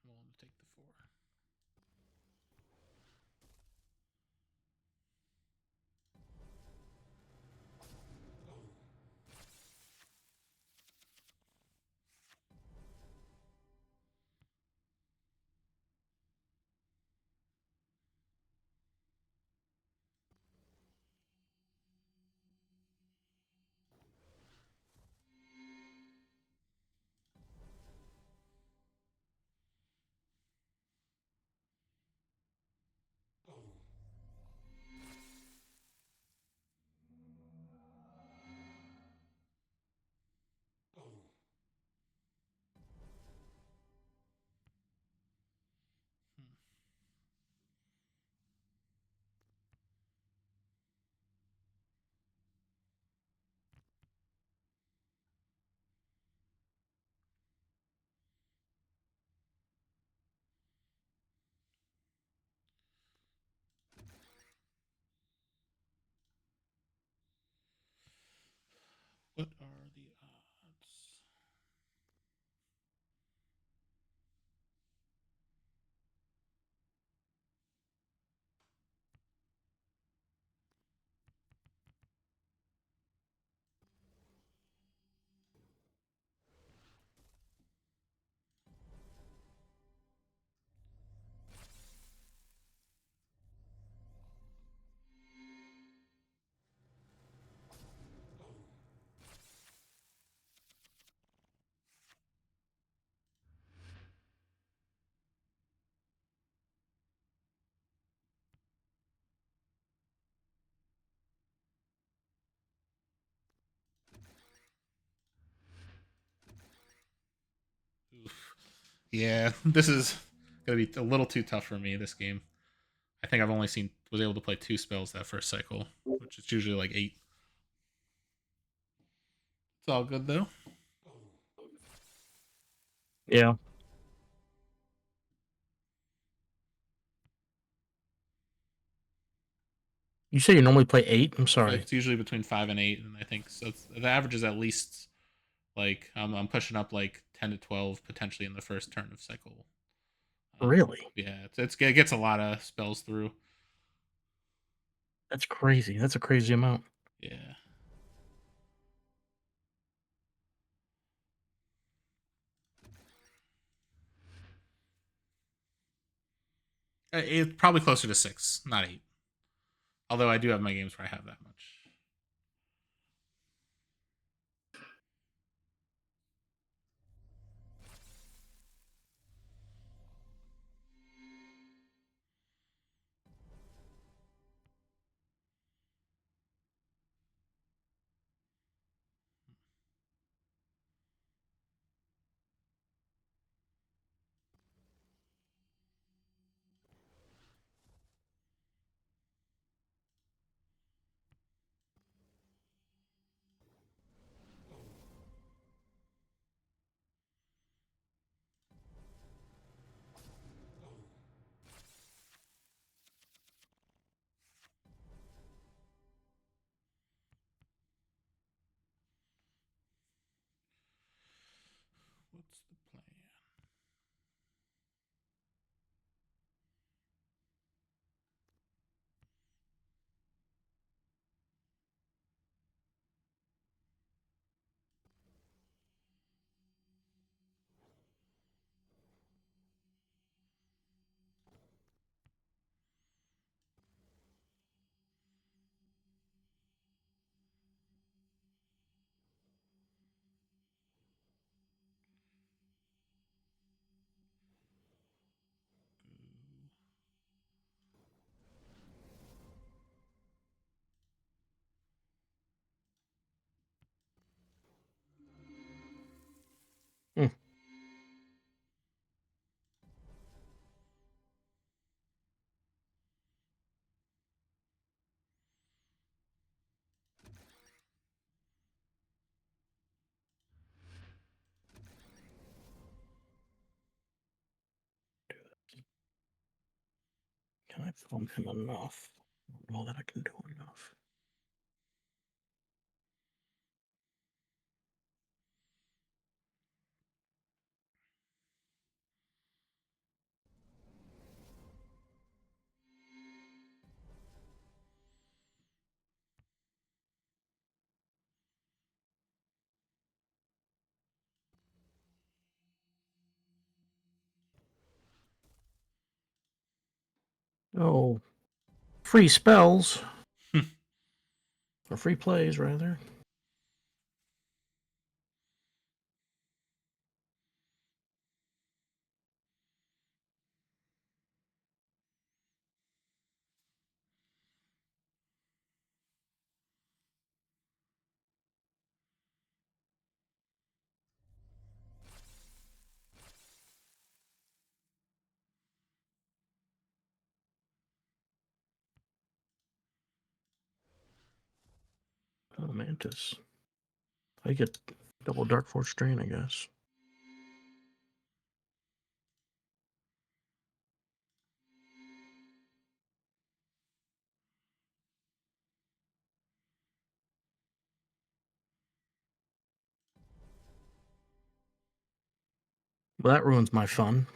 Speaker 1: I'm willing to take the 4. What are the odds? Oof. Yeah, this is gonna be a little too tough for me. This game. I think I've only was able to play 2 spells that first cycle, which is usually like 8. It's all good though.
Speaker 9: Yeah. You say you normally play 8? I'm sorry.
Speaker 1: It's usually between 5 and 8, and I think so. The average is at least like I'm pushing up like 10 to 12 potentially in the first turn of cycle.
Speaker 9: Really?
Speaker 1: Yeah, it gets a lot of spells through.
Speaker 9: That's crazy. That's a crazy amount.
Speaker 1: Yeah. It's probably closer to 6, not 8. Although I do have my games where I have that much. What's the plan?
Speaker 9: Can I film him enough? I don't know that I can do enough. Oh, free spells. Or free plays, rather. Oh, Mantis. I get double Dark Force Drain, I guess. Well, that ruins my fun.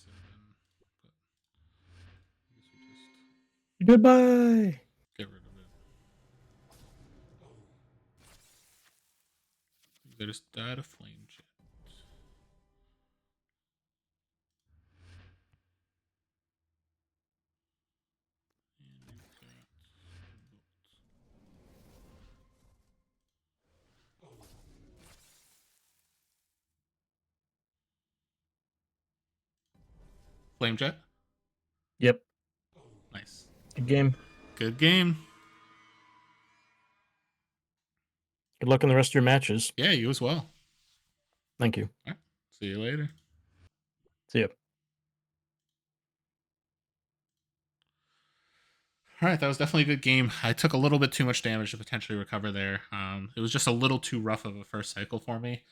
Speaker 1: But I guess we just
Speaker 9: Goodbye.
Speaker 1: get rid of it. They just died of flame jet. Flame jet.
Speaker 9: Yep.
Speaker 1: Nice.
Speaker 9: Good game.
Speaker 1: Good game.
Speaker 9: Good luck in the rest of your matches.
Speaker 1: Yeah, you as well.
Speaker 9: Thank you.
Speaker 1: All right. See you later.
Speaker 9: See ya.
Speaker 1: All right, that was definitely a good game. I took a little bit too much damage to potentially recover there. It was just a little too rough of a first cycle for me,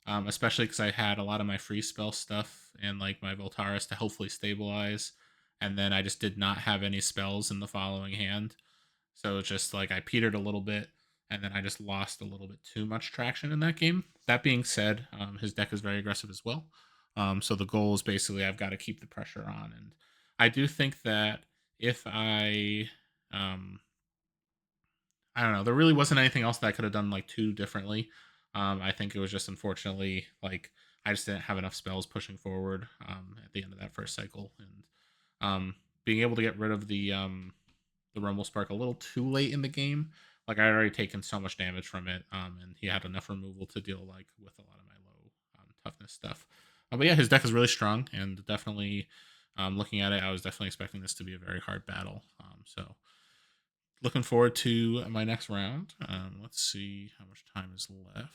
Speaker 1: especially because I had a lot of my free spell stuff and like my Voltaris to hopefully stabilize, and then I just did not have any spells in the following hand. So it's just like I petered a little bit, and then I just lost a little bit too much traction in that game. That being said, his deck is very aggressive as well. So the goal is basically I've got to keep the pressure on, and I do think that if um, I don't know, there really wasn't anything else that I could have done like too differently. I think it was just unfortunately like I just didn't have enough spells pushing forward at the end of that first cycle, and being able to get rid of the Rumble Spark a little too late in the game. Like I had already taken so much damage from it, and he had enough removal to deal like with a lot of my low toughness stuff. But yeah, his deck is really strong, and definitely looking at it, I was definitely expecting this to be a very hard battle. So looking forward to my next round. Let's see how much time is left.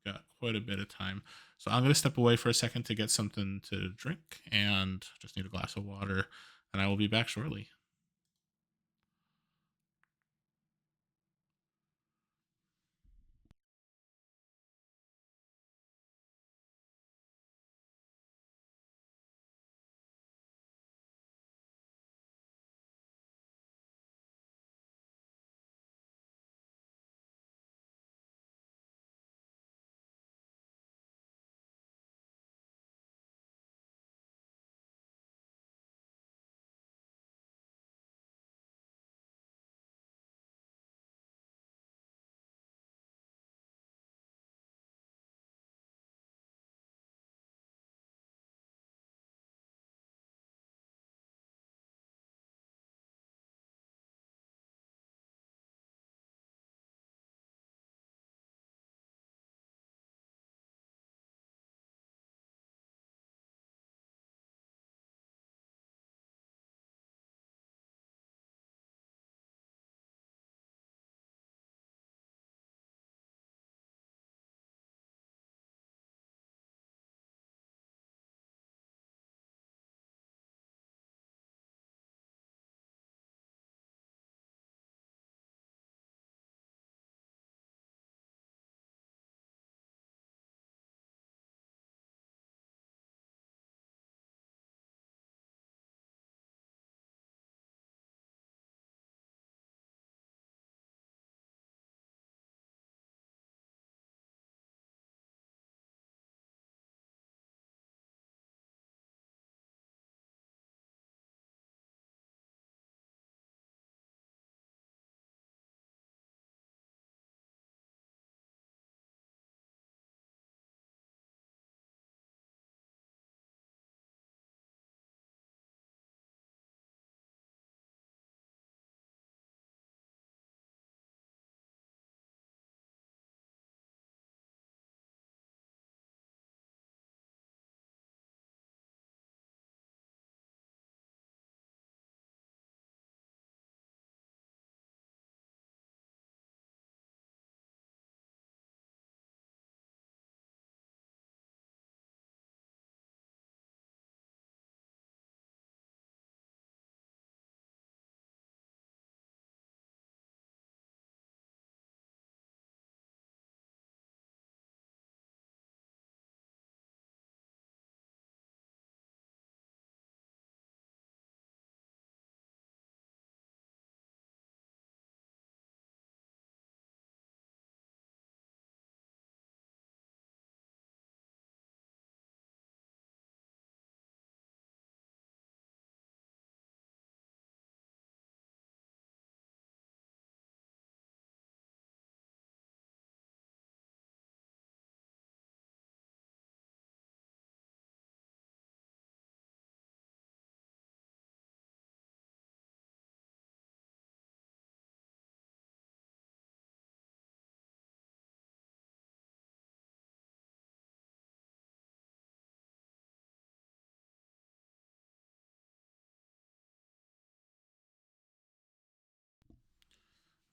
Speaker 1: Got quite a bit of time. So I'm going to step away for a second to get something to drink and just need a glass of water, and I will be back shortly.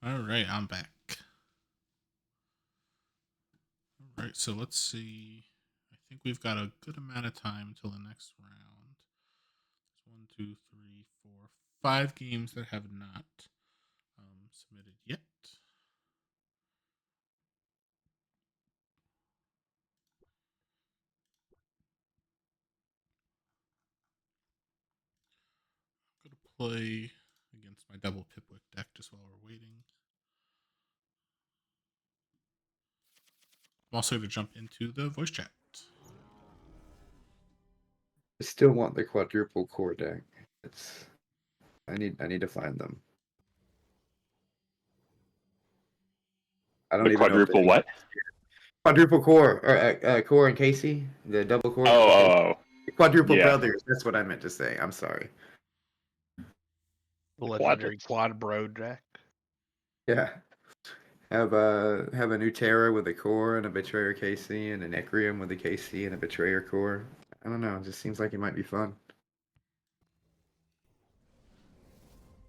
Speaker 1: All right, I'm back. All right, so let's see. I think we've got a good amount of time till the next round. There's 1, 2, 3, 4, 5 games that have not submitted yet. I'm going to play against my double Pipwick deck just while we're waiting. I'm also going to jump into the voice chat.
Speaker 3: I still want the quadruple core deck. I need to find them. I don't
Speaker 11: The
Speaker 3: even know if they
Speaker 11: quadruple what?
Speaker 3: quadruple core or core and Casey, the double core.
Speaker 11: Oh.
Speaker 3: Quadruple
Speaker 11: Yeah.
Speaker 3: brothers. That's what I meant to say. I'm sorry.
Speaker 2: The legendary quad bro deck.
Speaker 3: Yeah. Have a Nutera with a core and a Betrayer Casey and a Necrium with a Casey and a Betrayer core. I don't know. It just seems like it might be fun.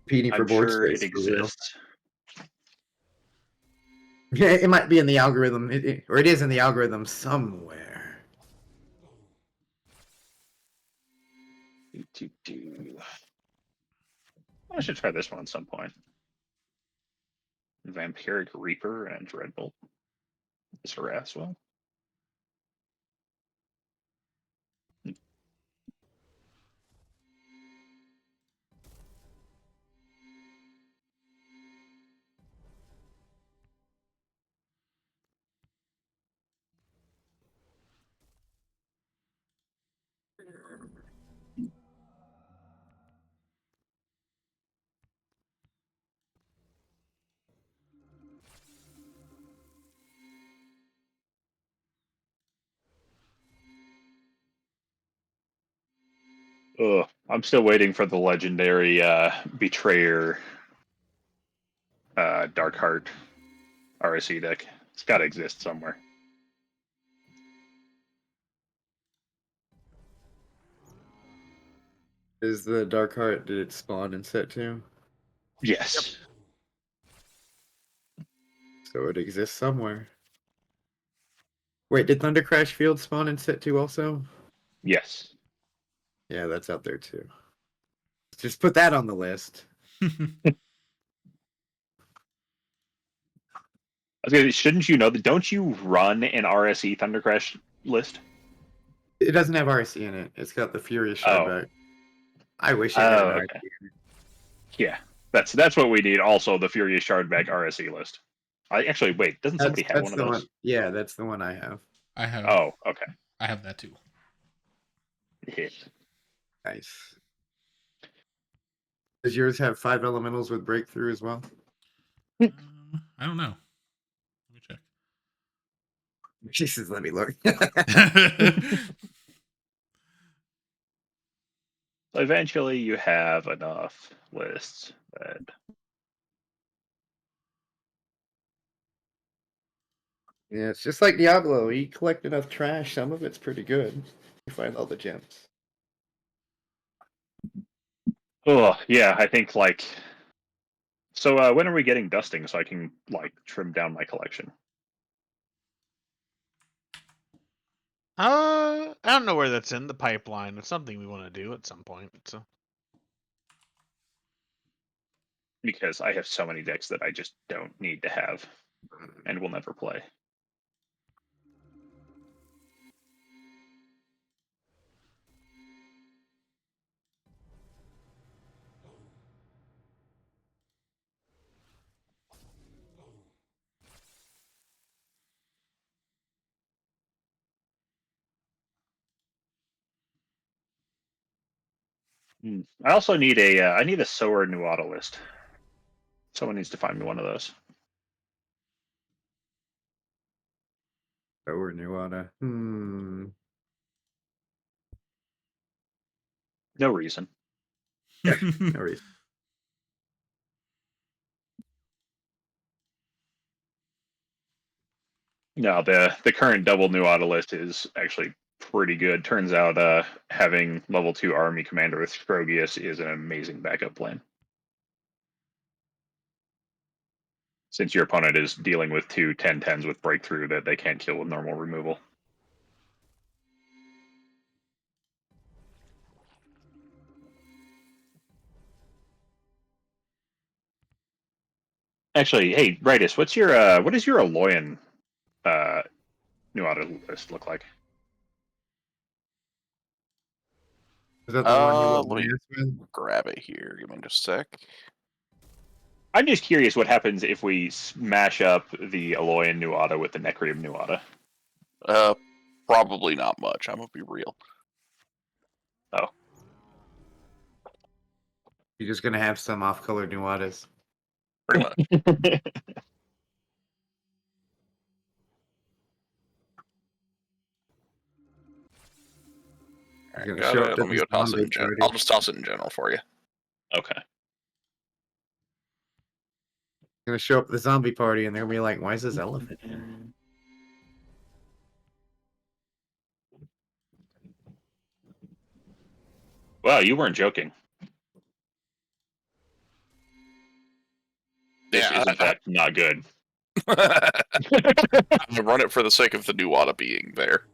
Speaker 3: Competing for
Speaker 11: I'm
Speaker 3: board
Speaker 11: sure
Speaker 3: space
Speaker 11: it
Speaker 3: for real.
Speaker 11: exists.
Speaker 3: Yeah, it might be in the algorithm, or it is in the algorithm somewhere.
Speaker 11: I should try this one at some point. Vampiric Reaper and Dreadbolt. Is harass well. Ugh, I'm still waiting for the legendary Betrayer Darkheart RSE deck. It's got to exist somewhere.
Speaker 3: Is the Dark Heart, did it spawn in set 2?
Speaker 11: Yes.
Speaker 3: So it exists somewhere. Wait, did Thunder Crash Field spawn in set 2 also?
Speaker 11: Yes.
Speaker 3: Yeah, that's out there too. Just put that on the list.
Speaker 11: Shouldn't you know that? Don't you run an RSE Thunder Crash list?
Speaker 3: It doesn't have RSE in it. It's got the Furious Shardback. I wish it had an RSE
Speaker 11: okay.
Speaker 3: in it.
Speaker 11: Yeah, that's what we need. Also, the Furious Shardback RSE list. Actually, wait, doesn't somebody have one of those?
Speaker 3: One. Yeah, that's the one I have.
Speaker 1: I have.
Speaker 11: Oh, okay.
Speaker 1: I have that too.
Speaker 11: Yeah.
Speaker 3: Nice. Does yours have 5 elementals with breakthrough as well?
Speaker 1: I don't know. Let me check.
Speaker 3: Jesus, let me look.
Speaker 11: So eventually, you have enough lists that.
Speaker 3: Yeah, it's just like Diablo. You collect enough trash, some of it's pretty good. You find all the gems.
Speaker 11: Oh yeah, I think like. So when are we getting dusting so I can like trim down my collection?
Speaker 2: I don't know where that's in the pipeline. It's something we want to do at some point. So.
Speaker 11: Because I have so many decks that I just don't need to have and will never play. I also need I need a Sower Nuada list. Someone needs to find me one of those.
Speaker 3: Sower Nuada.
Speaker 11: No reason.
Speaker 3: Yeah, no reason.
Speaker 11: No, the current double Nuada list is actually pretty good. Turns out having level 2 army commander with Scrogius is an amazing backup plan. Since your opponent is dealing with two 10/10s with breakthrough that they can't kill with normal removal. Actually, hey, Ritus, what is your Aloyan new auto list look like?
Speaker 3: Is that the one you
Speaker 7: Let me
Speaker 3: with?
Speaker 7: grab it here. Give me just a sec.
Speaker 11: I'm just curious what happens if we smash up the Aloyan new auto with the Necrium new auto.
Speaker 7: Probably not much. I'm gonna be real.
Speaker 11: Oh.
Speaker 3: You're just gonna have some off-color Nuadas.
Speaker 7: Pretty much.
Speaker 3: You're gonna
Speaker 7: Got
Speaker 3: show
Speaker 7: it.
Speaker 3: up to
Speaker 7: Let me
Speaker 3: the
Speaker 7: go toss it
Speaker 3: zombie
Speaker 7: in general.
Speaker 3: party.
Speaker 7: I'll just toss it in general for you.
Speaker 11: Okay.
Speaker 3: You're gonna show up at the zombie party, and they're gonna be like, "Why is this elephant here?"
Speaker 11: Wow, you weren't joking. This
Speaker 7: Yeah,
Speaker 11: is in fact not good.
Speaker 7: I run it for the sake of the new auto being there.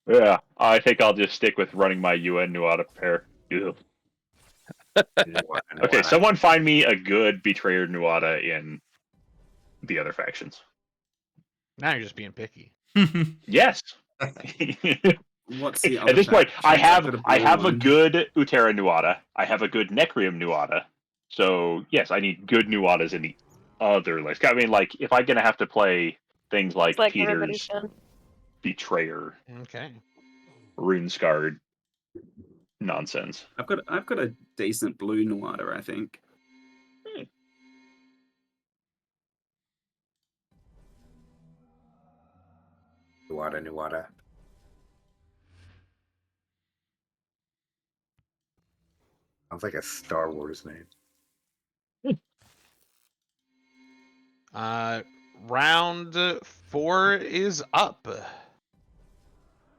Speaker 11: Yeah, I think I'll just stick with running my UN new auto pair. Ew. Okay, someone find me a good Betrayer Nuada in the other factions.
Speaker 2: Now you're just being picky.
Speaker 11: Yes.
Speaker 15: What's the
Speaker 11: At
Speaker 15: other
Speaker 11: this point, I
Speaker 15: faction?
Speaker 11: have a good Utera Nuada. I have a good Necrium Nuada. So yes, I need good Nuadas in the other list. I mean, like if I'm gonna have to play things like,
Speaker 18: It's like everybody's
Speaker 11: Peter's
Speaker 18: done.
Speaker 11: Betrayer,
Speaker 2: Okay.
Speaker 11: Rune Scarred nonsense.
Speaker 15: I've got a decent blue Nuada, I think.
Speaker 3: Nuada. Sounds like a Star Wars name.
Speaker 2: Round 4 is up.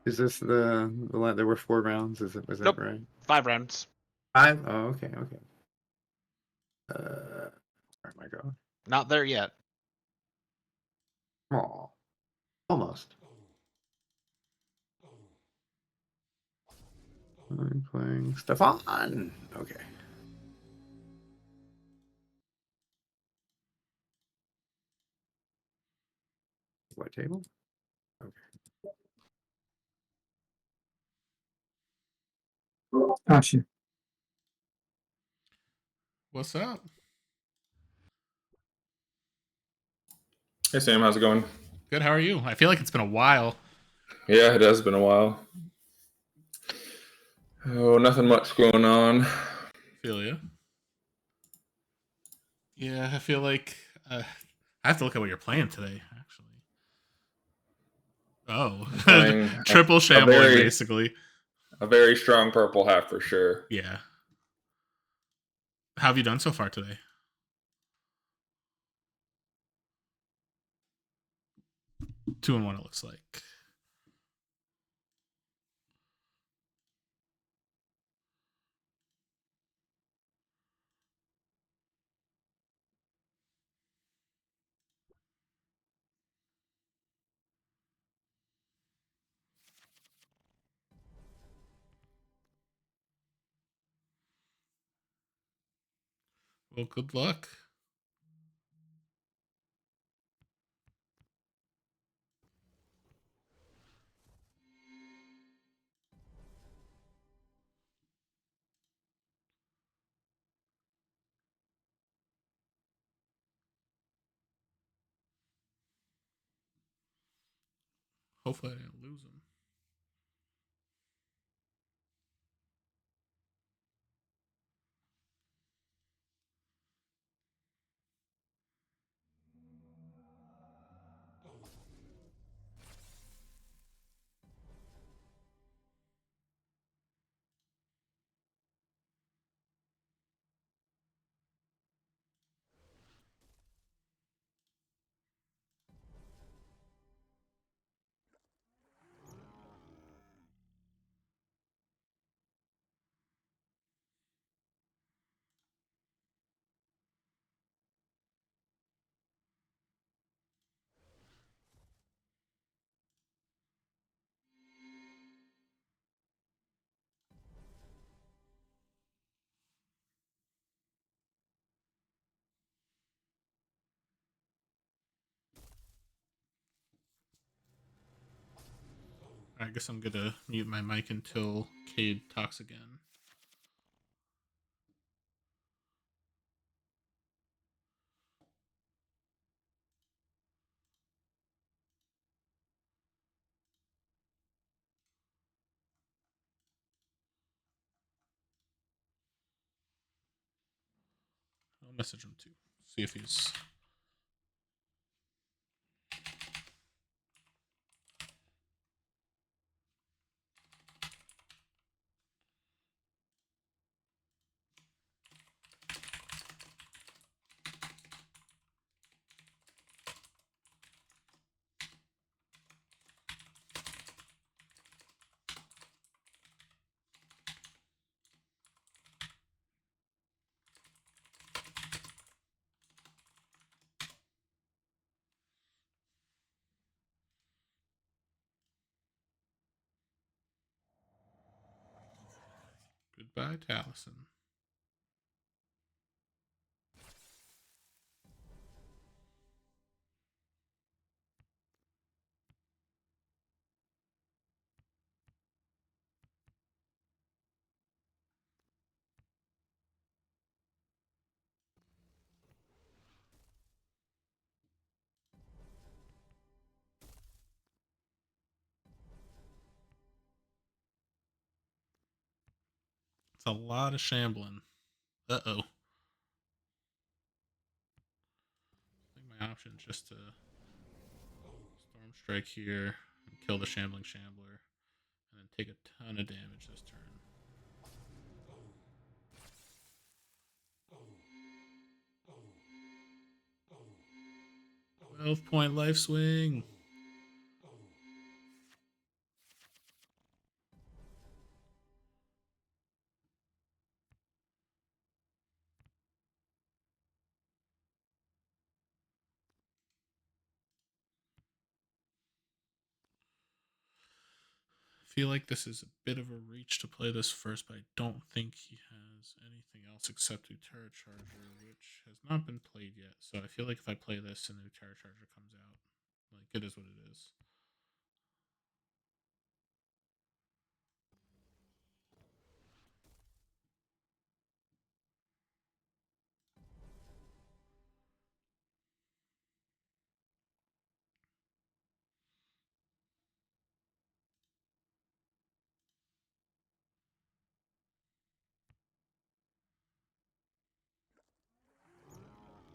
Speaker 3: Is this the one? There were 4 rounds. Is
Speaker 2: Nope.
Speaker 3: that right?
Speaker 2: 5 rounds.
Speaker 3: 5? Oh, okay. Where am I going?
Speaker 2: Not there yet.
Speaker 3: Oh, almost. I'm playing Stefan. Okay. White table. Okay.
Speaker 13: Gotcha.
Speaker 1: What's up?
Speaker 16: Hey Sam, how's it going?
Speaker 1: Good. How are you? I feel like it's been a while.
Speaker 16: Yeah, it has been a while. Oh, nothing much going on.
Speaker 1: Feel you. Yeah, I feel like I have to look at what you're playing today. Actually. Oh,
Speaker 16: Playing
Speaker 1: triple shambling, basically.
Speaker 16: A very strong purple half for sure.
Speaker 1: Yeah. How have you done so far today? Two and one, it looks like. Well, good luck. Hopefully I didn't lose him. I guess I'm gonna mute my mic until Cade talks again. I'll message him too. See if he's. Goodbye, Taliesin. It's a lot of shambling. Uh-oh. I think my option is just to Storm Strike here and kill the Shambling Shambler and then take a ton of damage this turn. 12-point life swing. I feel like this is a bit of a reach to play this first, but I don't think he has anything else except Utera Charger, which has not been played yet. So I feel like if I play this and Utera Charger comes out, like, it is what it is.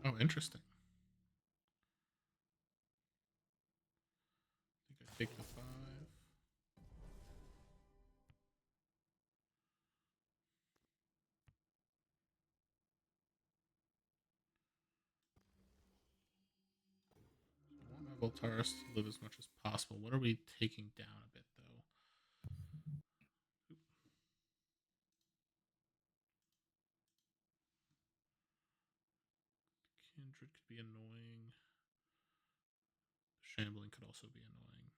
Speaker 1: Oh, interesting. I think I take the 5. I want my Voltaris to live as much as possible. What are we taking down a bit, though? Kindred could be annoying. Shambling could also be annoying.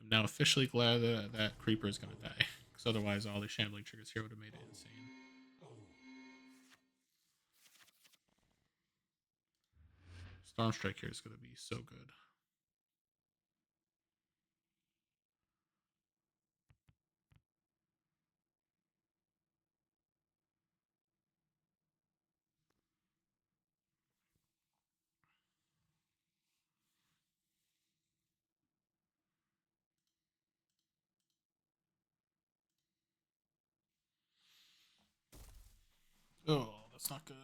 Speaker 1: I'm now officially glad that that creeper is going to die, because otherwise all the shambling triggers here would have made it insane. Storm Strike here is going to be so good. Oh, that's not good.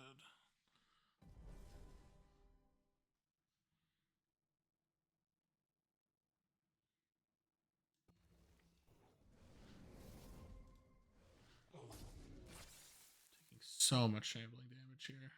Speaker 1: Taking so much shambling damage here.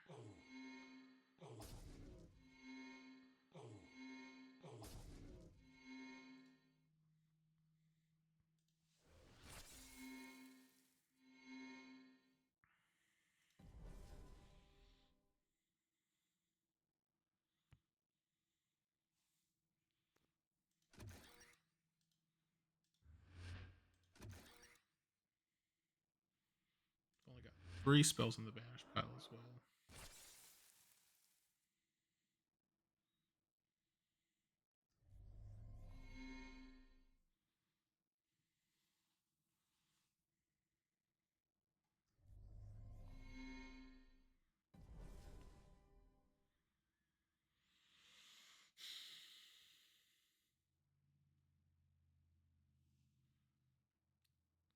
Speaker 1: 3 spells in the banish pile as well.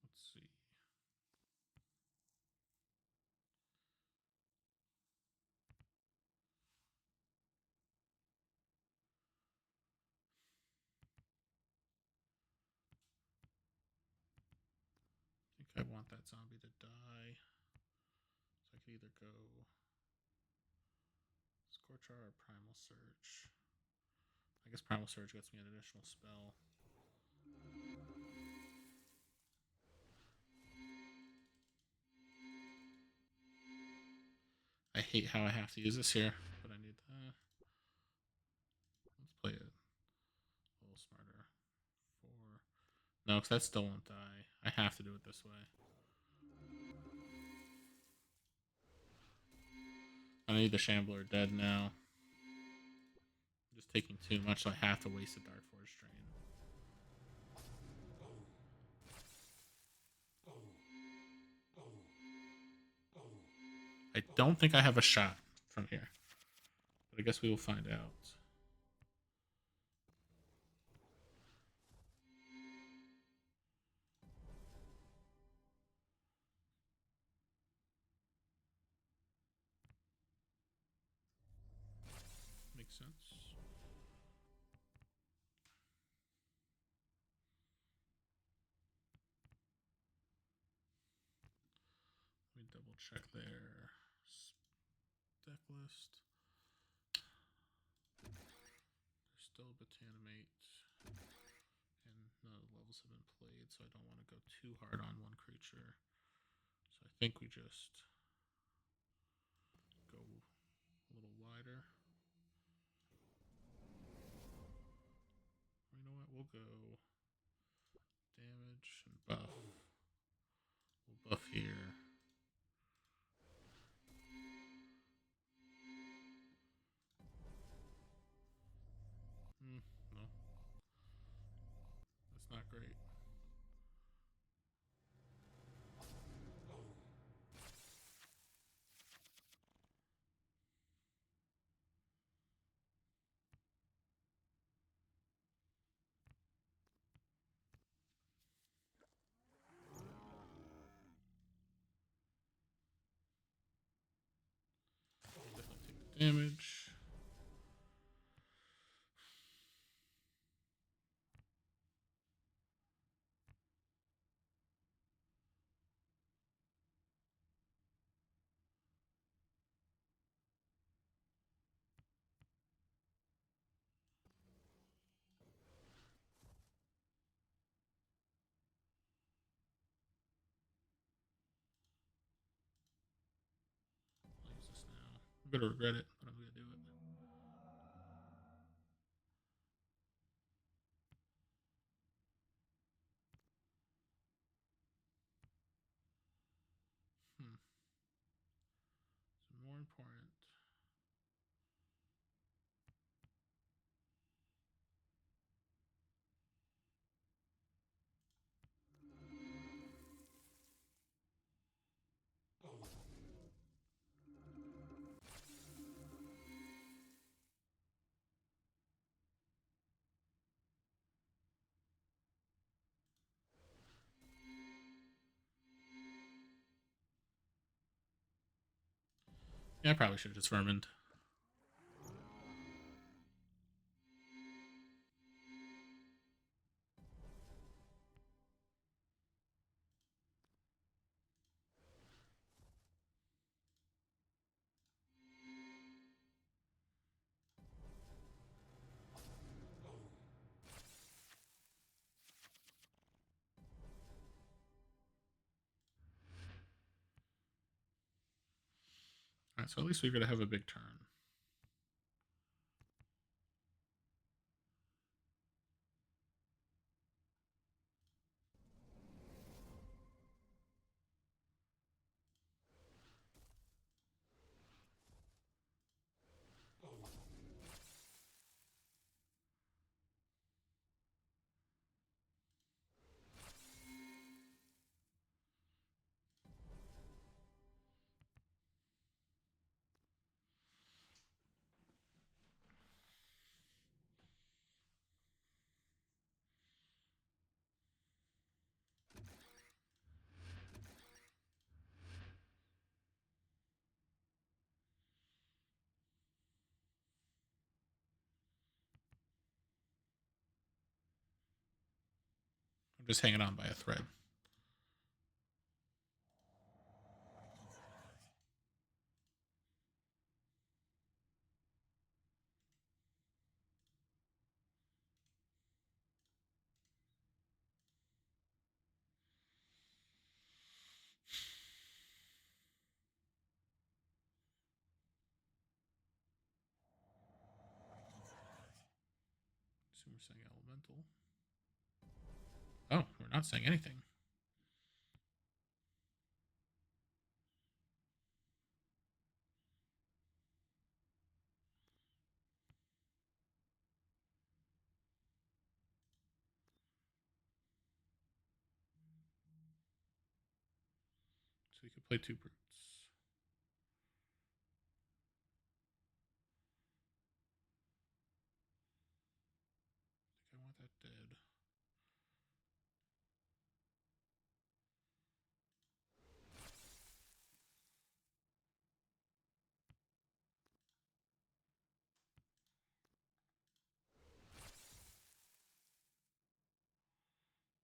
Speaker 1: Let's see. I think I want that zombie to die. So I could either go Scorchar or Primal Surge. I guess Primal Surge gets me an additional spell. I hate how I have to use this here, but I need that. Let's play it a little smarter. 4. No, because that still won't die. I have to do it this way. I need the Shambler dead now. I'm just taking too much, so I have to waste a Dark Forge Drain. I don't think I have a shot from here, but I guess we will find out. Makes sense. Let me double check their deck list. There's still Botanimate, and none of the levels have been played, so I don't want to go too hard on one creature. So I think we just go a little wider. Or you know what? We'll go damage and buff. We'll buff here. No. That's not great. Definitely take the damage. I'll use this now. I'm gonna regret it, but I'm gonna do it. So more important. Yeah, I probably should have just vermined. Alright, so at least we're gonna have a big turn. Just hanging on by a thread. So we're saying elemental. Oh, we're not saying anything. So we could play 2 brutes. I think I want that dead.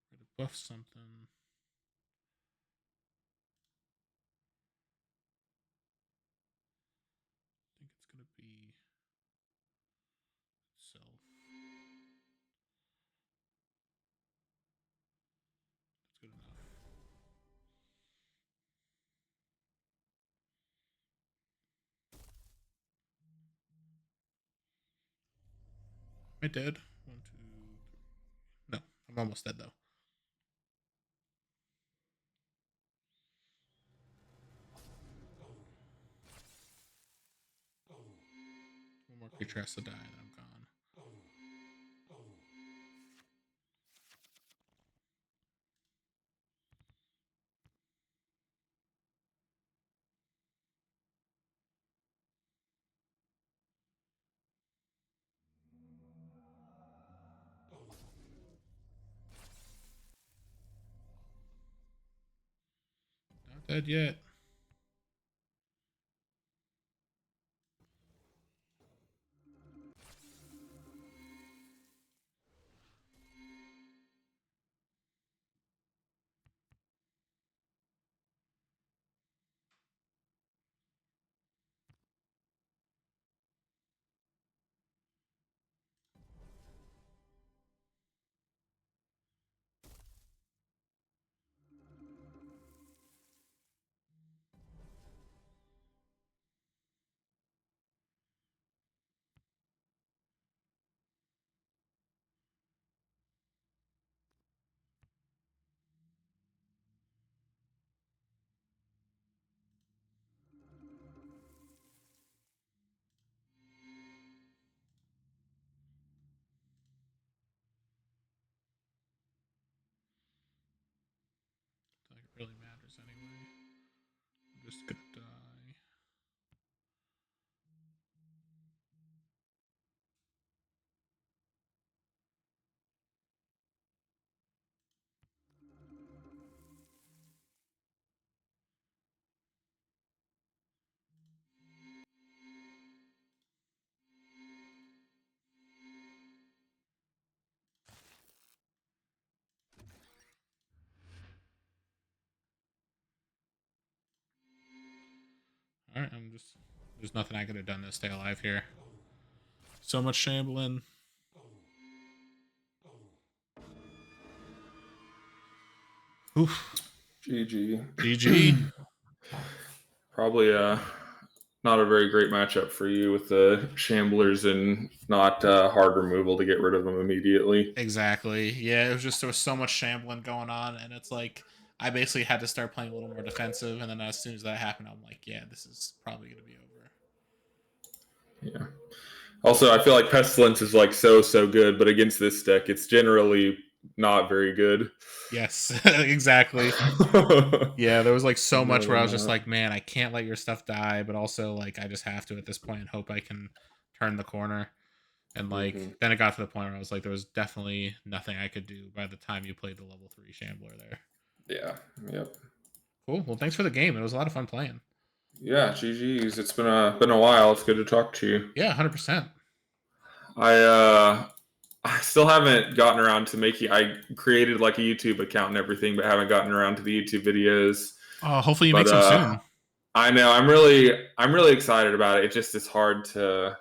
Speaker 1: Try to buff something. I think it's gonna be self. That's good enough. Am I dead? 1, 2, 3. No, I'm almost dead though. One more creature has to die, and I'm gone. Not dead yet. Like it really matters anyway. I'm just gonna die. Alright, there's nothing I could have done to stay alive here. So much shambling. Oof.
Speaker 16: GG.
Speaker 1: GG.
Speaker 16: Probably not a very great matchup for you with the shamblers and not hard removal to get rid of them immediately.
Speaker 1: Exactly. Yeah, it was just there was so much shambling going on, and it's like I basically had to start playing a little more defensive, and then as soon as that happened, I'm like, yeah, this is probably gonna be over.
Speaker 16: Yeah. Also, I feel like Pestilence is like so good, but against this deck, it's generally not very good.
Speaker 1: Yes, exactly. Yeah, there was like so much where I was just
Speaker 16: not.
Speaker 1: like, man, I can't let your stuff die, but also like I just have to at this point and hope I can turn the corner. And like then it got to the point where I was like, there was definitely nothing I could do by the time you played the level 3 Shambler there.
Speaker 16: Yeah. Yep.
Speaker 1: Cool. Well, thanks for the game. It was a lot of fun playing.
Speaker 16: Yeah, GG's. It's been a while. It's good to talk to you.
Speaker 1: Yeah, 100%.
Speaker 16: I I still haven't gotten around to making. I created like a YouTube account and everything, but haven't gotten around to the YouTube videos.
Speaker 1: Hopefully you make some soon.
Speaker 16: I know. I'm really excited about it. It just is hard to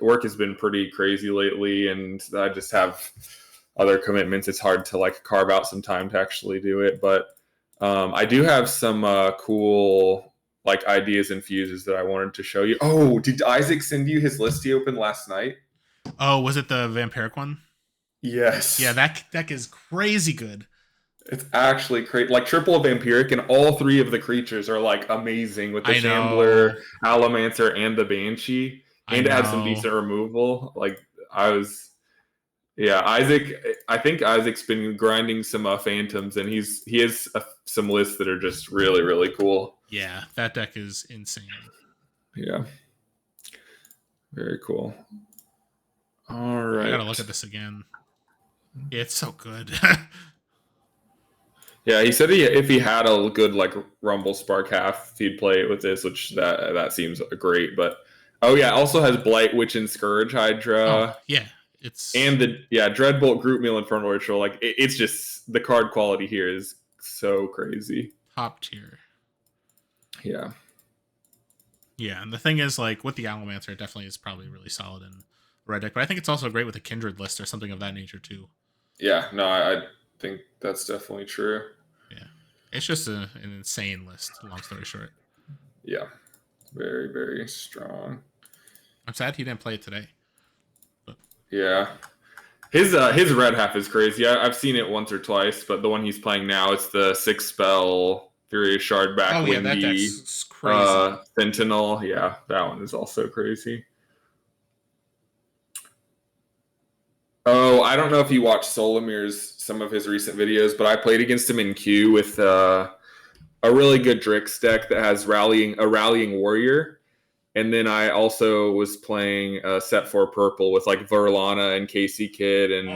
Speaker 16: work has been pretty crazy lately, and I just have other commitments. It's hard to carve out some time to actually do it. But I do have some cool ideas and fuses that I wanted to show you. Oh, did Isaac send you his list he opened last night?
Speaker 1: Oh, was it the vampiric one?
Speaker 16: Yes.
Speaker 1: Yeah, that deck is crazy good.
Speaker 16: It's actually crazy. Triple vampiric, and all three of the creatures are amazing with the Shambler, Allomancer, and the Banshee. And it has some decent removal. Isaac. I think Isaac's been grinding some Phantoms, and he has some lists that are just really, really cool.
Speaker 1: Yeah, that deck is insane.
Speaker 16: Yeah, very cool. All right,
Speaker 1: I gotta look at this again. Yeah, it's so good.
Speaker 16: Yeah, he said if he had a good Rumble Spark half, he'd play it with this, which that seems great. But also has Blight Witch and Scourge Hydra.
Speaker 1: Oh, yeah,
Speaker 16: and the Dreadbolt Group Meal Infernal Ritual. It's just the card quality here is so crazy.
Speaker 1: Top tier.
Speaker 16: Yeah.
Speaker 1: Yeah, and the thing is, with the Allomancer, it definitely is probably really solid in red deck. But I think it's also great with a Kindred list or something of that nature too.
Speaker 16: Yeah, no, I think that's definitely true.
Speaker 1: Yeah, it's just an insane list. Long story short.
Speaker 16: Yeah, very, very strong.
Speaker 1: I'm sad he didn't play it today. But...
Speaker 16: Yeah, his red half is crazy. I've seen it once or twice, but the one he's playing now, it's the 6-spell Furious Shardback
Speaker 1: Windy.
Speaker 16: That deck's crazy. Sentinel. Yeah, that one is also crazy. Oh, I don't know if you watched Solomir's some of his recent videos, but I played against him in queue with a really good Drix deck that has a rallying warrior, and then I also was playing set 4 purple with Verlana and Casey Kid and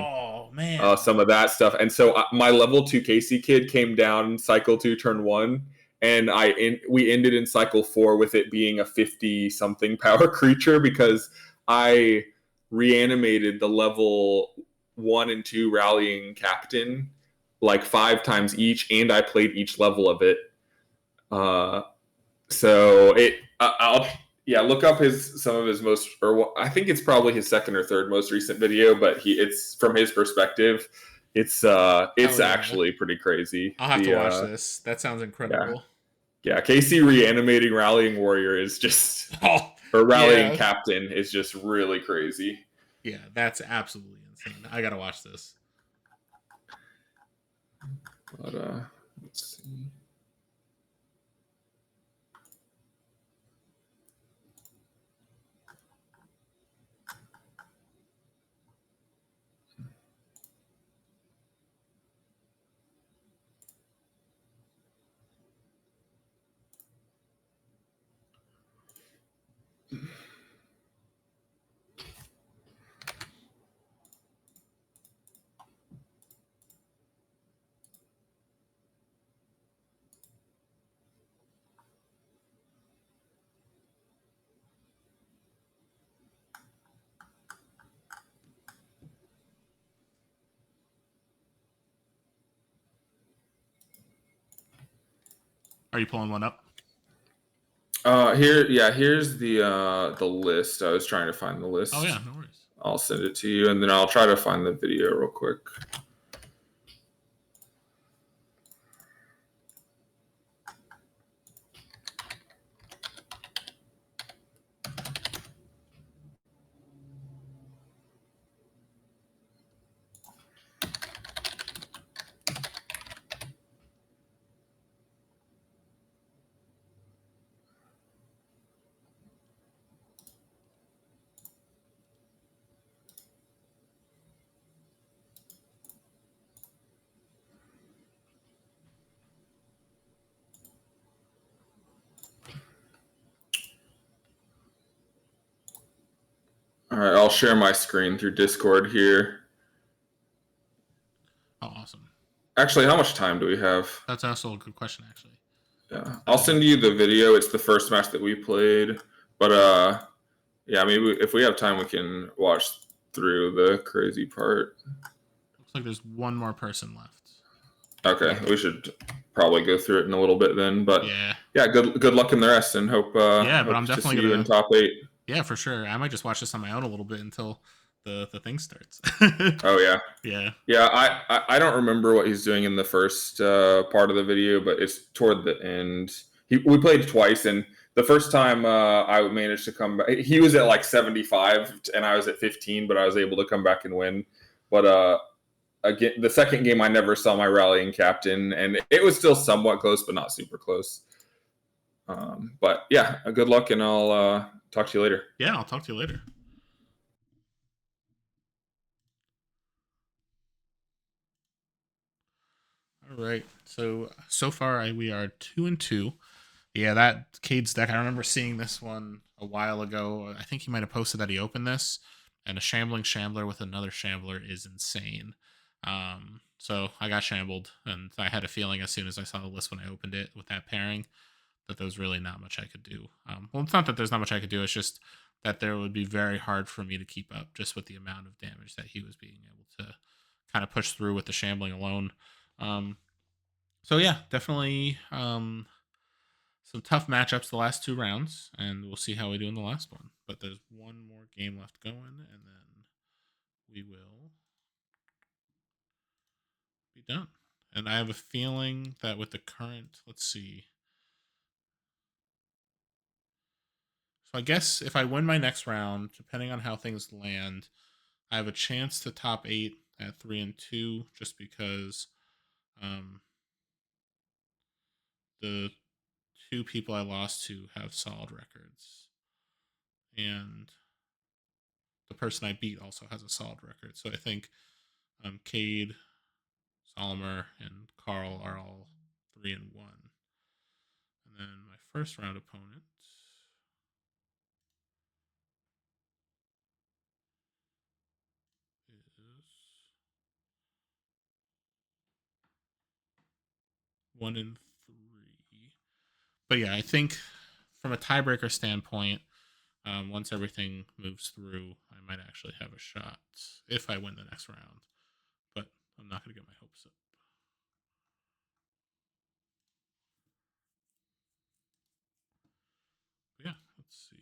Speaker 16: some of that stuff. And so my level 2 Casey Kid came down cycle 2 turn 1, and we ended in cycle 4 with it being a 50 something power creature because I reanimated the level 1 and 2 rallying captain 5 times each, and I played each level of it. So I'll look up some of his most, or I think it's probably his second or third most recent video, but it's from his perspective. It's actually pretty crazy.
Speaker 1: I'll have to watch this. That sounds incredible.
Speaker 16: Yeah, Casey reanimating rallying warrior is just. Or rallying captain is just really crazy.
Speaker 1: Yeah, that's absolutely insane. I gotta watch this.
Speaker 16: But let's see.
Speaker 1: Are you pulling one up?
Speaker 16: Here's the list. I was trying to find the list.
Speaker 1: Oh yeah, no worries.
Speaker 16: I'll send it to you, and then I'll try to find the video real quick. All right, I'll share my screen through Discord here.
Speaker 1: Oh, awesome.
Speaker 16: Actually, how much time do we have?
Speaker 1: That's also a good question, actually.
Speaker 16: Yeah, I'll send you the video. It's the first match that we played. But maybe if we have time, we can watch through the crazy part.
Speaker 1: Looks like there's one more person left.
Speaker 16: Okay, we should probably go through it in a little bit then. But
Speaker 1: yeah,
Speaker 16: good luck in the rest, and hope
Speaker 1: yeah, but
Speaker 16: hope
Speaker 1: I'm
Speaker 16: to
Speaker 1: definitely
Speaker 16: see you
Speaker 1: gonna
Speaker 16: in top 8.
Speaker 1: Yeah, for sure. I might just watch this on my own a little bit until the thing starts.
Speaker 16: Oh yeah,
Speaker 1: yeah.
Speaker 16: I don't remember what he's doing in the first part of the video, but it's toward the end. We played twice, and the first time I managed to come back. He was at like 75, and I was at 15, but I was able to come back and win. But again, the second game I never saw my rallying captain, and it was still somewhat close, but not super close. But yeah, good luck, and I'll talk to you later.
Speaker 1: Yeah, I'll talk to you later. All right. So far we are 2-2. Yeah, that Cade's deck. I remember seeing this one a while ago. I think he might have posted that he opened this, and a Shambling Shambler with another Shambler is insane. So I got shambled, and I had a feeling as soon as I saw the list when I opened it with that pairing that there was really not much I could do. Well, it's not that there's not much I could do. It's just that there would be very hard for me to keep up just with the amount of damage that he was being able to kind of push through with the Shambling alone. So yeah, definitely some tough matchups the last 2 rounds, and we'll see how we do in the last one. But there's one more game left going, and then we will be done. And I have a feeling that with the current, let's see. So I guess if I win my next round, depending on how things land, I have a chance to top 8 at 3-2, just because the 2 people I lost to have solid records, and the person I beat also has a solid record. So I think Cade, Solomir, and Carl are all 3-1. And then my first round opponent is 1-3. But yeah, I think from a tiebreaker standpoint, once everything moves through, I might actually have a shot if I win the next round. But I'm not going to get my hopes up. But yeah, let's see.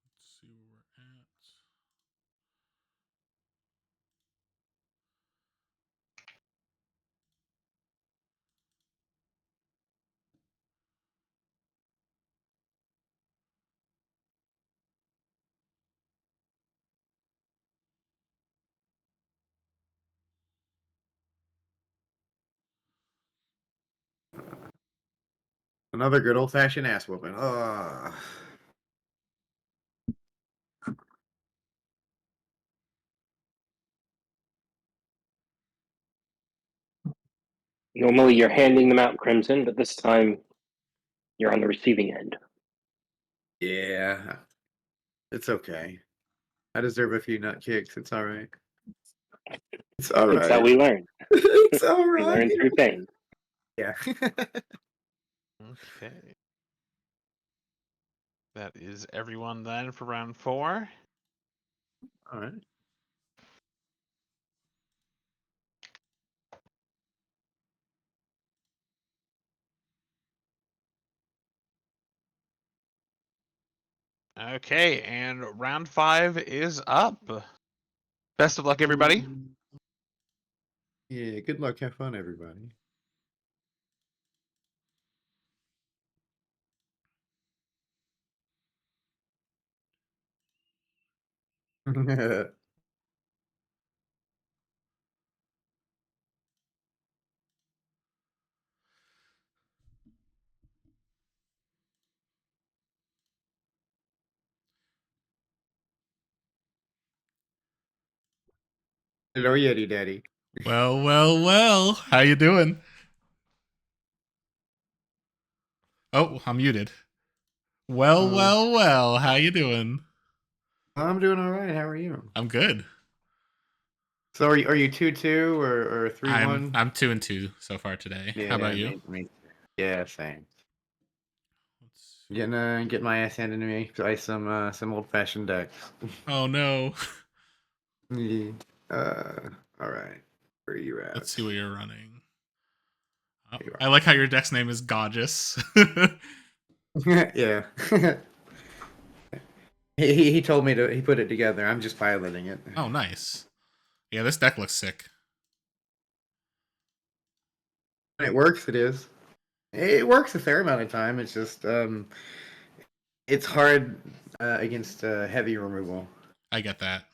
Speaker 1: Let's see where we're at.
Speaker 3: Another good old fashioned ass whooping. Oh.
Speaker 5: Normally you're handing them out, Crimson, but this time you're on the receiving end.
Speaker 3: Yeah. It's okay. I deserve a few nut kicks. It's all right. It's all right.
Speaker 5: That's how we learn.
Speaker 3: It's all right.
Speaker 5: We learn through pain.
Speaker 3: Yeah.
Speaker 12: Okay.
Speaker 2: That is everyone then for round 4.
Speaker 3: All right.
Speaker 2: Okay, and round 5 is up. Best of luck, everybody.
Speaker 3: Yeah, good luck. Have fun, everybody. Hello, Yeti Daddy.
Speaker 1: Well. How you doing? Oh, I'm muted. Well. How you doing?
Speaker 3: I'm doing all right. How are you?
Speaker 1: I'm good.
Speaker 3: So are you 2-2 or 3-1?
Speaker 1: I'm 2-2 so far today.
Speaker 3: Yeah,
Speaker 1: How about you?
Speaker 3: me. Yeah, same. Getting my ass handed to me. Play some old fashioned decks.
Speaker 1: Oh no.
Speaker 3: Yeah. All right. Where are you at?
Speaker 1: Let's see what you're running. Oh, I like how your deck's name is Gorgeous.
Speaker 3: Yeah. he told me he put it together. I'm just piloting it.
Speaker 1: Oh, nice. Yeah, this deck looks sick.
Speaker 3: When it works, it is. It works a fair amount of time. It's just it's hard against heavy removal.
Speaker 1: I get that.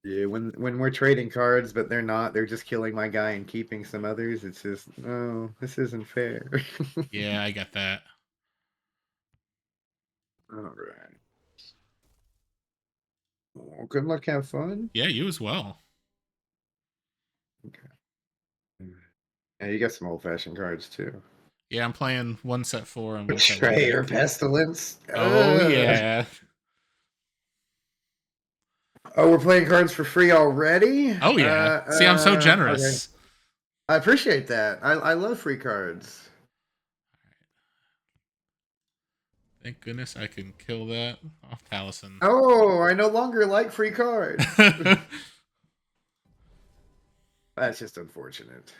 Speaker 3: Yeah, when we're trading cards, but they're not. They're just killing my guy and keeping some others. It's just, no, this isn't fair.
Speaker 1: Yeah, I get that.
Speaker 3: All right. Well, good luck. Have fun.
Speaker 1: Yeah, you as well.
Speaker 3: Okay. Yeah, you got some old-fashioned cards too.
Speaker 1: Yeah, I'm playing 1 set 4 and 1 set 1.
Speaker 3: Betrayer, Pestilence.
Speaker 1: Oh yeah.
Speaker 3: Oh, we're playing cards for free already?
Speaker 1: Oh yeah. See, I'm so generous.
Speaker 3: Okay. I appreciate that. I love free cards.
Speaker 1: Thank goodness I can kill that off Taliesin.
Speaker 3: Oh, I no longer like free cards. That's just unfortunate.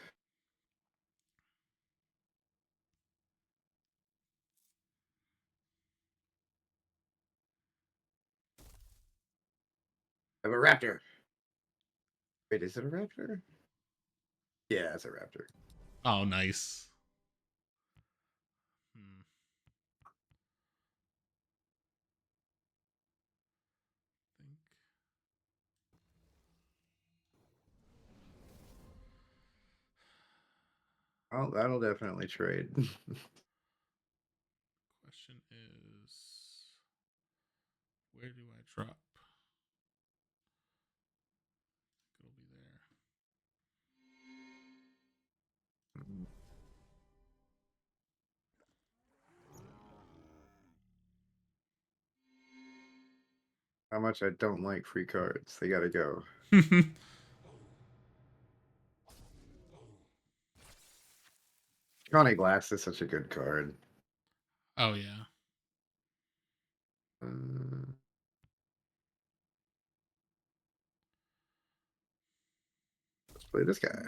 Speaker 3: I have a raptor. Wait, is it a raptor? Yeah, it's a raptor.
Speaker 1: Oh, nice.
Speaker 3: Oh, that'll definitely trade.
Speaker 1: Question is, where do I drop? It'll be there.
Speaker 3: How much I don't like free cards. They gotta go. Connie Glass is such a good card.
Speaker 1: Oh yeah.
Speaker 3: Let's play this guy.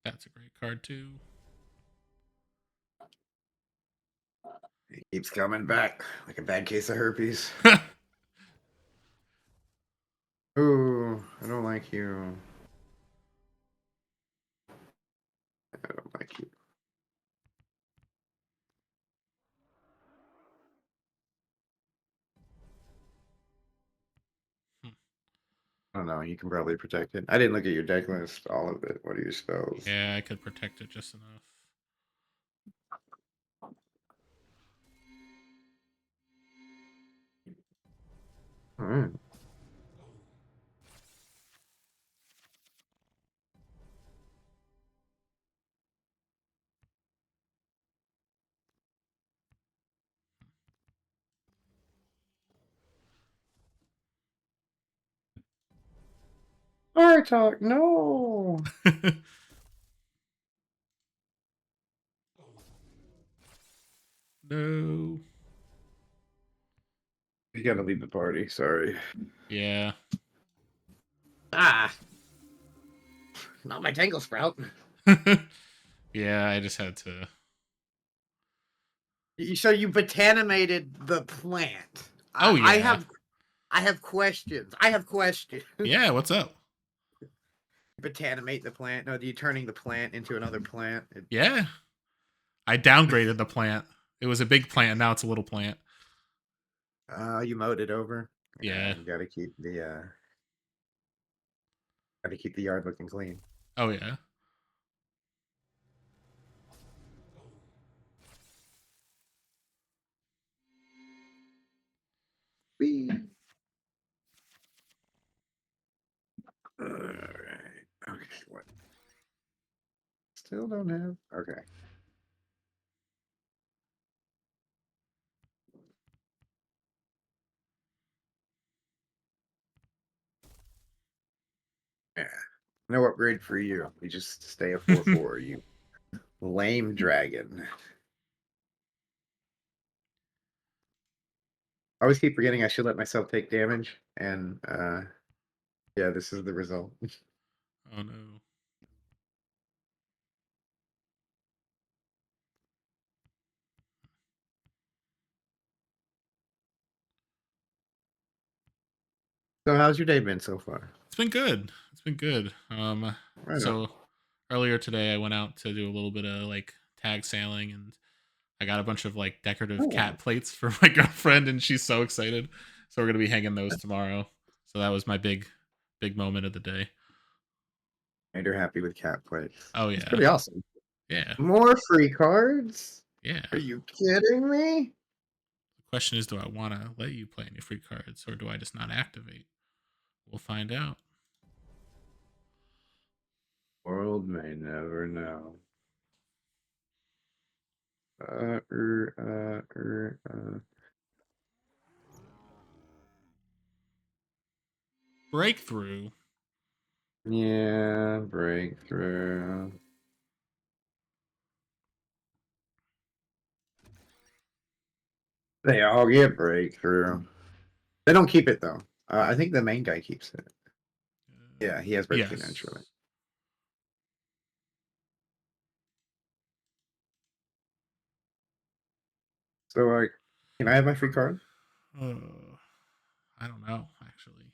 Speaker 1: That's a great card too.
Speaker 3: He keeps coming back like a bad case of herpes. Ooh, I don't like you. I don't like you. I don't know. You can probably protect it. I didn't look at your deck list, all of it. What are your spells?
Speaker 1: Yeah, I could protect it just enough.
Speaker 3: All right. Star Talk, no.
Speaker 1: No.
Speaker 3: You gotta leave the party. Sorry.
Speaker 1: Yeah.
Speaker 3: Ah. Not my Tangle Sprout.
Speaker 1: Yeah, I just had to.
Speaker 3: So you botanimated the plant.
Speaker 1: Oh yeah.
Speaker 3: I have questions. I have questions.
Speaker 1: Yeah, what's up?
Speaker 3: Botanimate the plant. No, you turning the plant into another plant.
Speaker 1: Yeah. I downgraded the plant. It was a big plant, now it's a little plant.
Speaker 3: You mowed it over.
Speaker 1: Yeah.
Speaker 3: You gotta keep the yard looking clean.
Speaker 1: Oh yeah.
Speaker 3: Whee. Alright. Okay, what? Still don't have. Okay. Yeah. No upgrade for you. You just stay a 4/4, you lame dragon. I always keep forgetting I should let myself take damage, and yeah, this is the result.
Speaker 1: Oh no.
Speaker 3: So how's your day been so far?
Speaker 1: It's been good. It's been good.
Speaker 3: Right
Speaker 1: So
Speaker 3: on.
Speaker 1: earlier today I went out to do a little bit of like tag sailing, and I got a bunch of like decorative cat plates for my girlfriend, and she's so excited. So we're gonna be hanging those tomorrow. So that was my big moment of the day.
Speaker 3: Made her happy with cat plates.
Speaker 1: Oh
Speaker 3: It's
Speaker 1: yeah.
Speaker 3: pretty awesome.
Speaker 1: Yeah.
Speaker 3: More free cards?
Speaker 1: Yeah.
Speaker 3: Are you kidding me?
Speaker 1: The question is, do I want to let you play any free cards, or do I just not activate? We'll find out.
Speaker 3: World may never know.
Speaker 1: Breakthrough.
Speaker 3: Yeah, breakthrough. They all get breakthrough. They don't keep it though. I think the main guy keeps it. Yeah, he has breakthrough
Speaker 1: Yes.
Speaker 3: naturally. So like, can I have my free card?
Speaker 1: I don't know, actually.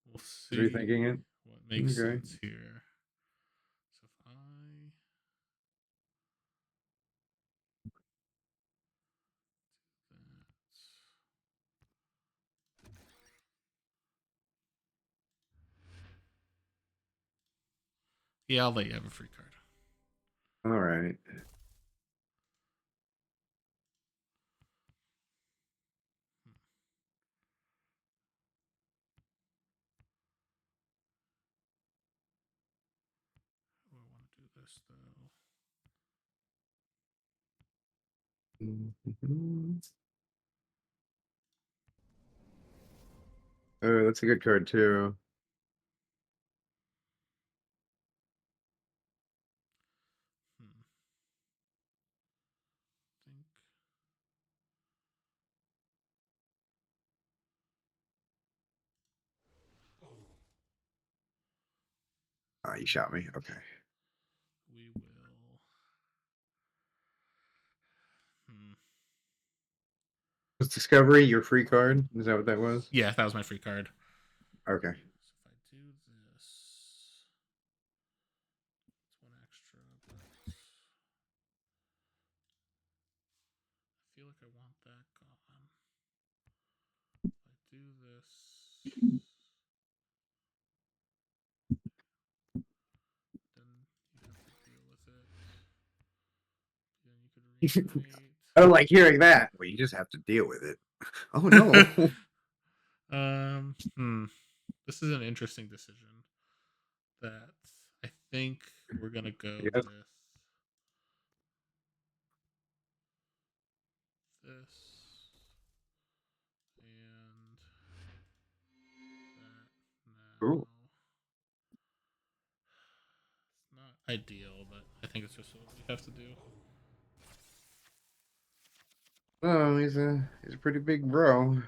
Speaker 1: We'll see.
Speaker 3: Rethinking it.
Speaker 1: What makes
Speaker 3: Okay.
Speaker 1: sense here. So if I yeah, I'll let you have a free card.
Speaker 3: All right.
Speaker 1: I want to do this though.
Speaker 3: Oh, that's a good card too. Oh, you shot me. Okay.
Speaker 1: We will.
Speaker 3: Was Discovery your free card? Is that what that was?
Speaker 1: Yeah, that was my free card.
Speaker 3: Okay.
Speaker 1: So if I do this, it's one extra, but I feel like I want that gone. If I do this, then you have to deal with it. Then you could reanimate.
Speaker 3: I don't like hearing that. Well, you just have to deal with it. Oh no.
Speaker 1: This is an interesting decision that I think we're gonna go
Speaker 3: Yes.
Speaker 1: with this and that now.
Speaker 3: Ooh.
Speaker 1: It's not ideal, but I think it's just what we have to do.
Speaker 3: Oh, he's a pretty big bro.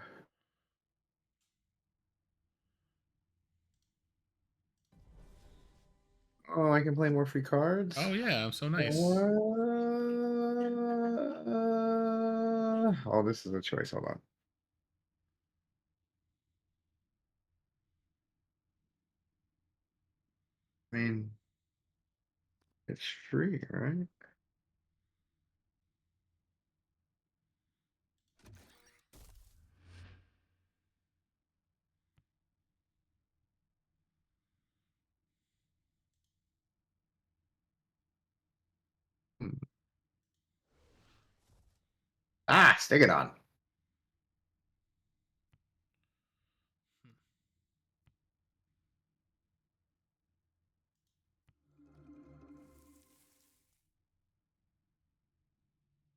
Speaker 3: Oh, I can play more free cards.
Speaker 1: Oh yeah, so nice.
Speaker 3: Oh, this is a choice. Hold on. I mean, it's free, right? Ah, stick it on.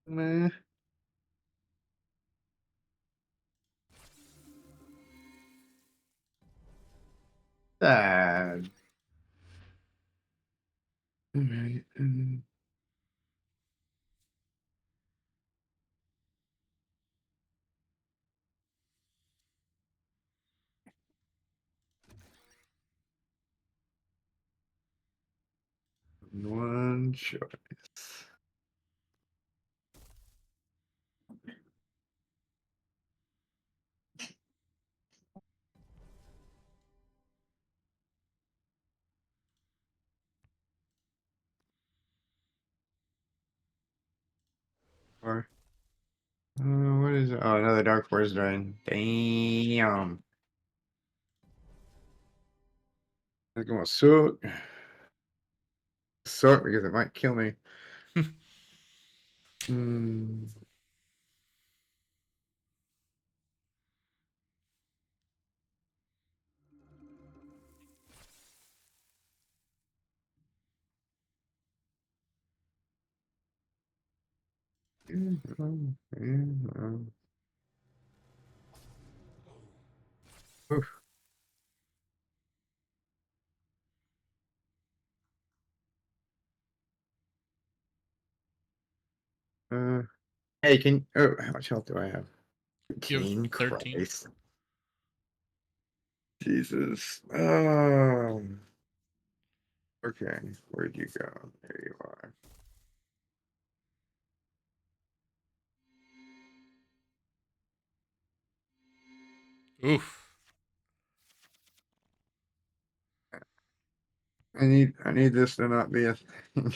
Speaker 3: Meh. Sad. All right. One choice. Or what is it? Oh, another Dark Forest drain. Damn. I'm gonna suck. Suck because it might kill me. Hmm. Oof. Hey, oh, how much health do I have?
Speaker 1: You have
Speaker 3: 13?
Speaker 1: 13.
Speaker 3: Christ. Jesus. Okay, where'd you go? There you are.
Speaker 1: Oof.
Speaker 3: I need this to not be a thing.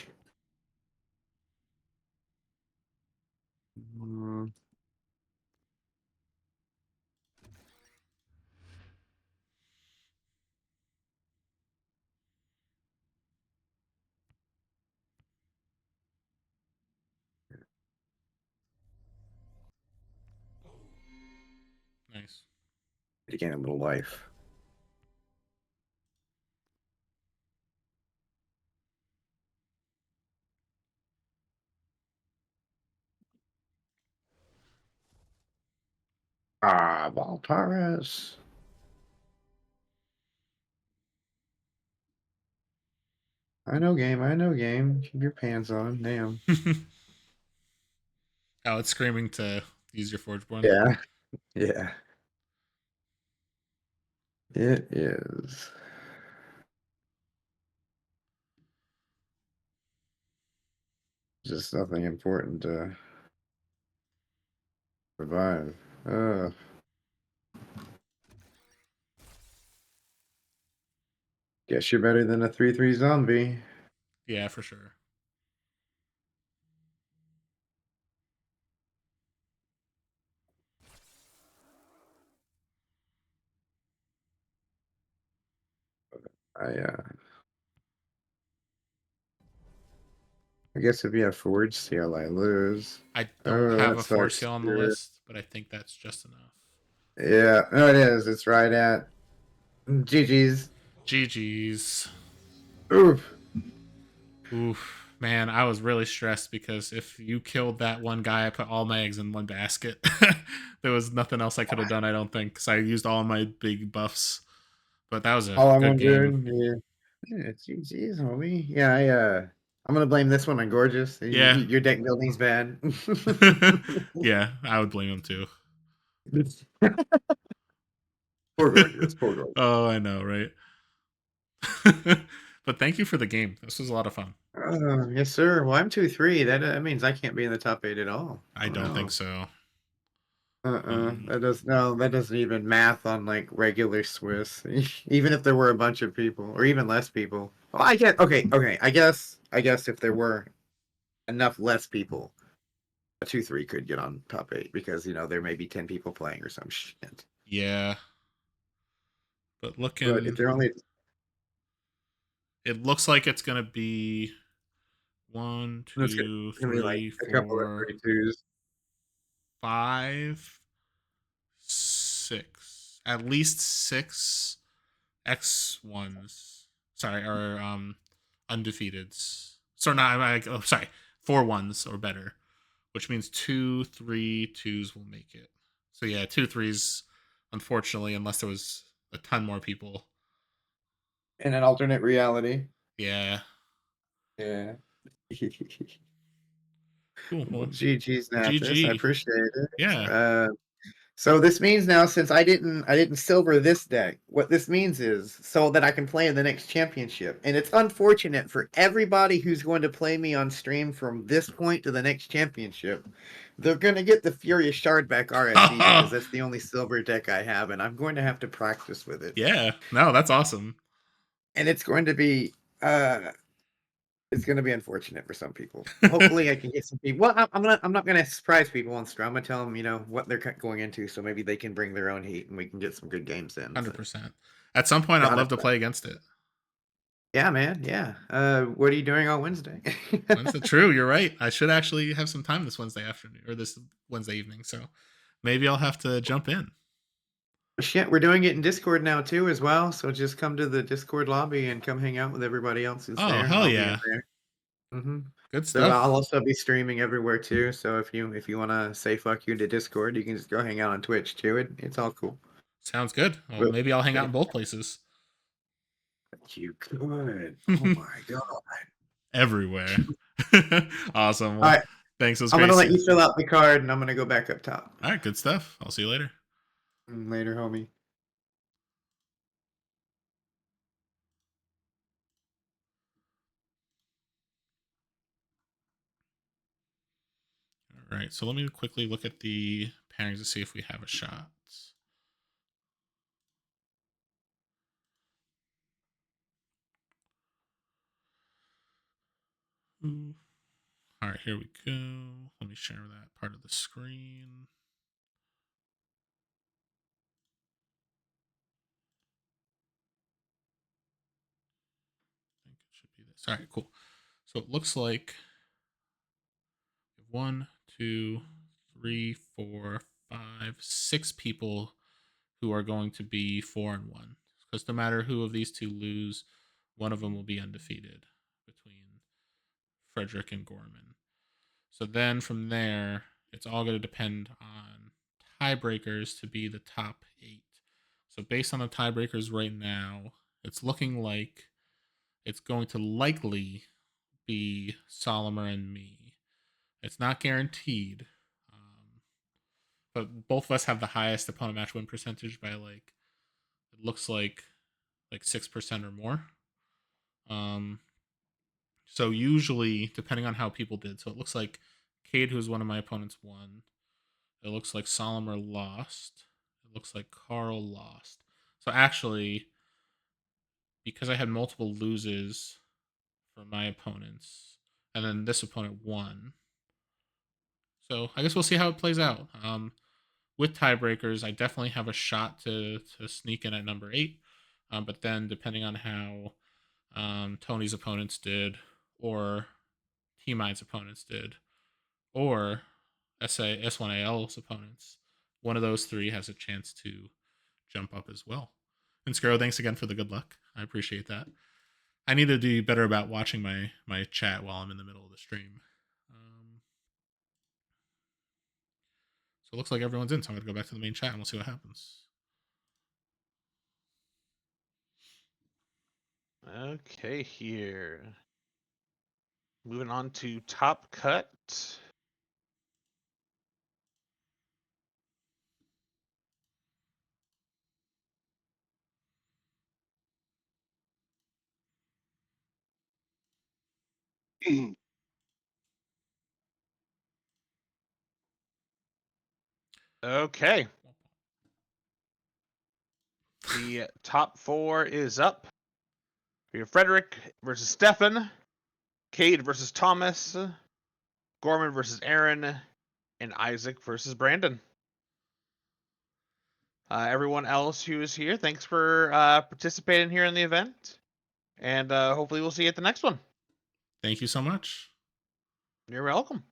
Speaker 1: Nice.
Speaker 3: To gain a little life. Ah, Valtaris. I know game. I know game. Keep your pants on. Damn.
Speaker 1: Oh, it's screaming to use your Forge Born.
Speaker 3: Yeah. Yeah. It is. Just nothing important to survive. Guess you're better than a 3/3 zombie.
Speaker 1: Yeah, for sure.
Speaker 3: I guess if you have Forge Seal, I lose.
Speaker 1: I don't have
Speaker 3: That
Speaker 1: a Forge
Speaker 3: sucks.
Speaker 1: Seal on the list, but I think that's just enough.
Speaker 3: Yeah, no, it is. It's right at GG's.
Speaker 1: GG's.
Speaker 3: Oof.
Speaker 1: Oof. Man, I was really stressed because if you killed that one guy, I put all my eggs in one basket. There was nothing else I could have done, I don't think, because I used all my big buffs. But that was a
Speaker 3: All I'm
Speaker 1: good game.
Speaker 3: wondering, yeah, it's GG's, homie. Yeah, I'm gonna blame this one on Gorgeous.
Speaker 1: Yeah.
Speaker 3: Your deck building's bad.
Speaker 1: Yeah, I would blame him too.
Speaker 3: Poor Gorgeous. Poor Gorgeous.
Speaker 1: Oh, I know, right? But thank you for the game. This was a lot of fun.
Speaker 3: Yes, sir. Well, I'm 2-3. That means I can't be in the top 8 at all.
Speaker 1: I don't think so.
Speaker 3: That doesn't even math on like regular Swiss. Even if there were a bunch of people, or even less people. Well, I get okay. I guess if there were enough less people, a 2-3 could get on top 8 because there may be 10 people playing or some shit.
Speaker 1: Yeah. But
Speaker 3: But if they're only,
Speaker 1: it looks like it's gonna be 1, 2,
Speaker 3: gonna be like
Speaker 1: 3,
Speaker 3: a couple of
Speaker 1: 4,
Speaker 3: 32s.
Speaker 1: 5, 6. At least 6 X1s. Sorry, or undefeateds. So not sorry, 4 ones or better, which means 2, 3 2s will make it. So yeah, 2 3s, unfortunately, unless there was a ton more people.
Speaker 3: In an alternate reality.
Speaker 1: Yeah.
Speaker 3: Yeah.
Speaker 1: Cool.
Speaker 3: Well, GG's, Nathas. I
Speaker 1: GG.
Speaker 3: appreciate it.
Speaker 1: Yeah.
Speaker 3: So this means now, since I didn't silver this deck, what this means is so that I can play in the next championship. And it's unfortunate for everybody who's going to play me on stream from this point to the next championship. They're going to get the Furious Shardback RSE because that's the only silver deck I have, and I'm going to have to practice with it.
Speaker 1: Yeah. No, that's awesome.
Speaker 3: And it's going to be unfortunate for some people. Hopefully, I can get some people. Well, I'm not gonna surprise people on stream. I'm gonna tell them, what they're going into, so maybe they can bring their own heat and we can get some good games in.
Speaker 1: 100%. At some point, I'd love to play against it.
Speaker 3: Yeah, man. Yeah. What are you doing on Wednesday?
Speaker 1: Wednesday, true. You're right. I should actually have some time this Wednesday afternoon or this Wednesday evening. So maybe I'll have to jump in.
Speaker 3: Shit, we're doing it in Discord now too, as well. So just come to the Discord lobby and come hang out with everybody else who's there.
Speaker 1: Hell yeah! Good stuff.
Speaker 3: So I'll also be streaming everywhere too. So if you want to say fuck you to Discord, you can just go hang out on Twitch too. It's all cool.
Speaker 1: Sounds good. Well, maybe I'll hang out in both places.
Speaker 3: You could. Oh my god.
Speaker 1: Everywhere. Awesome. Well,
Speaker 3: all right.
Speaker 1: Thanks.
Speaker 3: I'm gonna let you fill out the card, and I'm gonna go back up top.
Speaker 1: All right. Good stuff. I'll see you later.
Speaker 3: Later, homie.
Speaker 1: All right. So let me quickly look at the pairings to see if we have a shot. All right, here we go. Let me share that part of the screen. I think it should be this. All right, cool. So it looks like 1, 2, 3, 4, 5, 6 people who are going to be 4-1. Because no matter who of these two lose, one of them will be undefeated between Frederick and Gorman. So then from there, it's all going to depend on tiebreakers to be the top 8. So based on the tiebreakers right now, it's looking like it's going to likely be Solimer and me. It's not guaranteed, but both of us have the highest opponent match win percentage by it looks like 6% or more. So usually, depending on how people did, so it looks like Cade, who's one of my opponents, won. It looks like Solimer lost. It looks like Carl lost. So actually, because I had multiple loses from my opponents, and then this opponent won. So I guess we'll see how it plays out. With tiebreakers, I definitely have a shot to sneak in at number 8. But then depending on how Tony's opponents did, or T-Mine's opponents did, or S1AL's opponents, one of those 3 has a chance to jump up as well. And Skaro, thanks again for the good luck. I appreciate that. I need to do better about watching my chat while I'm in the middle of the stream. So it looks like everyone's in, so I'm going to go back to the main chat and we'll see what happens.
Speaker 2: Okay, here. Moving on to Top Cut. Okay. The top 4 is up. We have Frederick versus Stefan, Cade versus Thomas, Gorman versus Aaron, and Isaac versus Brandon. Everyone else who is here, thanks for participating here in the event. And hopefully we'll see you at the next one.
Speaker 1: Thank you so much.
Speaker 2: You're welcome.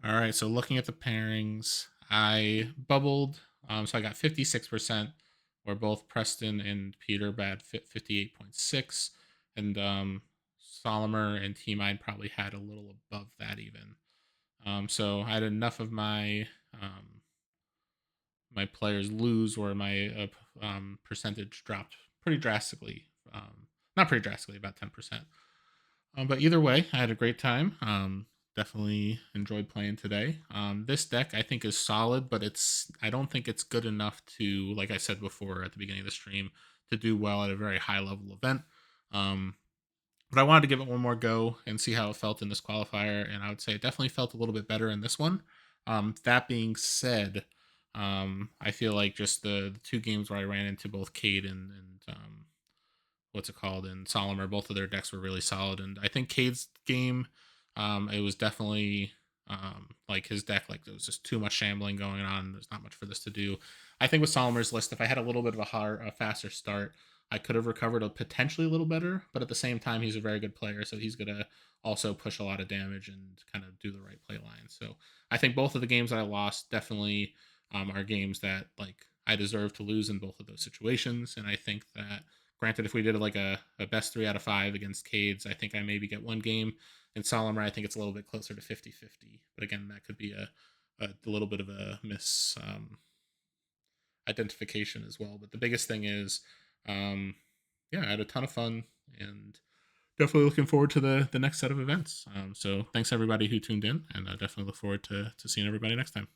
Speaker 1: All right, so looking at the pairings, I bubbled. So I got 56%, where both Preston and Peter bad 58.6, and Solimer and T Mine probably had a little above that even. So I had enough of my my players lose, where my percentage dropped pretty drastically. Not pretty drastically, about 10%. But either way, I had a great time. Definitely enjoyed playing today. This deck I think is solid, but I don't think it's good enough to, like I said before at the beginning of the stream, to do well at a very high level event. But I wanted to give it one more go and see how it felt in this qualifier, and I would say it definitely felt a little bit better in this one. That being said, I feel like just the 2 games where I ran into both Cade and what's it called, and Solimer, both of their decks were really solid. And I think Cade's game, it was definitely like his deck, like there was just too much shambling going on. There's not much for this to do. I think with Solimer's list, if I had a little bit of a faster start, I could have recovered potentially a little better. But at the same time, he's a very good player, so he's gonna also push a lot of damage and kind of do the right play line. So I think both of the games that I lost definitely are games that like I deserve to lose in both of those situations. And I think that, granted, if we did like a best 3 out of 5 against Cades, I think I maybe get 1 game. In Solimer, I think it's a little bit closer to 50-50. But again, that could be a little bit of a identification as well. But the biggest thing is, yeah, I had a ton of fun and definitely looking forward to the next set of events. So thanks everybody who tuned in, and I definitely look forward to seeing everybody next time.